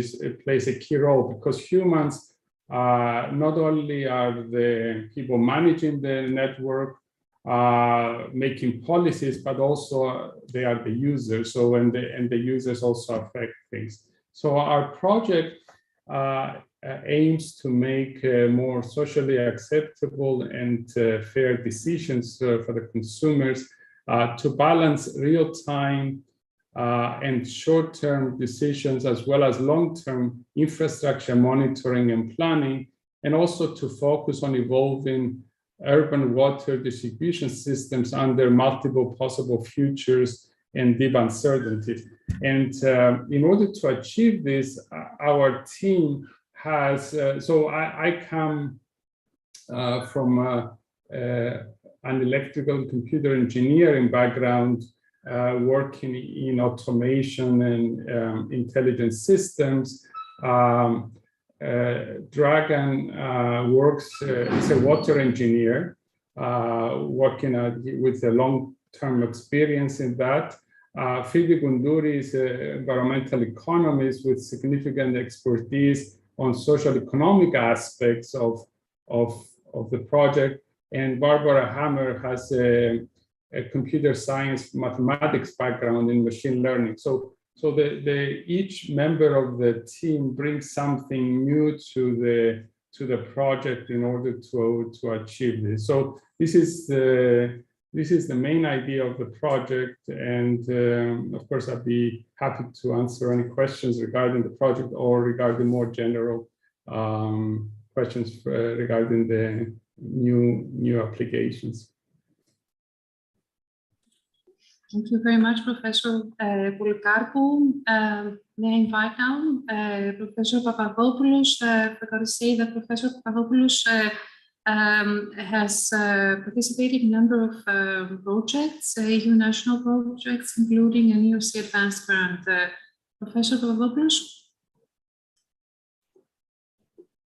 plays a key role, because humans not only are the people managing the network, making policies, but also they are the users. So and the users also affect things. So our project aims to make more socially acceptable and fair decisions for the consumers, to balance real-time and short-term decisions, as well as long-term infrastructure monitoring and planning, and also to focus on evolving urban water distribution systems under multiple possible futures and deep uncertainty. And in order to achieve this, our team has, so I come from an electrical and computer engineering background, working in automation and intelligent systems. Dragan works as a water engineer, working with a long-term experience in that. Phoebe Gunduri is an environmental economist with significant expertise on social economic aspects of the project. And Barbara Hammer has a computer science mathematics background in machine learning. So each member of the team brings something new to the project in order to achieve this. So this is the main idea of the project, and of course I'd be happy to answer any questions regarding the project or regarding more general questions regarding the new applications. Thank you very much, Professor Polikarpou. May I invite now Professor Papadopoulos? I got to say that Professor Papadopoulos has participated in a number of projects, EU national projects, including an ERC advanced grant. Professor Papadopoulos?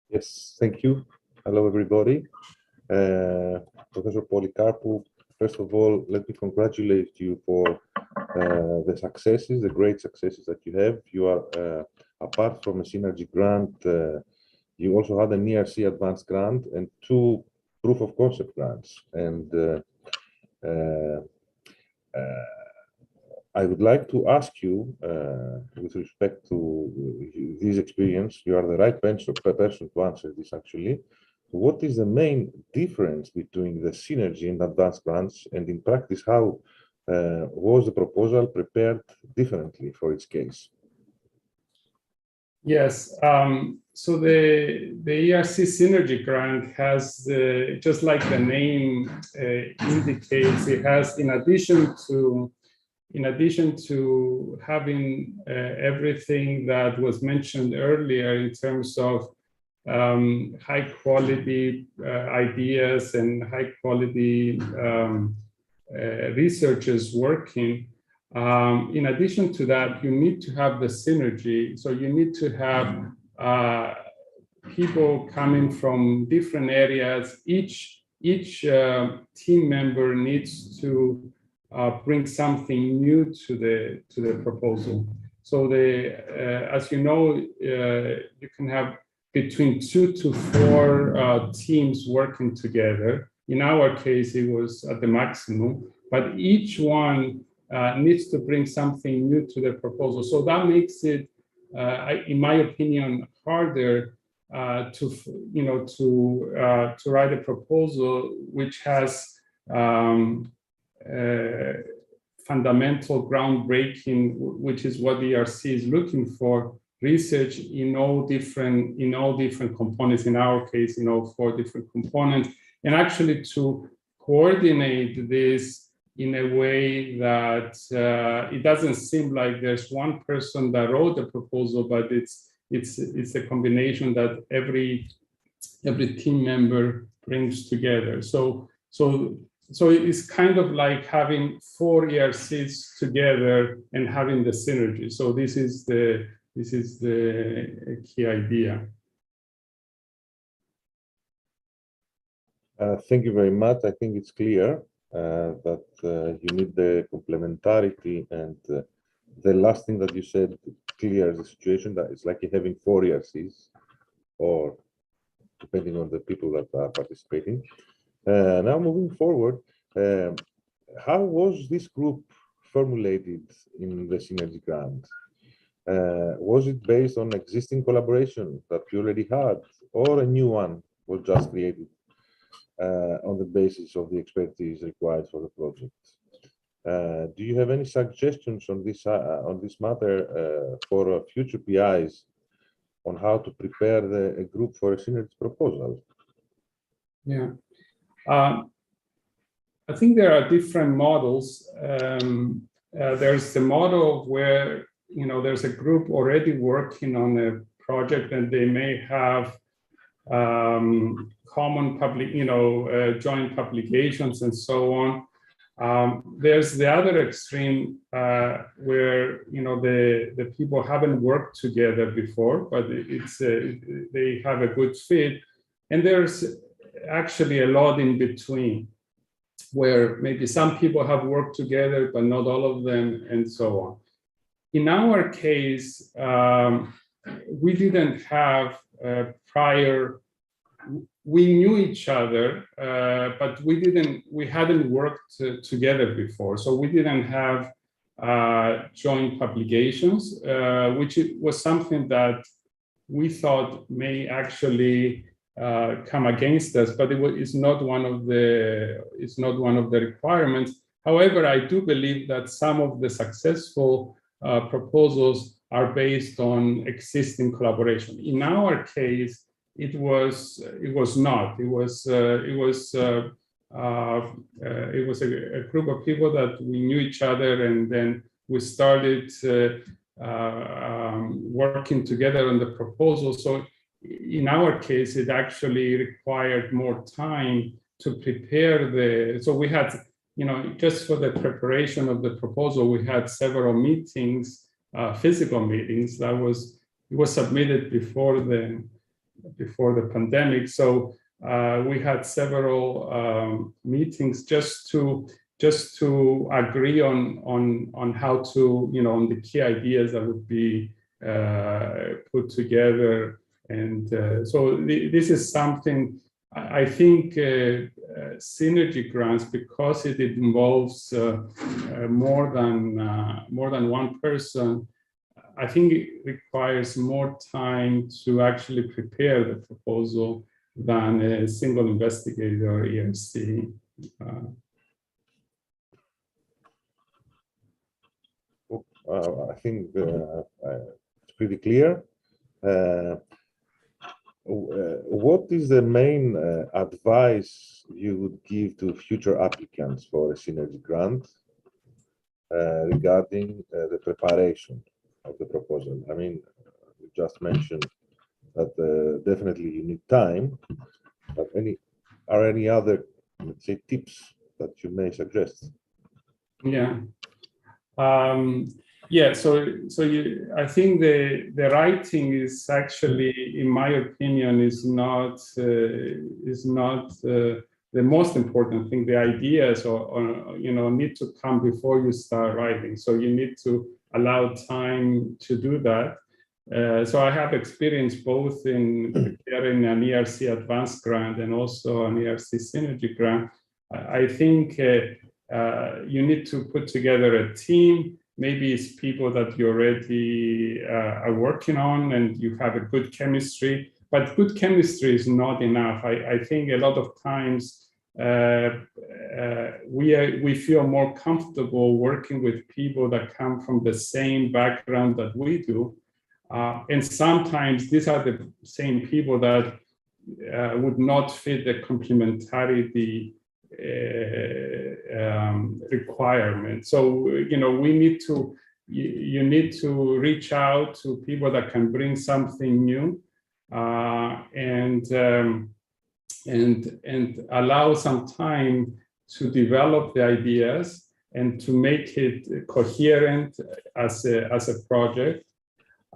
Yes, thank you. Hello, everybody. Professor Polikarpou, first of all, let me congratulate you for the successes, the great successes that you have. You are, apart from a synergy grant, you also had an ERC advanced grant and 2 proof of concept grants. And I would like to ask you, with respect to this experience, you are the right person to answer this actually. What is the main difference between the synergy and advanced grants, and in practice, how was the proposal prepared differently for its case? Yes, so the ERC Synergy Grant has, just like the name indicates, it has, in addition to having everything that was mentioned earlier in terms of high quality ideas and high quality researchers working. In addition to that, you need to have the synergy. So you need to have people coming from different areas. Each team member needs to bring something new to the proposal. So as you know, you can have between 2 to 4 teams working together. In our case, it was at the maximum, but each one needs to bring something new to the proposal. So that makes it, in my opinion, harder to write a proposal which has fundamental groundbreaking, which is what the ERC is looking for. Research in all different components. In our case, 4 different components, and actually to coordinate this in a way that it doesn't seem like there's one person that wrote the proposal, but it's a combination that every team member brings together. So it's kind of like having 4 ERCs together and having the synergy. So this is the key idea. Thank you very much. I think it's clear that you need the complementarity, and the last thing that you said clears the situation, that it's like having 4 ERCs, or depending on the people that are participating. Now moving forward, how was this group formulated in the Synergy Grant? Was it based on existing collaboration that you already had, or a new one was just created on the basis of the expertise required for the project? Do you have any suggestions on this matter for future PIs on how to prepare a group for a synergy proposal? Yeah, I think there are different models. There's the model where there's a group already working on a project, and they may have common public, joint publications and so on. There's the other extreme where the people haven't worked together before, but they have a good fit, and there's actually a lot in between, where maybe some people have worked together, but not all of them, and so on. In our case, we didn't have we knew each other, but we hadn't worked together before. So we didn't have joint publications, which was something that we thought may actually come against us, but it's not one of the requirements. However, I do believe that some of the successful proposals are based on existing collaboration. In our case, it was not. It was a group of people that we knew each other, and then we started working together on the proposal. So in our case, it actually required more time to prepare so we had, just for the preparation of the proposal, we had several meetings, physical meetings. It was submitted before the pandemic. So we had several meetings just to agree on how to, on the key ideas that would be put together. And so this is something, I think synergy grants, because it involves more than one person, I think it requires more time to actually prepare the proposal than a single investigator or ERC. I think it's pretty clear. What is the main advice you would give to future applicants for a synergy grant regarding the preparation of the proposal? I mean, you just mentioned that definitely you need time, but are any other, let's say, tips that you may suggest? Yeah. Yeah, so I think the writing is actually, in my opinion, is not the most important thing. The ideas need to come before you start writing. So you need to allow time to do that. So I have experience both in preparing an ERC advanced grant and also an ERC synergy grant. I think you need to put together a team. Maybe it's people that you already are working on and you have a good chemistry, but good chemistry is not enough. I think a lot of times we feel more comfortable working with people that come from the same background that we do. And sometimes these are the same people that would not fit the complementarity requirement. So you need to reach out to people that can bring something new, and allow some time to develop the ideas and to make it coherent as a project.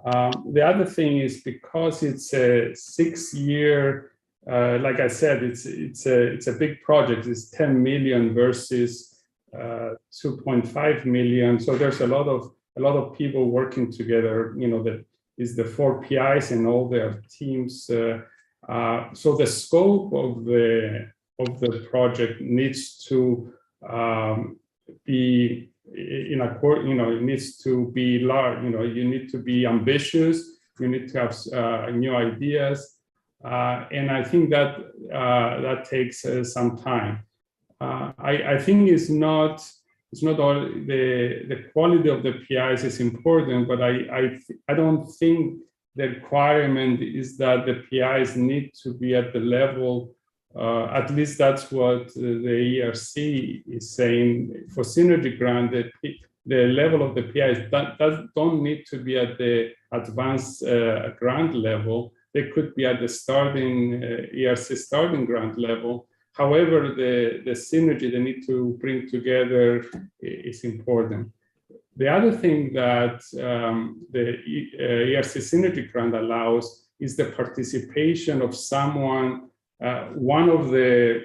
The other thing is, because it's a 6-year, like I said, it's a big project. It's 10 million versus 2.5 million. So there's a lot of people working together. That is the 4 PIs and all their teams. So the scope of the project needs to be in accord. It needs to be large. You need to be ambitious. You need to have new ideas. And I think that that takes some time. I think it's it's not all the quality of the PIs is important, but I don't think the requirement is that the PIs need to be at the level, at least that's what the ERC is saying for Synergy grant, the level of the PIs don't need to be at the advanced grant level. They could be at the starting ERC starting grant level. However, the synergy they need to bring together is important. The other thing that the ERC Synergy grant allows is the participation of someone. One of the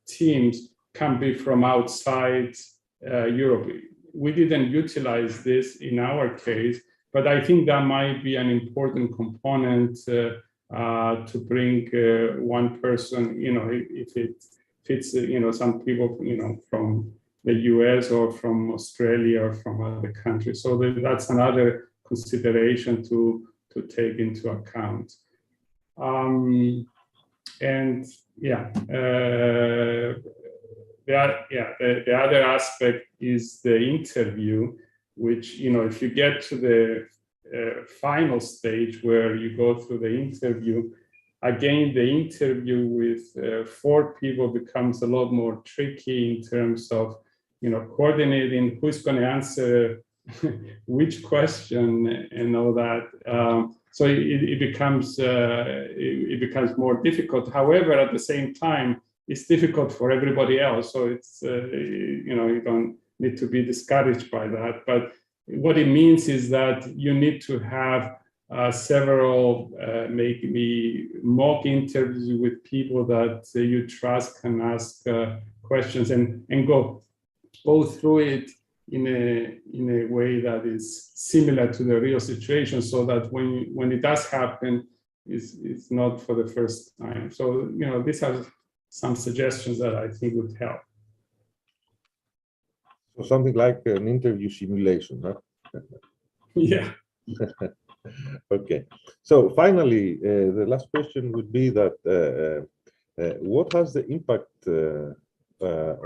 teams can be from outside Europe. We didn't utilize this in our case, but I think that might be an important component to bring one person, if it fits, some people, from the US or from Australia or from other countries. So that's another consideration to take into account. And yeah, the other aspect is the interview, which, if you get to the final stage where you go through the interview, again, the interview with 4 people becomes a lot more tricky in terms of, coordinating who's going to answer which question and all that. So it becomes more difficult. However, at the same time, it's difficult for everybody else. So it's, you don't need to be discouraged by that. But what it means is that you need to have several maybe mock interviews with people that you trust can ask questions and go through it in a way that is similar to the real situation, so that when it does happen, it's not for the first time. So these are some suggestions that I think would help. So something like an interview simulation, huh? Yeah. Okay. So finally, the last question would be that what has the impact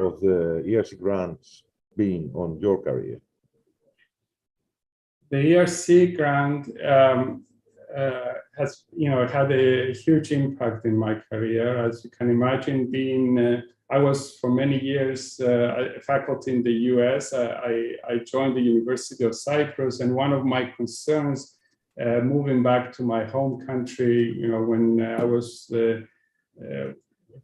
of the ERC grants been on your career? The ERC grant has, had a huge impact in my career. As you can imagine, I was for many years faculty in the US. I joined the University of Cyprus, and one of my concerns moving back to my home country, when I was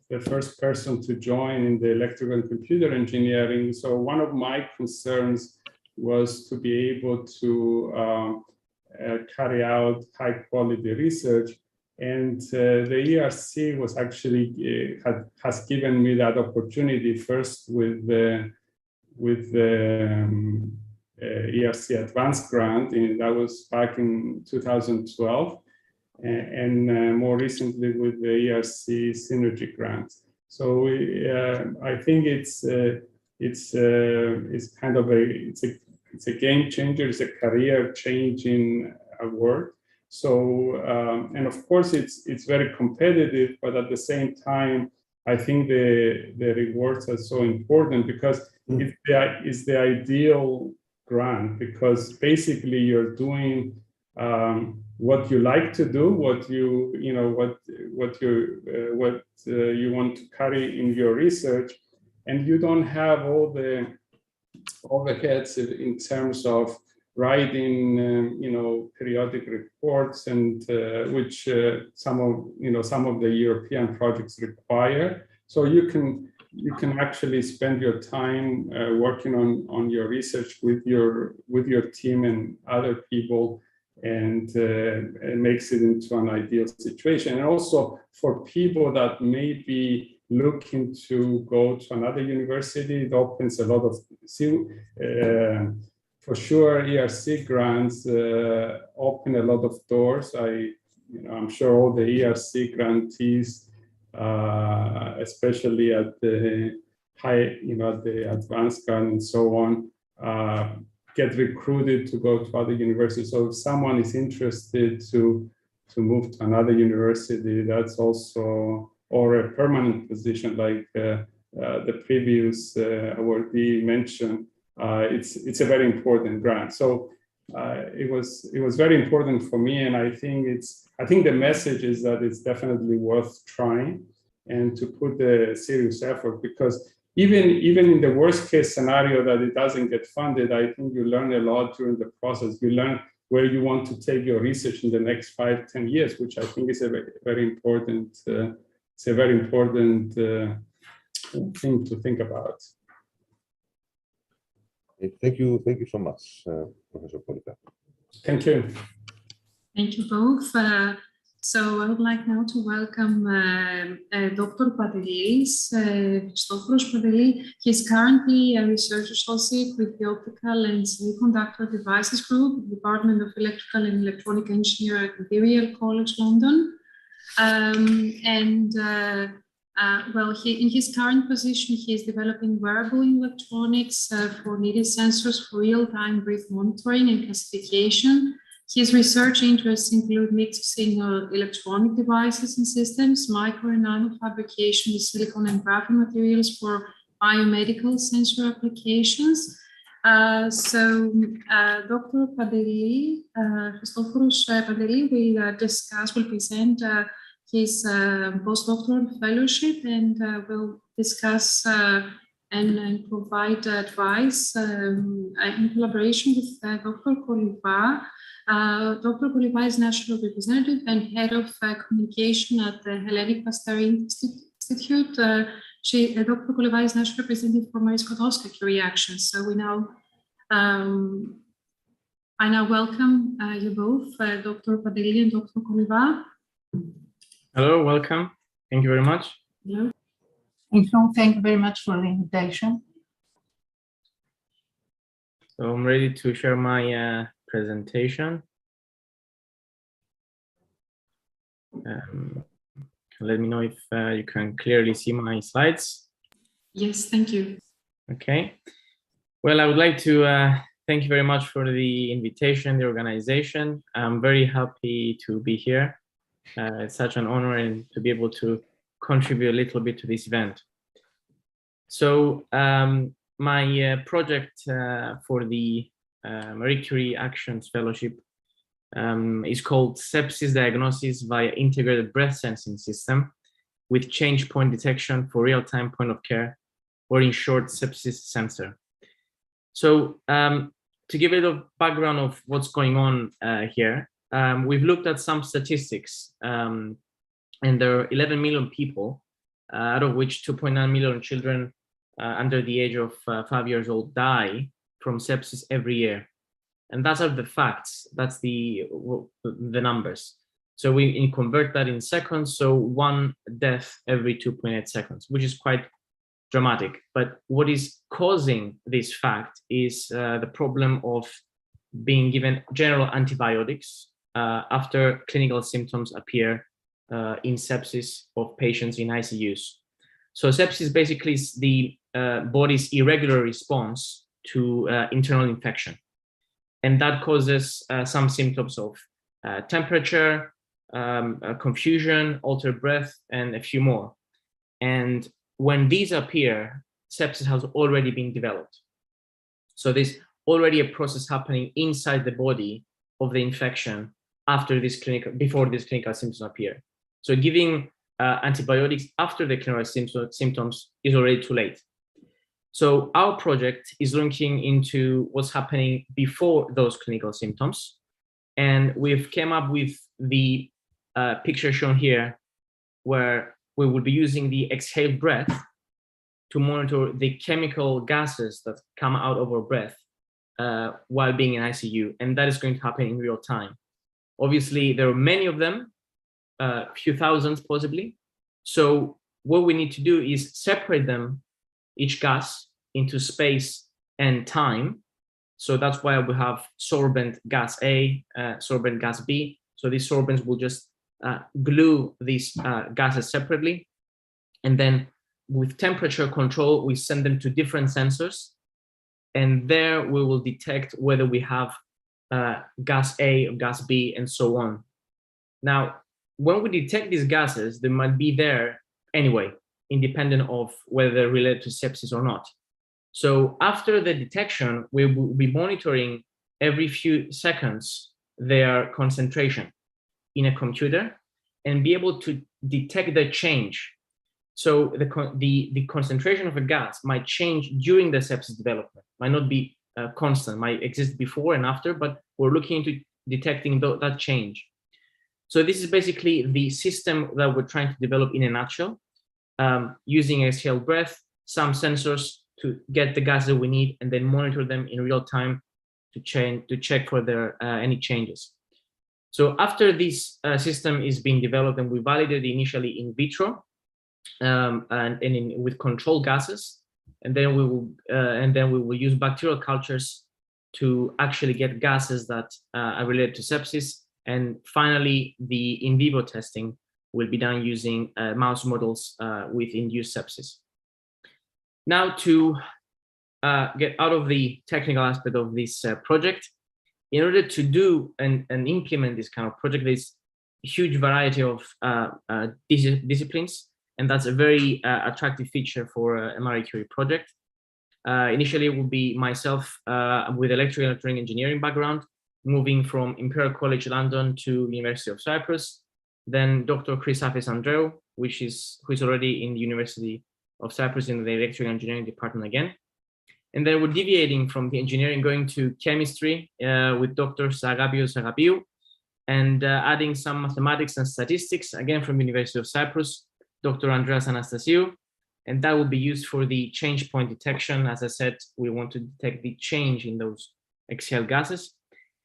the first person to join in the electrical and computer engineering. So one of my concerns was to be able to carry out high quality research. And the ERC was actually, has given me that opportunity first with the ERC Advanced Grant, and that was back in 2012. And more recently with the ERC Synergy Grant. So I think it's kind of it's a game changer. It's a career changing award. So and of course it's very competitive, but at the same time, I think the rewards are so important because it's the ideal grant, because basically you're doing what you like to do, what you want to carry in your research, and you don't have all the overheads in terms of writing, periodic reports, and which some of the European projects require. So you can actually spend your time working on your research with your team and other people, and it makes it into an ideal situation. And also for people that may be looking to go to another university, it opens a lot of, for sure, ERC grants open a lot of doors. I'm sure all the ERC grantees, especially at the high, at the advanced grant and so on, get recruited to go to other universities. So if someone is interested to move to another university, that's also, or a permanent position like the previous awardee mentioned, it's a very important grant. So it was very important for me, and I think the message is that it's definitely worth trying and to put a serious effort, because even in the worst case scenario that it doesn't get funded, I think you learn a lot during the process. You learn where you want to take your research in the next 5-10 years, which I think is a very important. It's a very important thing to think about. Thank you so much, Professor Polita. Thank you. Thank you both. So I would like now to welcome Dr. Pantelis, Christopoulos Pantelis. He is currently a research associate with the Optical and Semiconductor Devices Group, Department of Electrical and Electronic Engineering at Imperial College London. Well, in his current position, he is developing wearable electronics for needed sensors for real-time breath monitoring and classification. His research interests include mixed signal electronic devices and systems, micro and nano fabrication with silicon and graphene materials for biomedical sensor applications. Dr. Pantelis, Christopoulos Pantelis will present his postdoctoral fellowship and will discuss and provide advice in collaboration with Dr. Koliva. Dr. Koliva is national representative and head of communication at the Hellenic Pasteur Institute. Dr. Koliva is national representative for Marie Skłodowska reactions. So I now welcome you both, Dr. Pantelis and Dr. Koliva. Hello, welcome. Thank you very much. Hello. Thank you very much for the invitation. So I'm ready to share my presentation. Let me know if you can clearly see my slides. Yes, thank you. Okay. Well, I would like to thank you very much for the invitation, the organization. I'm very happy to be here. It's such an honor and to be able to contribute a little bit to this event. So my project for the Marie Curie Actions Fellowship is called Sepsis Diagnosis via Integrated Breath Sensing System with Change Point Detection for Real-Time Point of Care, or in short, sepsis sensor. So to give a little background of what's going on here, we've looked at some statistics, and there are 11 million people, out of which 2.9 million children under the age of 5 years old die from sepsis every year. And that's are the facts, that's the numbers. So we convert that in seconds, so 1 death every 2.8 seconds, which is quite dramatic. But what is causing this fact is the problem of being given general antibiotics after clinical symptoms appear in sepsis of patients in ICUs. So sepsis basically is the body's irregular response to internal infection. And that causes some symptoms of temperature, confusion, altered breath, and a few more. And when these appear, sepsis has already been developed. So there's already a process happening inside the body of the infection before these clinical symptoms appear. So giving antibiotics after the clinical symptoms is already too late. So our project is looking into what's happening before those clinical symptoms. And we've come up with the picture shown here, where we will be using the exhaled breath to monitor the chemical gases that come out of our breath while being in ICU. And that is going to happen in real time. Obviously, there are many of them, a few thousands possibly. So what we need to do is separate them, each gas, into space and time. So that's why we have sorbent gas A, sorbent gas B. So these sorbents will just glue these gases separately. And then with temperature control, we send them to different sensors. And there we will detect whether we have gas A or gas B and so on. Now, when we detect these gases, they might be there anyway. independent of whether they're related to sepsis or not. So after the detection, we will be monitoring every few seconds their concentration in a computer and be able to detect the change. So the concentration of a gas might change during the sepsis development, might not be constant, might exist before and after, but we're looking into detecting that change. So this is basically the system that we're trying to develop in a nutshell, using exhale breath, some sensors to get the gases we need, and then monitor them in real time to check for their any changes. So after this system is being developed and we validated initially in vitro with control gases, and then we will use bacterial cultures to actually get gases that are related to sepsis. And finally, the in vivo testing will be done using mouse models with induced sepsis. Now, to get out of the technical aspect of this project, in order to do and implement this kind of project, there's a huge variety of disciplines, and that's a very attractive feature for a Marie Curie project. Initially, it will be myself with electrical and electronic engineering background, moving from Imperial College London to University of Cyprus. Then Dr. Chrisafis Andreou, who is already in the University of Cyprus in the electrical engineering department again. And then we're deviating from the engineering, going to chemistry with Dr. Sagapiou, and adding some mathematics and statistics, again from the University of Cyprus, Dr. Andreas Anastasiou. And that will be used for the change point detection. As I said, we want to detect the change in those exhaled gases.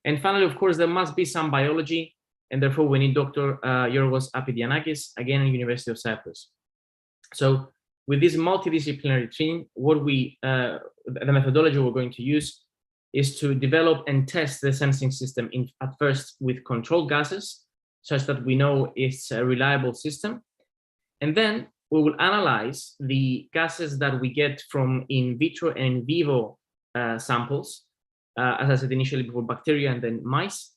And finally, of course, there must be some biology, and therefore we need Dr. Yorgos Apidianakis, again, at the University of Cyprus. So with this multidisciplinary team, the methodology we're going to use is to develop and test the sensing system at first with controlled gases, such that we know it's a reliable system. And then we will analyze the gases that we get from in vitro and in vivo samples, as I said initially, before bacteria and then mice,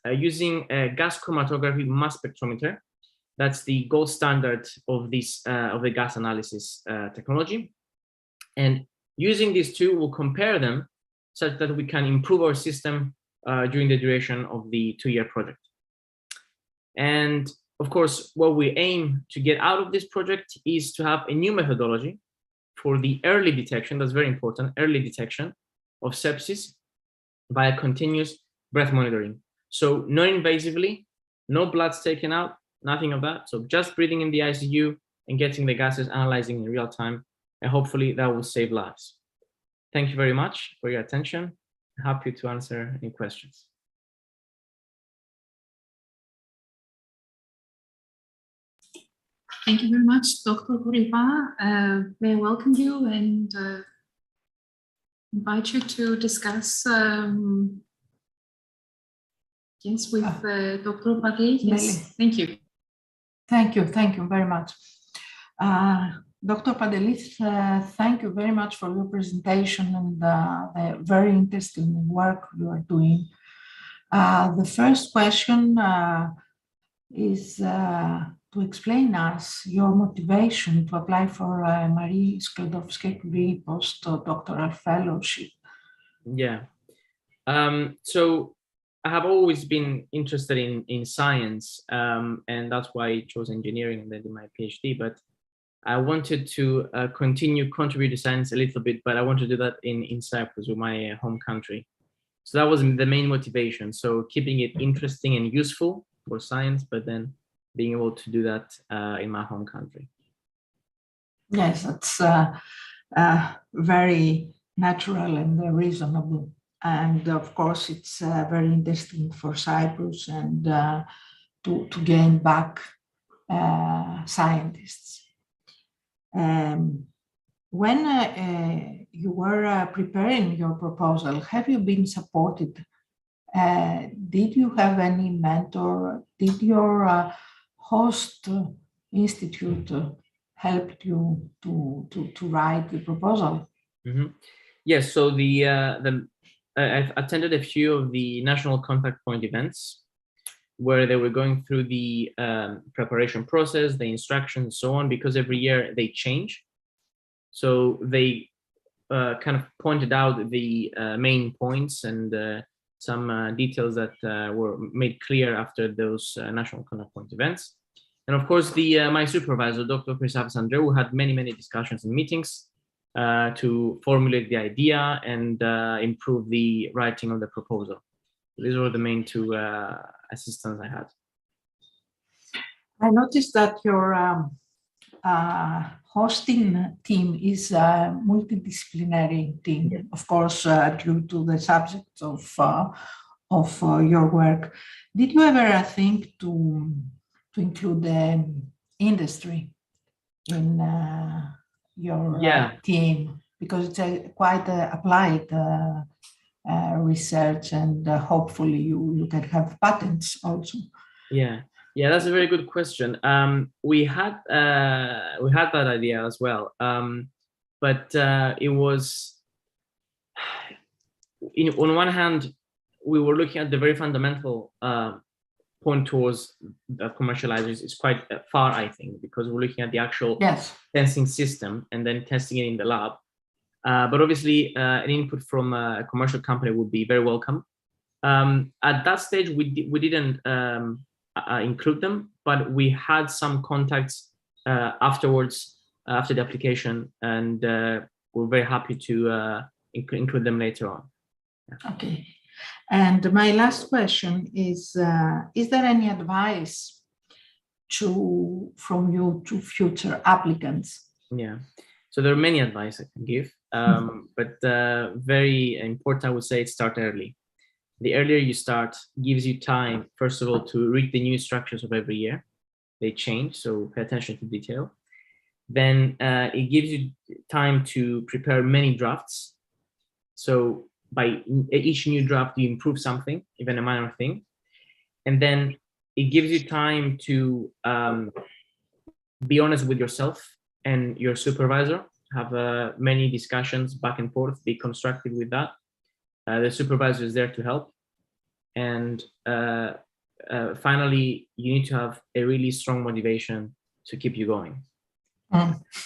using a gas chromatography mass spectrometer. That's the gold standard of this of the gas analysis technology. And using these two, we'll compare them such that we can improve our system during the duration of the 2-year project. And of course, what we aim to get out of this project is to have a new methodology for the early detection, that's very important, early detection of sepsis via continuous breath monitoring. So non-invasively, no blood's taken out, nothing of that. So just breathing in the ICU and getting the gases, analyzing in real time, and hopefully that will save lives. Thank you very much for your attention. Happy to answer any questions. Thank you very much, Dr. Kouripa. May I welcome you and invite you to discuss yes, with Dr. Padley. Yes, thank you. Thank you very much. Dr. Padelis, thank you very much for your presentation and the very interesting work you are doing. The first question is to explain us your motivation to apply for a Marie Sklodowska-Curie postdoctoral fellowship. Yeah. So I have always been interested in science, and that's why I chose engineering and then did my PhD. But I wanted to continue contribute to science a little bit, but I want to do that in Cyprus, with my home country. So that was the main motivation. So keeping it interesting and useful for science, but then being able to do that in my home country. Yes, that's very natural and reasonable. And of course, it's very interesting for Cyprus and to gain back scientists. When you were preparing your proposal, have you been supported? Did you have any mentor? Did your host institute help you to write the proposal? Mm-hmm. Yes, so I've attended a few of the national contact point events where they were going through the preparation process, the instructions, and so on, because every year they change. So they kind of pointed out the main points and some details that were made clear after those national contact point events. And of course, my supervisor, Dr. Christophe Andreou, had many discussions and meetings to formulate the idea and improve the writing of the proposal. These were the main two assistants I had. I noticed that your hosting team is a multidisciplinary team, of course, due to the subject of your work. Did you ever think to include the industry in your team? Because it's quite applied research, and hopefully you can have patents also. Yeah, that's a very good question. We had that idea as well, but it was, on one hand, we were looking at the very fundamental point towards commercializers is quite far, I think, because we're looking at the actual testing system and then testing it in the lab. But obviously, an input from a commercial company would be very welcome. At that stage, we didn't include them, but we had some contacts afterwards, after the application, and we're very happy to include them later on. Okay. And my last question is there any advice from you to future applicants? Yeah, so there are many advice I can give, but very important, I would say, start early. The earlier you start gives you time, first of all, to read the new structures of every year. They change, so pay attention to detail. Then it gives you time to prepare many drafts. So by each new draft, you improve something, even a minor thing. And then it gives you time to be honest with yourself and your supervisor, have many discussions back and forth, be constructive with that. The supervisor is there to help. And finally, you need to have a really strong motivation to keep you going.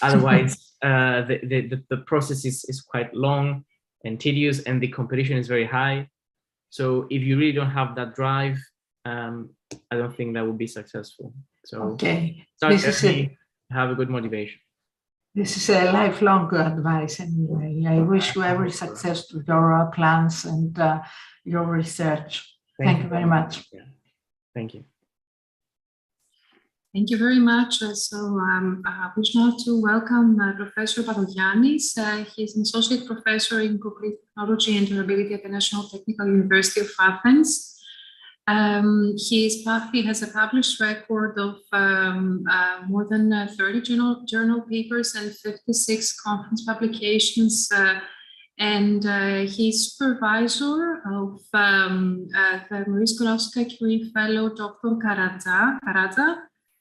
Otherwise, the process is quite long and tedious, and the competition is very high. So if you really don't have that drive, I don't think that would be successful. So start early, have a good motivation. This is a lifelong advice anyway. I wish you every success to your plans and your research. Thank you very much. Yeah. Thank you. Thank you very much. I wish now to welcome Professor Padogiannis. He's an associate professor in concrete technology and durability at the National Technical University of Athens. He has a published record of more than 30 journal papers and 56 conference publications, and he's supervisor of the Marie Skłodowska-Curie Fellow, Dr. Karadza.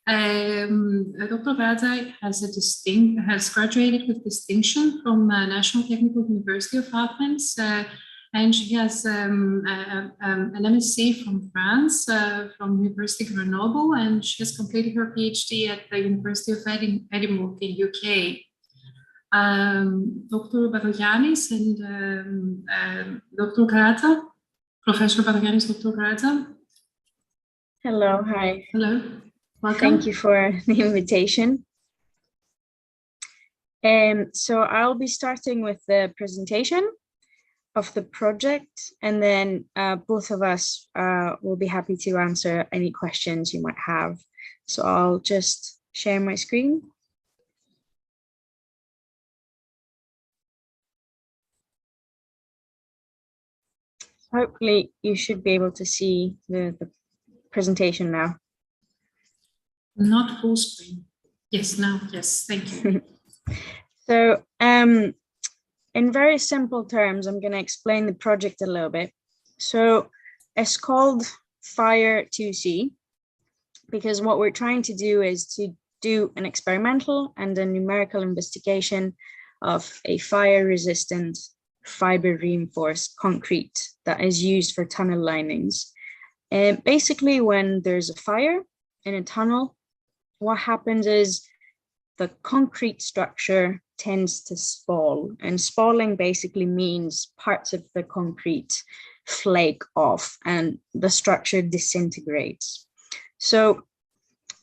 Dr. Karadza has graduated with distinction from National Technical University of Athens. And she has an MSc from France, from University of Grenoble, and she has completed her PhD at the University of Edinburgh in UK. Dr. Padogiannis and Dr. Karadza, Professor Padogiannis, Dr. Karadza. Hello, hi. Hello, welcome. Thank you for the invitation. So I'll be starting with the presentation of the project, and then both of us will be happy to answer any questions you might have. So I'll just share my screen. Hopefully you should be able to see the presentation now. Not full screen. Yes, now, yes, thank you. So in very simple terms, I'm going to explain the project a little bit. So it's called Fire 2C because what we're trying to do is to do an experimental and a numerical investigation of a fire-resistant fiber-reinforced concrete that is used for tunnel linings And basically, when there's a fire in a tunnel, what happens is the concrete structure tends to spall, and spalling basically means parts of the concrete flake off and the structure disintegrates. So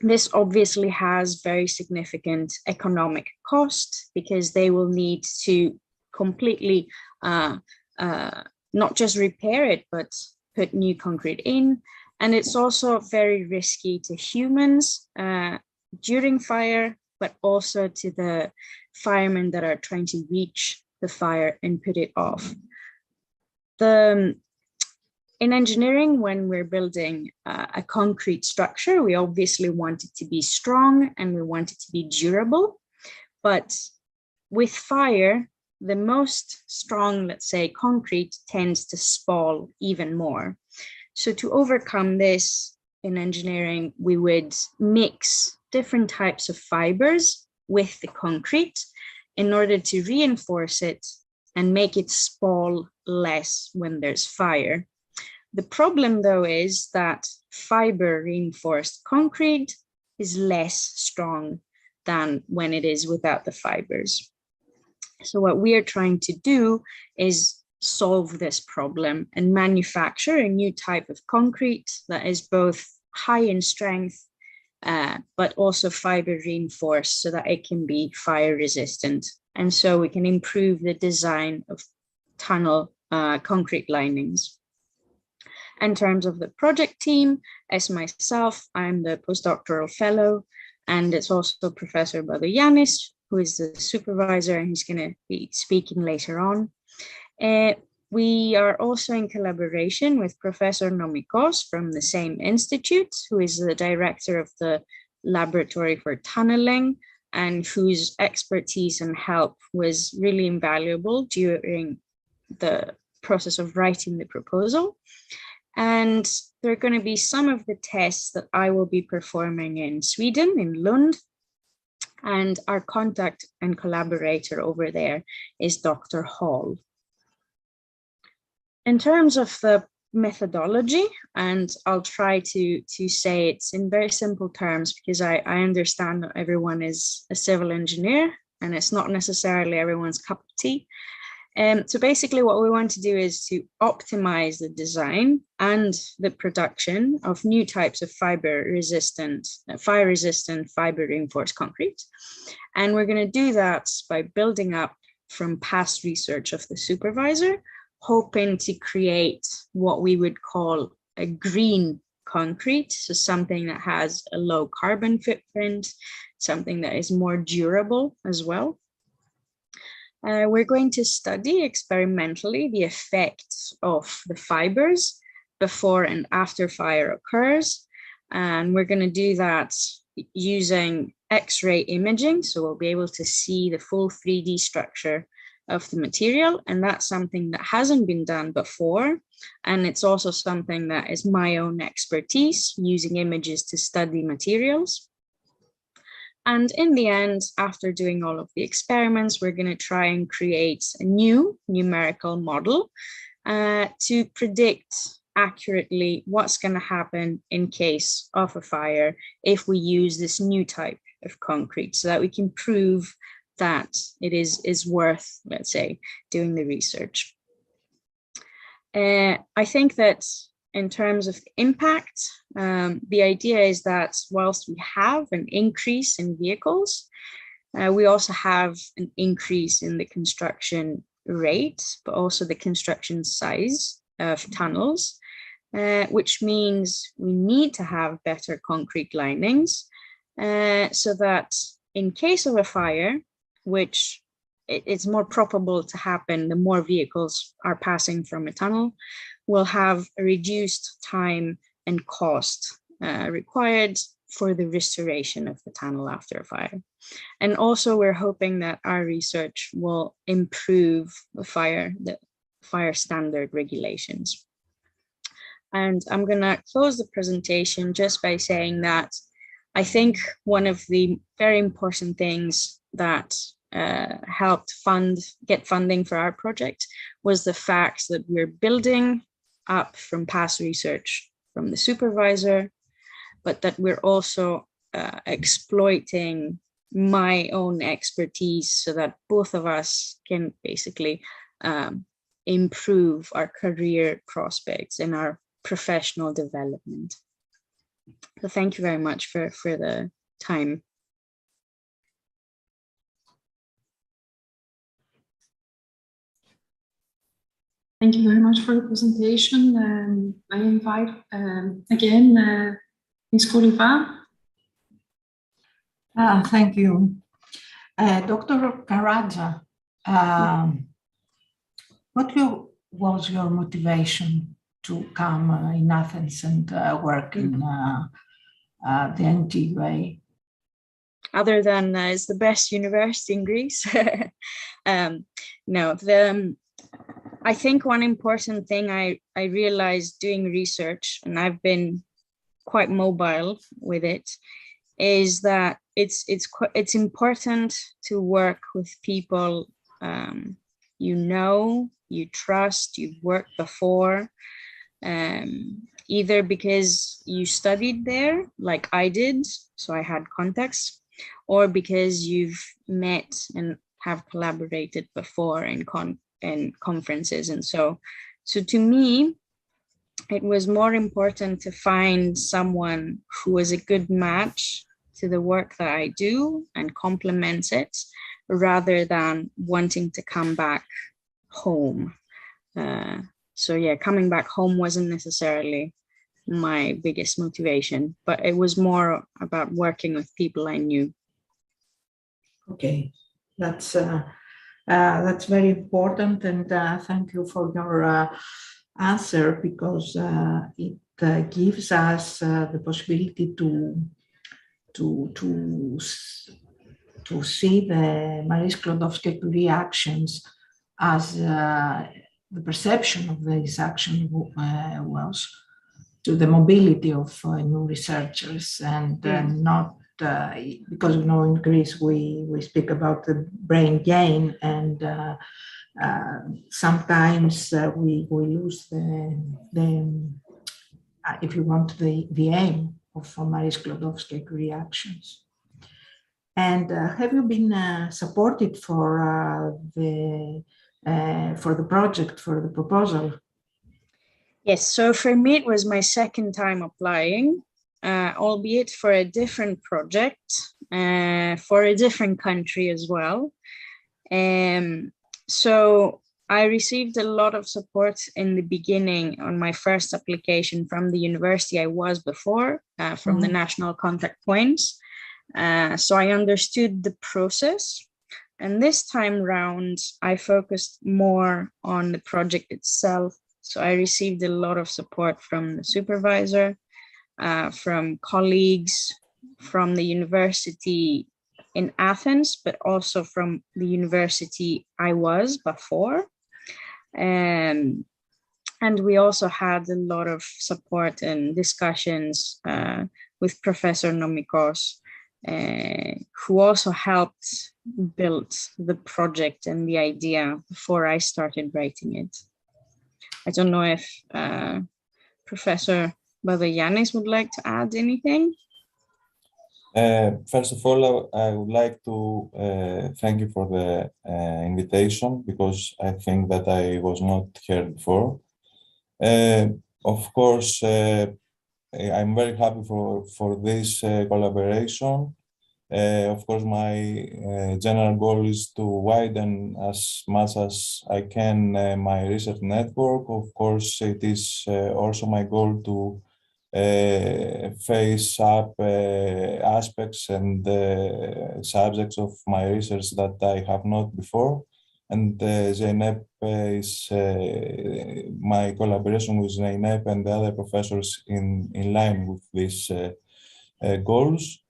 this obviously has very significant economic cost, because they will need to completely not just repair it, but put new concrete in. And it's also very risky to humans during fire, but also to the firemen that are trying to reach the fire and put it off. In engineering, when we're building a concrete structure, we obviously want it to be strong and we want it to be durable. But with fire, the most strong, let's say, concrete tends to spall even more. So to overcome this in engineering, we would mix different types of fibers with the concrete in order to reinforce it and make it spall less when there's fire. The problem, though, is that fiber reinforced concrete is less strong than when it is without the fibers. So what we are trying to do is solve this problem and manufacture a new type of concrete that is both high in strength, but also fiber reinforced so that it can be fire resistant. And so we can improve the design of tunnel concrete linings. In terms of the project team, as myself, I'm the postdoctoral fellow, and it's also Professor Badogiannis, who is the supervisor, and he's going to be speaking later on. We are also in collaboration with Professor Nomikos from the same institute, who is the director of the laboratory for tunneling, and whose expertise and help was really invaluable during the process of writing the proposal. And there are going to be some of the tests that I will be performing in Sweden, in Lund. And our contact and collaborator over there is Dr. Hall. In terms of the methodology, and I'll try to say it in very simple terms, because I understand that everyone is a civil engineer and it's not necessarily everyone's cup of tea. So basically what we want to do is to optimize the design and the production of new types of fire-resistant, fiber-reinforced concrete. And we're going to do that by building up from past research of the supervisor, hoping to create what we would call a green concrete, so something that has a low carbon footprint, something that is more durable as well. We're going to study experimentally the effects of the fibers before and after fire occurs. And we're going to do that using X-ray imaging. So we'll be able to see the full 3D structure of the material. And that's something that hasn't been done before. And it's also something that is my own expertise, using images to study materials. And in the end, after doing all of the experiments, we're going to try and create a new numerical model to predict accurately what's going to happen in case of a fire if we use this new type of concrete, so that we can prove that it is worth, let's say, doing the research. I think that in terms of impact, the idea is that whilst we have an increase in vehicles, we also have an increase in the construction rate, but also the construction size of tunnels, which means we need to have better concrete linings so that in case of a fire, which it's more probable to happen the more vehicles are passing from a tunnel, we'll have a reduced time and cost required for the restoration of the tunnel after a fire. And also we're hoping that our research will improve the fire standard regulations. And I'm gonna close the presentation just by saying that I think one of the very important things that helped get funding for our project was the fact that we're building up from past research from the supervisor, but that we're also exploiting my own expertise so that both of us can basically improve our career prospects and our professional development. So thank you very much for the time. Thank you very much for the presentation. I invite again Ms. Kouriva. Thank you. Dr. Karadza, what was your motivation to come in Athens and work in the NTUA? Other than it's the best university in Greece. No, I think one important thing I realized doing research, and I've been quite mobile with it, is that it's important to work with people you know, you trust, you've worked before, either because you studied there, like I did, so I had contacts, or because you've met and have collaborated before in conferences. And so to me, it was more important to find someone who was a good match to the work that I do and complements it, rather than wanting to come back home. So yeah, coming back home wasn't necessarily my biggest motivation, but it was more about working with people I knew. Okay, that's very important, and thank you for your answer, because it gives us the possibility to see the Marie Sklodowska-Curie actions as the perception of these actions was to the mobility of new researchers, and not because, you know, in Greece we speak about the brain gain, and sometimes we lose the if you want, the aim of Marie Sklodowska-Curie actions. And have you been supported for the project, for the proposal? Yes, so for me, it was my second time applying, albeit for a different project, for a different country as well. So I received a lot of support in the beginning on my first application from the university I was before, from the national contact points. So I understood the process. And this time round, I focused more on the project itself. So I received a lot of support from the supervisor, from colleagues, from the university in Athens, but also from the university I was before. And we also had a lot of support and discussions with Professor Nomikos, who also helped build the project and the idea before I started writing it. I don't know if Professor Badogiannis would like to add anything. First of all, I would like to thank you for the invitation, because I think that I was not here before. Of course, I'm very happy for this collaboration. Of course, my general goal is to widen as much as I can my research network. Of course, it is also my goal to face up aspects and subjects of my research that I have not before. And Zeynep is my collaboration with Zeynep and the other professors in line with these goals.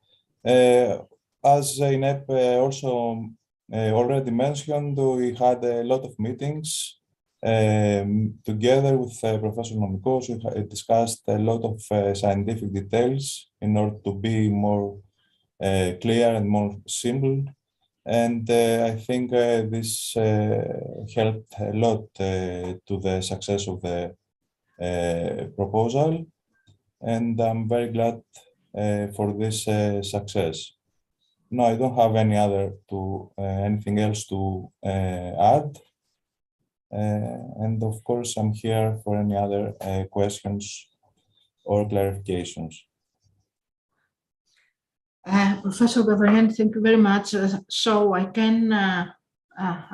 As Zeynep also already mentioned, we had a lot of meetings together with Professor Nomikos. We discussed a lot of scientific details in order to be more clear and more simple. And I think this helped a lot to the success of the proposal. and I'm very glad for this success. No, I don't have anything else to add. And of course, I'm here for any other questions or clarifications. Professor Gavriani, thank you very much. So I can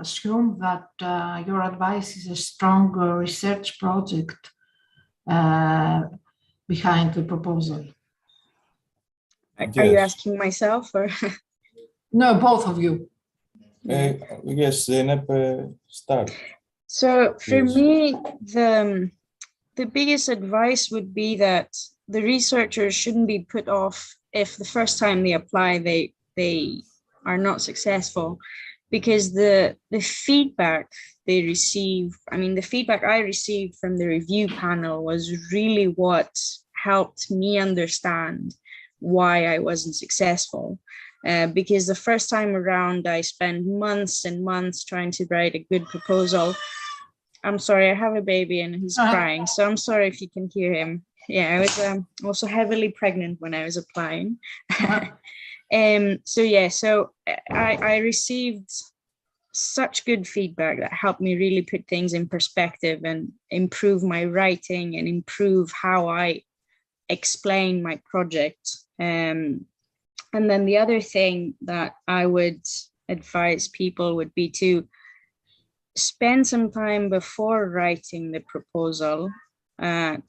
assume that your advice is a strong research project behind the proposal. Yes. Are you asking myself or? No, both of you. Yes, Zeynep, start. So for me, the biggest advice would be that the researchers shouldn't be put off if the first time they apply, they are not successful, because the feedback they receive, I mean, the feedback I received from the review panel was really what helped me understand why I wasn't successful. Because the first time around, I spent months and months trying to write a good proposal. I'm sorry, I have a baby and he's crying, so I'm sorry if you can hear him. Yeah, I was also heavily pregnant when I was applying. So I received such good feedback that helped me really put things in perspective and improve my writing and improve how I explain my project. And then the other thing that I would advise people would be to spend some time before writing the proposal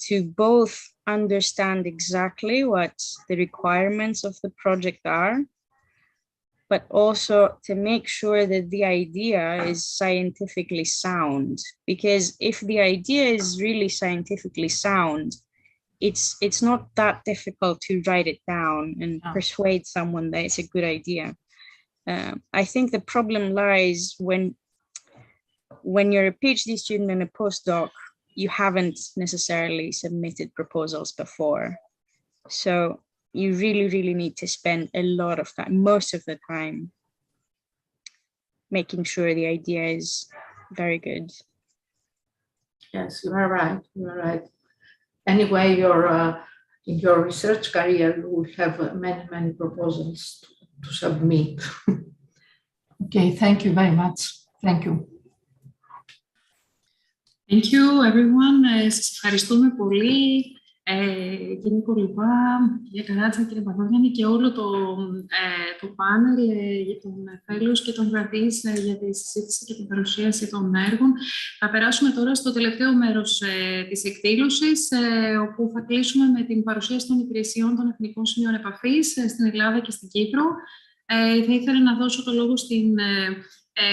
to both understand exactly what the requirements of the project are, but also to make sure that the idea is scientifically sound. Because if the idea is really scientifically sound, it's not that difficult to write it down and persuade someone that it's a good idea. I think the problem lies when you're a PhD student and a postdoc, you haven't necessarily submitted proposals before. So you really, really need to spend a lot of time, most of the time, making sure the idea is very good. Yes, you are right. You are right. Anyway, in your research career, you will have many, many proposals to submit. Okay, thank you very much. Thank you. Thank you, everyone. Σας ευχαριστούμε πολύ, κύριε Κολυμπά, κύριε Καράτσα, κύριε Παπαδογιάννη και όλο το πάνελ για τον Φέλους και τον Δράσεις για τη συζήτηση και την παρουσίαση των έργων. Θα περάσουμε τώρα στο τελευταίο μέρος της εκδήλωσης, όπου θα κλείσουμε με την παρουσίαση των υπηρεσιών των Εθνικών Σημείων Επαφής στην Ελλάδα και στην Κύπρο. Θα ήθελα να δώσω το λόγο στην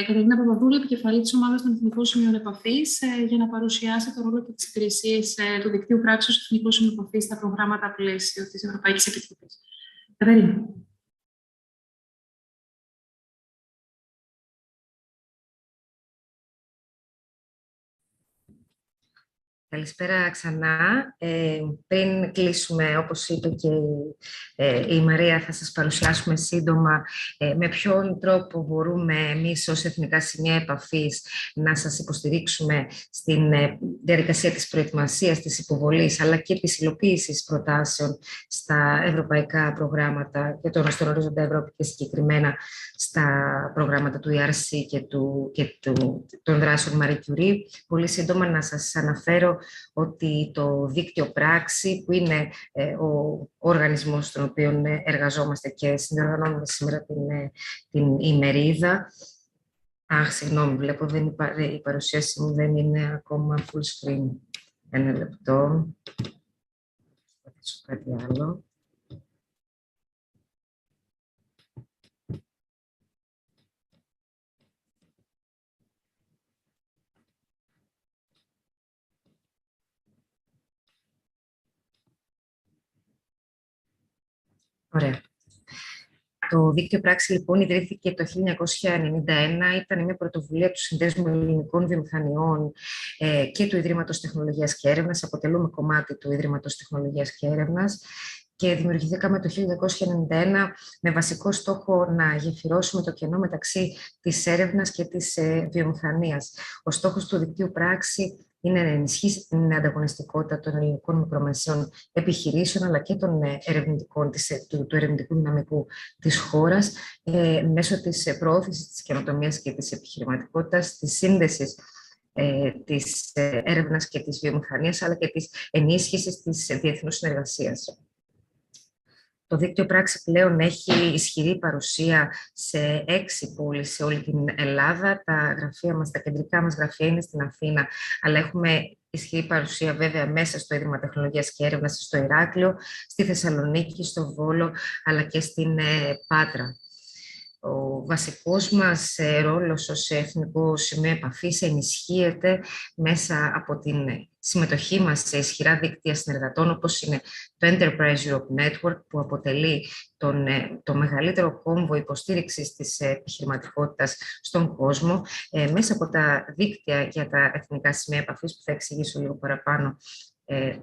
Κατερίνα Παπαδούλη, επικεφαλή της Ομάδας των Εθνικών Σημείων Επαφής, για να παρουσιάσει το ρόλο και τις υπηρεσίες του Δικτύου Πράξεως Εθνικών Σημείων Επαφής στα προγράμματα πλαίσιο της Ευρωπαϊκής Επιτροπής. Κατερίνα. Καλησπέρα ξανά. Πριν κλείσουμε, όπως είπε και η Μαρία, θα σας παρουσιάσουμε σύντομα με ποιον τρόπο μπορούμε εμείς ως Εθνικά Σημεία Επαφής να σας υποστηρίξουμε στην διαδικασία της προετοιμασίας, της υποβολής, αλλά και της υλοποίησης προτάσεων στα ευρωπαϊκά προγράμματα και στον Ορίζοντα Ευρώπη και συγκεκριμένα στα προγράμματα του ERC και των δράσεων Marie Curie. Πολύ σύντομα να σας αναφέρω ότι το δίκτυο πράξη, που είναι ο οργανισμός στον οποίο εργαζόμαστε και συνδιοργανώνουμε σήμερα την ημερίδα. Συγγνώμη, βλέπω η παρουσίαση μου δεν είναι ακόμα full screen. Ένα λεπτό. Θα πατήσω κάτι άλλο. Ωραία. Το δίκτυο πράξη λοιπόν ιδρύθηκε το 1991, ήταν μια πρωτοβουλία του Συνδέσμου Ελληνικών Βιομηχανιών και του Ιδρύματος Τεχνολογίας και Έρευνας. Αποτελούμε κομμάτι του Ιδρύματος Τεχνολογίας και Έρευνας και δημιουργηθήκαμε το 1991 με βασικό στόχο να γεφυρώσουμε το κενό μεταξύ της έρευνας και της βιομηχανίας. Ο στόχος του δικτύου πράξη είναι να ενισχύσει την ανταγωνιστικότητα των ελληνικών μικρομεσαίων επιχειρήσεων, αλλά και των ερευνητικών, του ερευνητικού δυναμικού της χώρας, μέσω της προώθησης της καινοτομίας και της επιχειρηματικότητας, της σύνδεσης της έρευνας και της βιομηχανίας, αλλά και της ενίσχυσης της διεθνούς συνεργασίας. Το δίκτυο πράξη πλέον έχει ισχυρή παρουσία σε 6 πόλεις σε όλη την Ελλάδα. Τα γραφεία μας, τα κεντρικά μας γραφεία είναι στην Αθήνα, αλλά έχουμε ισχυρή παρουσία βέβαια μέσα στο Ίδρυμα Τεχνολογίας και Έρευνας στο Ηράκλειο, στη Θεσσαλονίκη, στο Βόλο, αλλά και στην Πάτρα. Ο βασικός μας ρόλος ως εθνικό σημείο επαφής ενισχύεται μέσα από την συμμετοχή μας σε ισχυρά δίκτυα συνεργατών, όπως είναι το Enterprise Europe Network, που αποτελεί το μεγαλύτερο κόμβο υποστήριξης της επιχειρηματικότητας στον κόσμο, μέσα από τα δίκτυα για τα εθνικά σημεία επαφής, που θα εξηγήσω λίγο παραπάνω,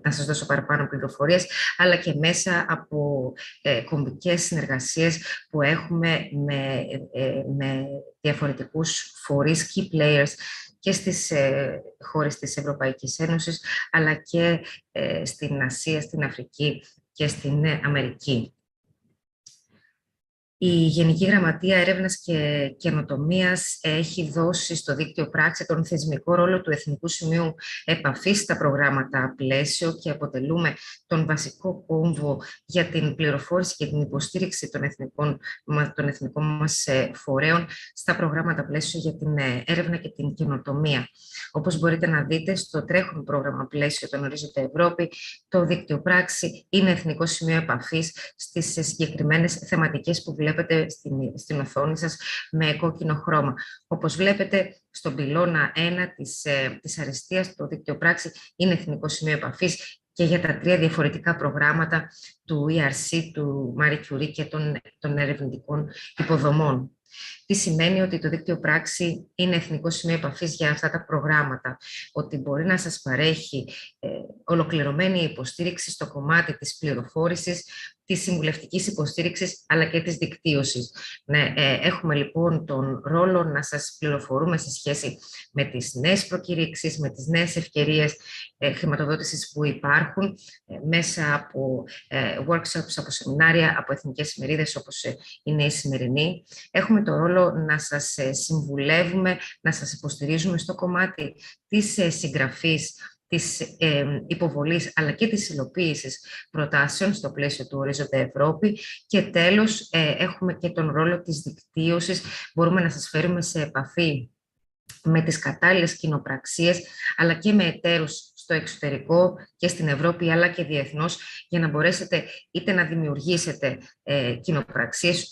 να σας δώσω παραπάνω πληροφορίες, αλλά και μέσα από κομβικές συνεργασίες που έχουμε με διαφορετικούς φορείς, key players, και στις χώρες της Ευρωπαϊκής Ένωσης, αλλά και στην Ασία, στην Αφρική και στην Αμερική. Η Γενική Γραμματεία Έρευνας και Καινοτομίας έχει δώσει στο δίκτυο πράξη τον θεσμικό ρόλο του Εθνικού Σημείου Επαφής στα προγράμματα πλαίσιο και αποτελούμε τον βασικό κόμβο για την πληροφόρηση και την υποστήριξη των εθνικών μας φορέων στα προγράμματα πλαίσιο για την έρευνα και την καινοτομία. Όπως μπορείτε να δείτε, στο τρέχον πρόγραμμα πλαίσιο των Ορίζοντα Ευρώπη, το δίκτυο πράξη είναι εθνικό σημείο επαφής στις συγκεκριμένες θεματικές που βλέπετε στην οθόνη σας με κόκκινο χρώμα. Όπως βλέπετε, στον πυλώνα 1 της αριστείας, το δίκτυο πράξη είναι εθνικό σημείο επαφής και για τα 3 διαφορετικά προγράμματα του ERC, του Marie Curie και των ερευνητικών υποδομών. Τι σημαίνει ότι το δίκτυο πράξη είναι εθνικό σημείο επαφής για αυτά τα προγράμματα, ότι μπορεί να σας παρέχει ολοκληρωμένη υποστήριξη στο κομμάτι της πληροφόρησης, της συμβουλευτικής υποστήριξης, αλλά και της δικτύωσης. Έχουμε λοιπόν τον ρόλο να σας πληροφορούμε σε σχέση με τις νέες προκηρύξεις, με τις νέες ευκαιρίες χρηματοδότησης που υπάρχουν, μέσα από workshops, από σεμινάρια, από εθνικές ημερίδες όπως είναι η σημερινή. Έχουμε το ρόλο να σας συμβουλεύουμε, να σας υποστηρίζουμε στο κομμάτι της συγγραφής, της υποβολής αλλά και της υλοποίησης προτάσεων στο πλαίσιο του Ορίζοντα Ευρώπη και τέλος έχουμε και τον ρόλο της δικτύωσης. Μπορούμε να σας φέρουμε σε επαφή με τις κατάλληλες κοινοπραξίες αλλά και με εταίρους στο εξωτερικό και στην Ευρώπη αλλά και διεθνώς, για να μπορέσετε είτε να δημιουργήσετε κοινοπραξίες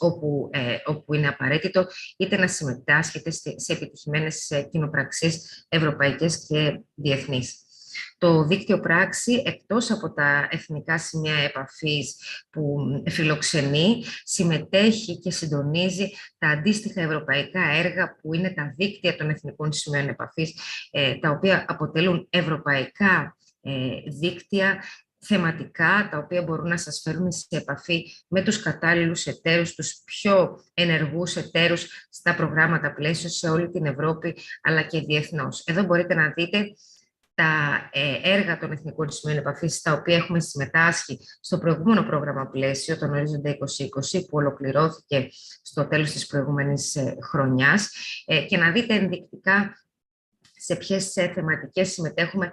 όπου είναι απαραίτητο, είτε να συμμετάσχετε σε επιτυχημένες κοινοπραξίες ευρωπαϊκές και διεθνείς. Το δίκτυο πράξη, εκτός από τα εθνικά σημεία επαφής που φιλοξενεί, συμμετέχει και συντονίζει τα αντίστοιχα ευρωπαϊκά έργα που είναι τα δίκτυα των εθνικών σημείων επαφής, τα οποία αποτελούν ευρωπαϊκά δίκτυα θεματικά, τα οποία μπορούν να σας φέρουν σε επαφή με τους κατάλληλους εταίρους, τους πιο ενεργούς εταίρους στα προγράμματα πλαίσιο σε όλη την Ευρώπη, αλλά και διεθνώς. Εδώ μπορείτε να δείτε τα έργα των εθνικών σημείων επαφής, στα οποία έχουμε συμμετάσχει στο προηγούμενο πρόγραμμα πλαίσιο, τον Ορίζοντα 2020, που ολοκληρώθηκε στο τέλος της προηγούμενης χρονιάς, και να δείτε ενδεικτικά σε ποιες θεματικές συμμετέχουμε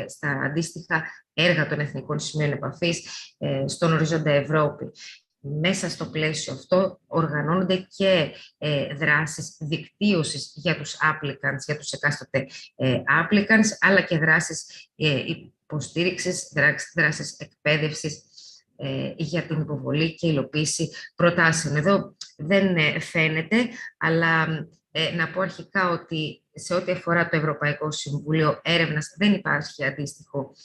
στα αντίστοιχα έργα των εθνικών σημείων επαφής στον Ορίζοντα Ευρώπη. Μέσα στο πλαίσιο αυτό οργανώνονται και δράσεις δικτύωσης για τους applicants, για τους εκάστοτε applicants, αλλά και δράσεις υποστήριξης, δράσεις εκπαίδευσης για την υποβολή και υλοποίηση προτάσεων. Εδώ δεν φαίνεται, αλλά να πω αρχικά ότι σε ό,τι αφορά το Ευρωπαϊκό Συμβούλιο Έρευνας δεν υπάρχει αντίστοιχο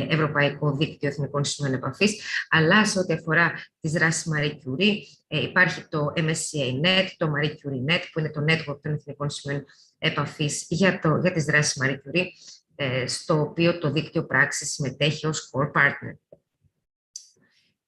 Ευρωπαϊκό Δίκτυο Εθνικών Σημείων Επαφής, αλλά σε ό,τι αφορά τις δράσεις Marie Curie υπάρχει το MSCA Net, το Marie Curie Net, που είναι το network των Εθνικών Σημείων Επαφής για τις δράσεις Marie Curie, στο οποίο το δίκτυο πράξης συμμετέχει ως core partner.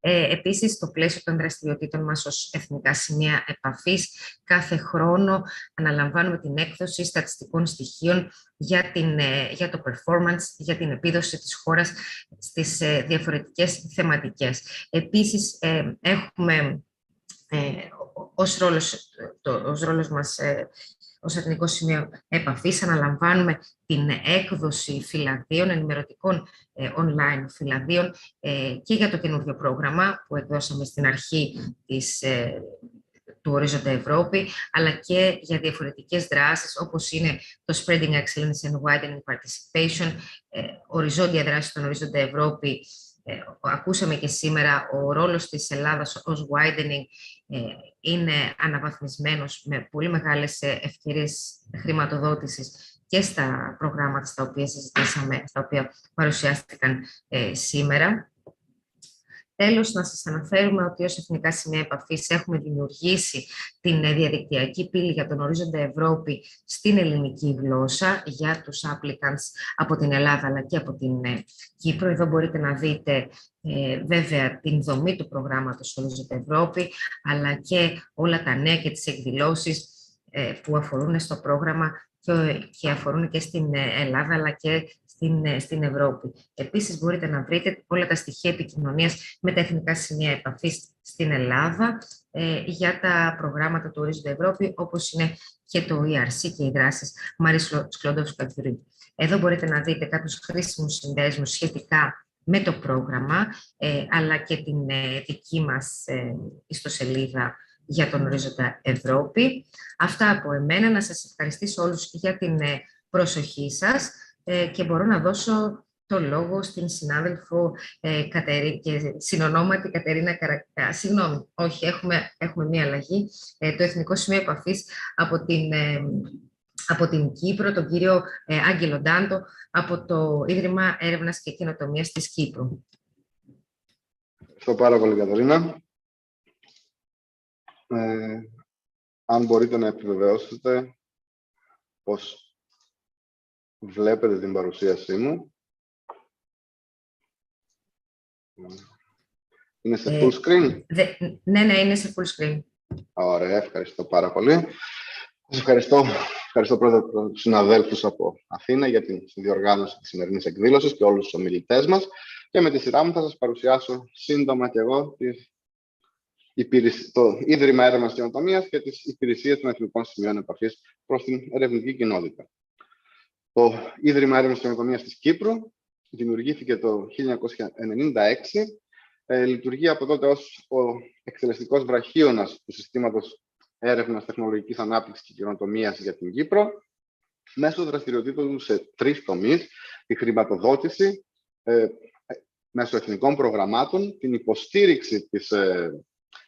Επίσης, στο πλαίσιο των δραστηριοτήτων μας ως εθνικά σημεία επαφής, κάθε χρόνο αναλαμβάνουμε την έκδοση στατιστικών στοιχείων για το performance, για την επίδοση της χώρας στις διαφορετικές θεματικές. Επίσης, έχουμε ως ρόλος μας ως Εθνικό Σημείο Επαφής αναλαμβάνουμε την έκδοση φυλαδίων, ενημερωτικών online φυλαδίων και για το καινούργιο πρόγραμμα που εκδώσαμε στην αρχή του Ορίζοντα Ευρώπη, αλλά και για διαφορετικές δράσεις όπως είναι το Spreading Excellence and Widening Participation, οριζόντια δράση στον Ορίζοντα Ευρώπη. Ακούσαμε και σήμερα, ο ρόλος της Ελλάδας ως widening είναι αναβαθμισμένος με πολύ μεγάλες ευκαιρίες χρηματοδότησης και στα προγράμματα στα οποία συζητήσαμε, στα οποία παρουσιάστηκαν σήμερα. Τέλος, να σας αναφέρουμε ότι ως Εθνικά Σημεία Επαφής έχουμε δημιουργήσει την διαδικτυακή πύλη για τον Ορίζοντα Ευρώπη στην ελληνική γλώσσα για τους applicants από την Ελλάδα αλλά και από την Κύπρο. Εδώ μπορείτε να δείτε βέβαια την δομή του προγράμματος Ορίζοντα Ευρώπη, αλλά και όλα τα νέα και τις εκδηλώσεις που αφορούν στο πρόγραμμα και αφορούν και στην Ελλάδα αλλά και στην Ευρώπη. Επίσης, μπορείτε να βρείτε όλα τα στοιχεία επικοινωνίας με τα Εθνικά Σημεία Επαφής στην Ελλάδα για τα προγράμματα του Ορίζοντα Ευρώπη, όπως είναι και το ERC και οι δράσεις Marie Sklodowska-Curie. Εδώ μπορείτε να δείτε κάποιους χρήσιμους συνδέσμους σχετικά με το πρόγραμμα, αλλά και την δική μας ιστοσελίδα για τον Ορίζοντα Ευρώπη. Αυτά από εμένα. Να σας ευχαριστήσω όλους για την προσοχή σας και μπορώ να δώσω το λόγο στην συνάδελφο και συνονόματη Κατερίνα Καρακά. Συγγνώμη, όχι, έχουμε μία αλλαγή. Το Εθνικό Σημείο Επαφής από την Κύπρο, τον κύριο Άγγελο Ντάντο, από το Ίδρυμα Έρευνας και Καινοτομίας της Κύπρου. Ευχαριστώ πάρα πολύ, Κατερίνα. Αν μπορείτε να επιβεβαιώσετε πώς βλέπετε την παρουσίασή μου. Είναι σε full screen? Ναι, είναι σε full screen. Ωραία, ευχαριστώ πάρα πολύ. Σας ευχαριστώ πρώτα τους συναδέλφους από Αθήνα για την διοργάνωση της σημερινής εκδήλωσης και όλους τους ομιλητές μας. Και με τη σειρά μου θα σας παρουσιάσω σύντομα και εγώ το Ίδρυμα Έρευνας και Καινοτομίας και τις υπηρεσίες των Εθνικών Σημείων Επαφής προς την ερευνητική κοινότητα. Το Ίδρυμα Έρευνας και Καινοτομίας της Κύπρου δημιουργήθηκε το 1996. Λειτουργεί από τότε ως ο εκτελεστικός βραχίωνας του Συστήματος Έρευνας, Τεχνολογικής Ανάπτυξης και Καινοτομίας για την Κύπρο, μέσω δραστηριοτήτων του σε 3 τομείς: τη χρηματοδότηση μέσω εθνικών προγραμμάτων, την υποστήριξη της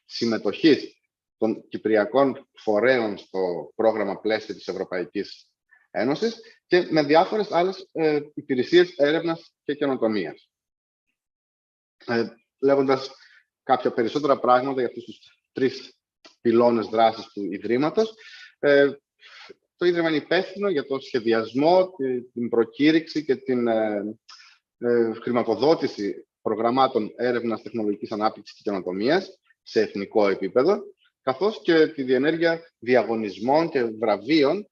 συμμετοχής των κυπριακών φορέων στο πρόγραμμα πλαίσιο της Ευρωπαϊκής Ένωσης και με διάφορες άλλες υπηρεσίες έρευνας και καινοτομίας. Λέγοντας κάποια περισσότερα πράγματα για αυτούς τους 3 πυλώνες δράσης του Ιδρύματος, το Ίδρυμα είναι υπεύθυνο για το σχεδιασμό, την προκήρυξη και την χρηματοδότηση προγραμμάτων έρευνας, τεχνολογικής ανάπτυξης και καινοτομίας σε εθνικό επίπεδο, καθώς και τη διενέργεια διαγωνισμών και βραβείων,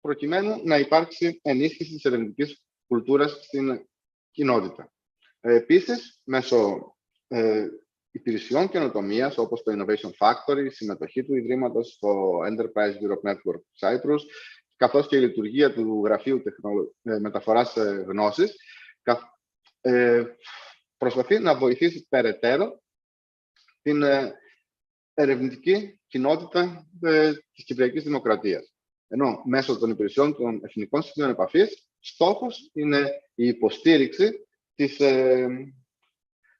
προκειμένου να υπάρξει ενίσχυση της ερευνητικής κουλτούρας στην κοινότητα. Επίσης, μέσω υπηρεσιών καινοτομίας, όπως το Innovation Factory, η συμμετοχή του Ιδρύματος στο Enterprise Europe Network Cyprus, καθώς και η λειτουργία του Γραφείου Μεταφοράς Γνώσης, προσπαθεί να βοηθήσει περαιτέρω την ερευνητική κοινότητα της Κυπριακής Δημοκρατίας. Ενώ μέσω των υπηρεσιών των Εθνικών Σημείων Επαφής, στόχος είναι η υποστήριξη της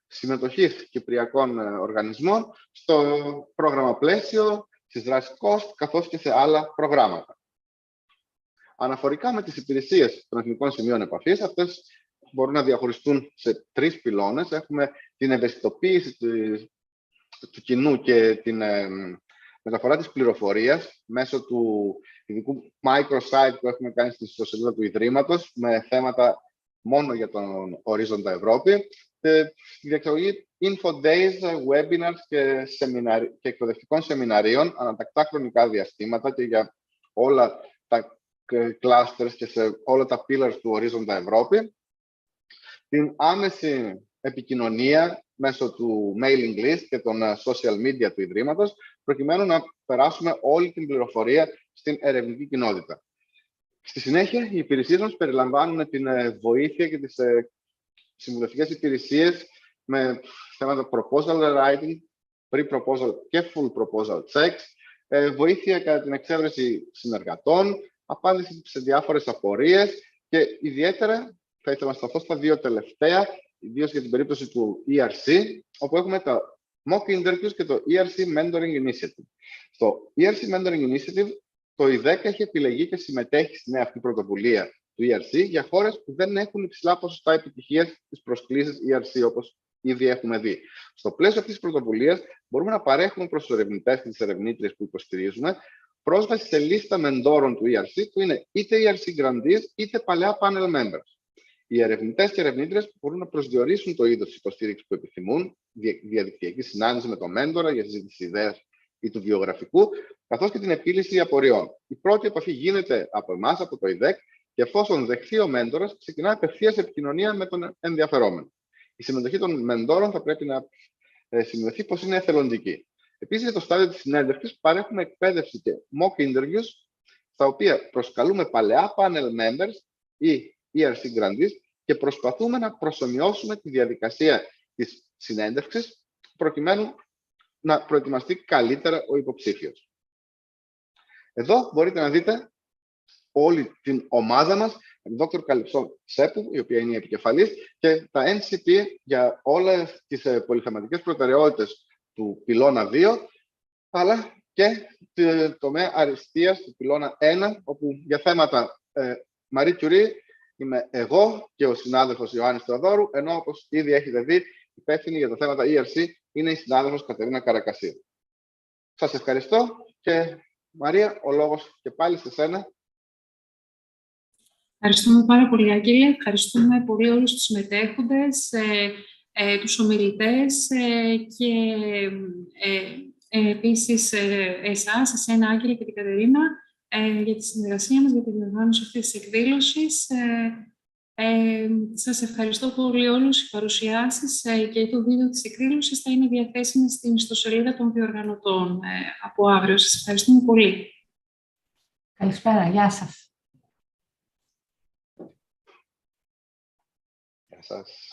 συμμετοχής κυπριακών οργανισμών στο πρόγραμμα πλαίσιο, στις δράσεις COST, καθώς και σε άλλα προγράμματα. Αναφορικά με τις υπηρεσίες των Εθνικών Σημείων Επαφής, αυτές μπορούν να διαχωριστούν σε 3 πυλώνες. Έχουμε την ευαισθητοποίηση του κοινού και την μεταφορά της πληροφορίας μέσω του ειδικού microsite που έχουμε κάνει στην ιστοσελίδα του Ιδρύματος με θέματα μόνο για τον Ορίζοντα Ευρώπη. Τη διεξαγωγή info days, webinars και εκπαιδευτικών σεμιναρίων ανατακτά χρονικά διαστήματα και για όλα τα clusters και σε όλα τα pillars του Ορίζοντα Ευρώπη. Την άμεση επικοινωνία μέσω του mailing list και των social media του Ιδρύματος, προκειμένου να περάσουμε όλη την πληροφορία στην ερευνητική κοινότητα. Στη συνέχεια, οι υπηρεσίες μας περιλαμβάνουν την βοήθεια και τις συμβουλευτικές υπηρεσίες με θέματα proposal writing, pre-proposal και full proposal checks, βοήθεια κατά την εξέβρεση συνεργατών, απάντηση σε διάφορες απορίες και ιδιαίτερα θα ήθελα να σταθώ στα δύο τελευταία, ιδίως για την περίπτωση του ERC, όπου έχουμε τα mock interviews και το ERC Mentoring Initiative. Στο ERC Mentoring Initiative, το ΙΔΕΚ έχει επιλεγεί και συμμετέχει στη νέα αυτή πρωτοβουλία του ERC για χώρες που δεν έχουν υψηλά ποσοστά επιτυχίας στις προσκλήσεις ERC, όπως ήδη έχουμε δει. Στο πλαίσιο αυτής της πρωτοβουλίας, μπορούμε να παρέχουμε προς τους ερευνητές και τις ερευνήτριες που υποστηρίζουμε πρόσβαση σε λίστα μεντόρων του ERC, που είναι είτε ERC grantees είτε παλαιά panel members. Οι ερευνητές και ερευνήτριες μπορούν να προσδιορίσουν το είδος της υποστήριξης που επιθυμούν, διαδικτυακή συνάντηση με τον μέντορα για συζήτηση ιδέας ή του βιογραφικού, καθώς και την επίλυση απορριών. Η πρώτη επαφή γίνεται από εμάς, από το ΙΔΕΚ, και εφόσον δεχθεί ο μέντορας, ξεκινά απευθείας επικοινωνία με τον ενδιαφερόμενο. Η συμμετοχή των μεντόρων θα πρέπει να σημειωθεί πως είναι εθελοντική. Επίσης, για το στάδιο της συνέντευξης, παρέχουμε εκπαίδευση και mock interviews, στα οποία προσκαλούμε παλαιά panel members ή ERC grantees και προσπαθούμε να προσομοιώσουμε τη διαδικασία της συνέντευξης, προκειμένου να προετοιμαστεί καλύτερα ο υποψήφιος. Εδώ μπορείτε να δείτε όλη την ομάδα μας, την Dr. Καλυψό Σέπου, η οποία είναι η επικεφαλής, και τα NCP για όλες τις πολυθεματικές προτεραιότητες του πυλώνα 2, αλλά και το τομέα αριστείας του πυλώνα 1, όπου για θέματα Marie Curie είμαι εγώ και ο συνάδελφος Ιωάννης Θεοδόρου, ενώ όπως ήδη έχετε δει, υπεύθυνη για τα θέματα ERC είναι η συνάδελφος Κατερίνα Καρακασίου. Σας ευχαριστώ και Μαρία, ο λόγος και πάλι σε σένα. Ευχαριστούμε πάρα πολύ, Άγγελε. Ευχαριστούμε πολύ όλους τους συμμετέχοντες, τους ομιλητές και επίσης εσάς, εσένα, Άγγελε, και την Κατερίνα, για τη συνεργασία μας, για τη διοργάνωση αυτής της εκδήλωσης. Σας ευχαριστώ πολύ όλους. Οι παρουσιάσεις και το βίντεο της εκδήλωσης θα είναι διαθέσιμες στην ιστοσελίδα των διοργανωτών από αύριο. Σας ευχαριστούμε πολύ. Καλησπέρα. Γεια σας. Γεια σας.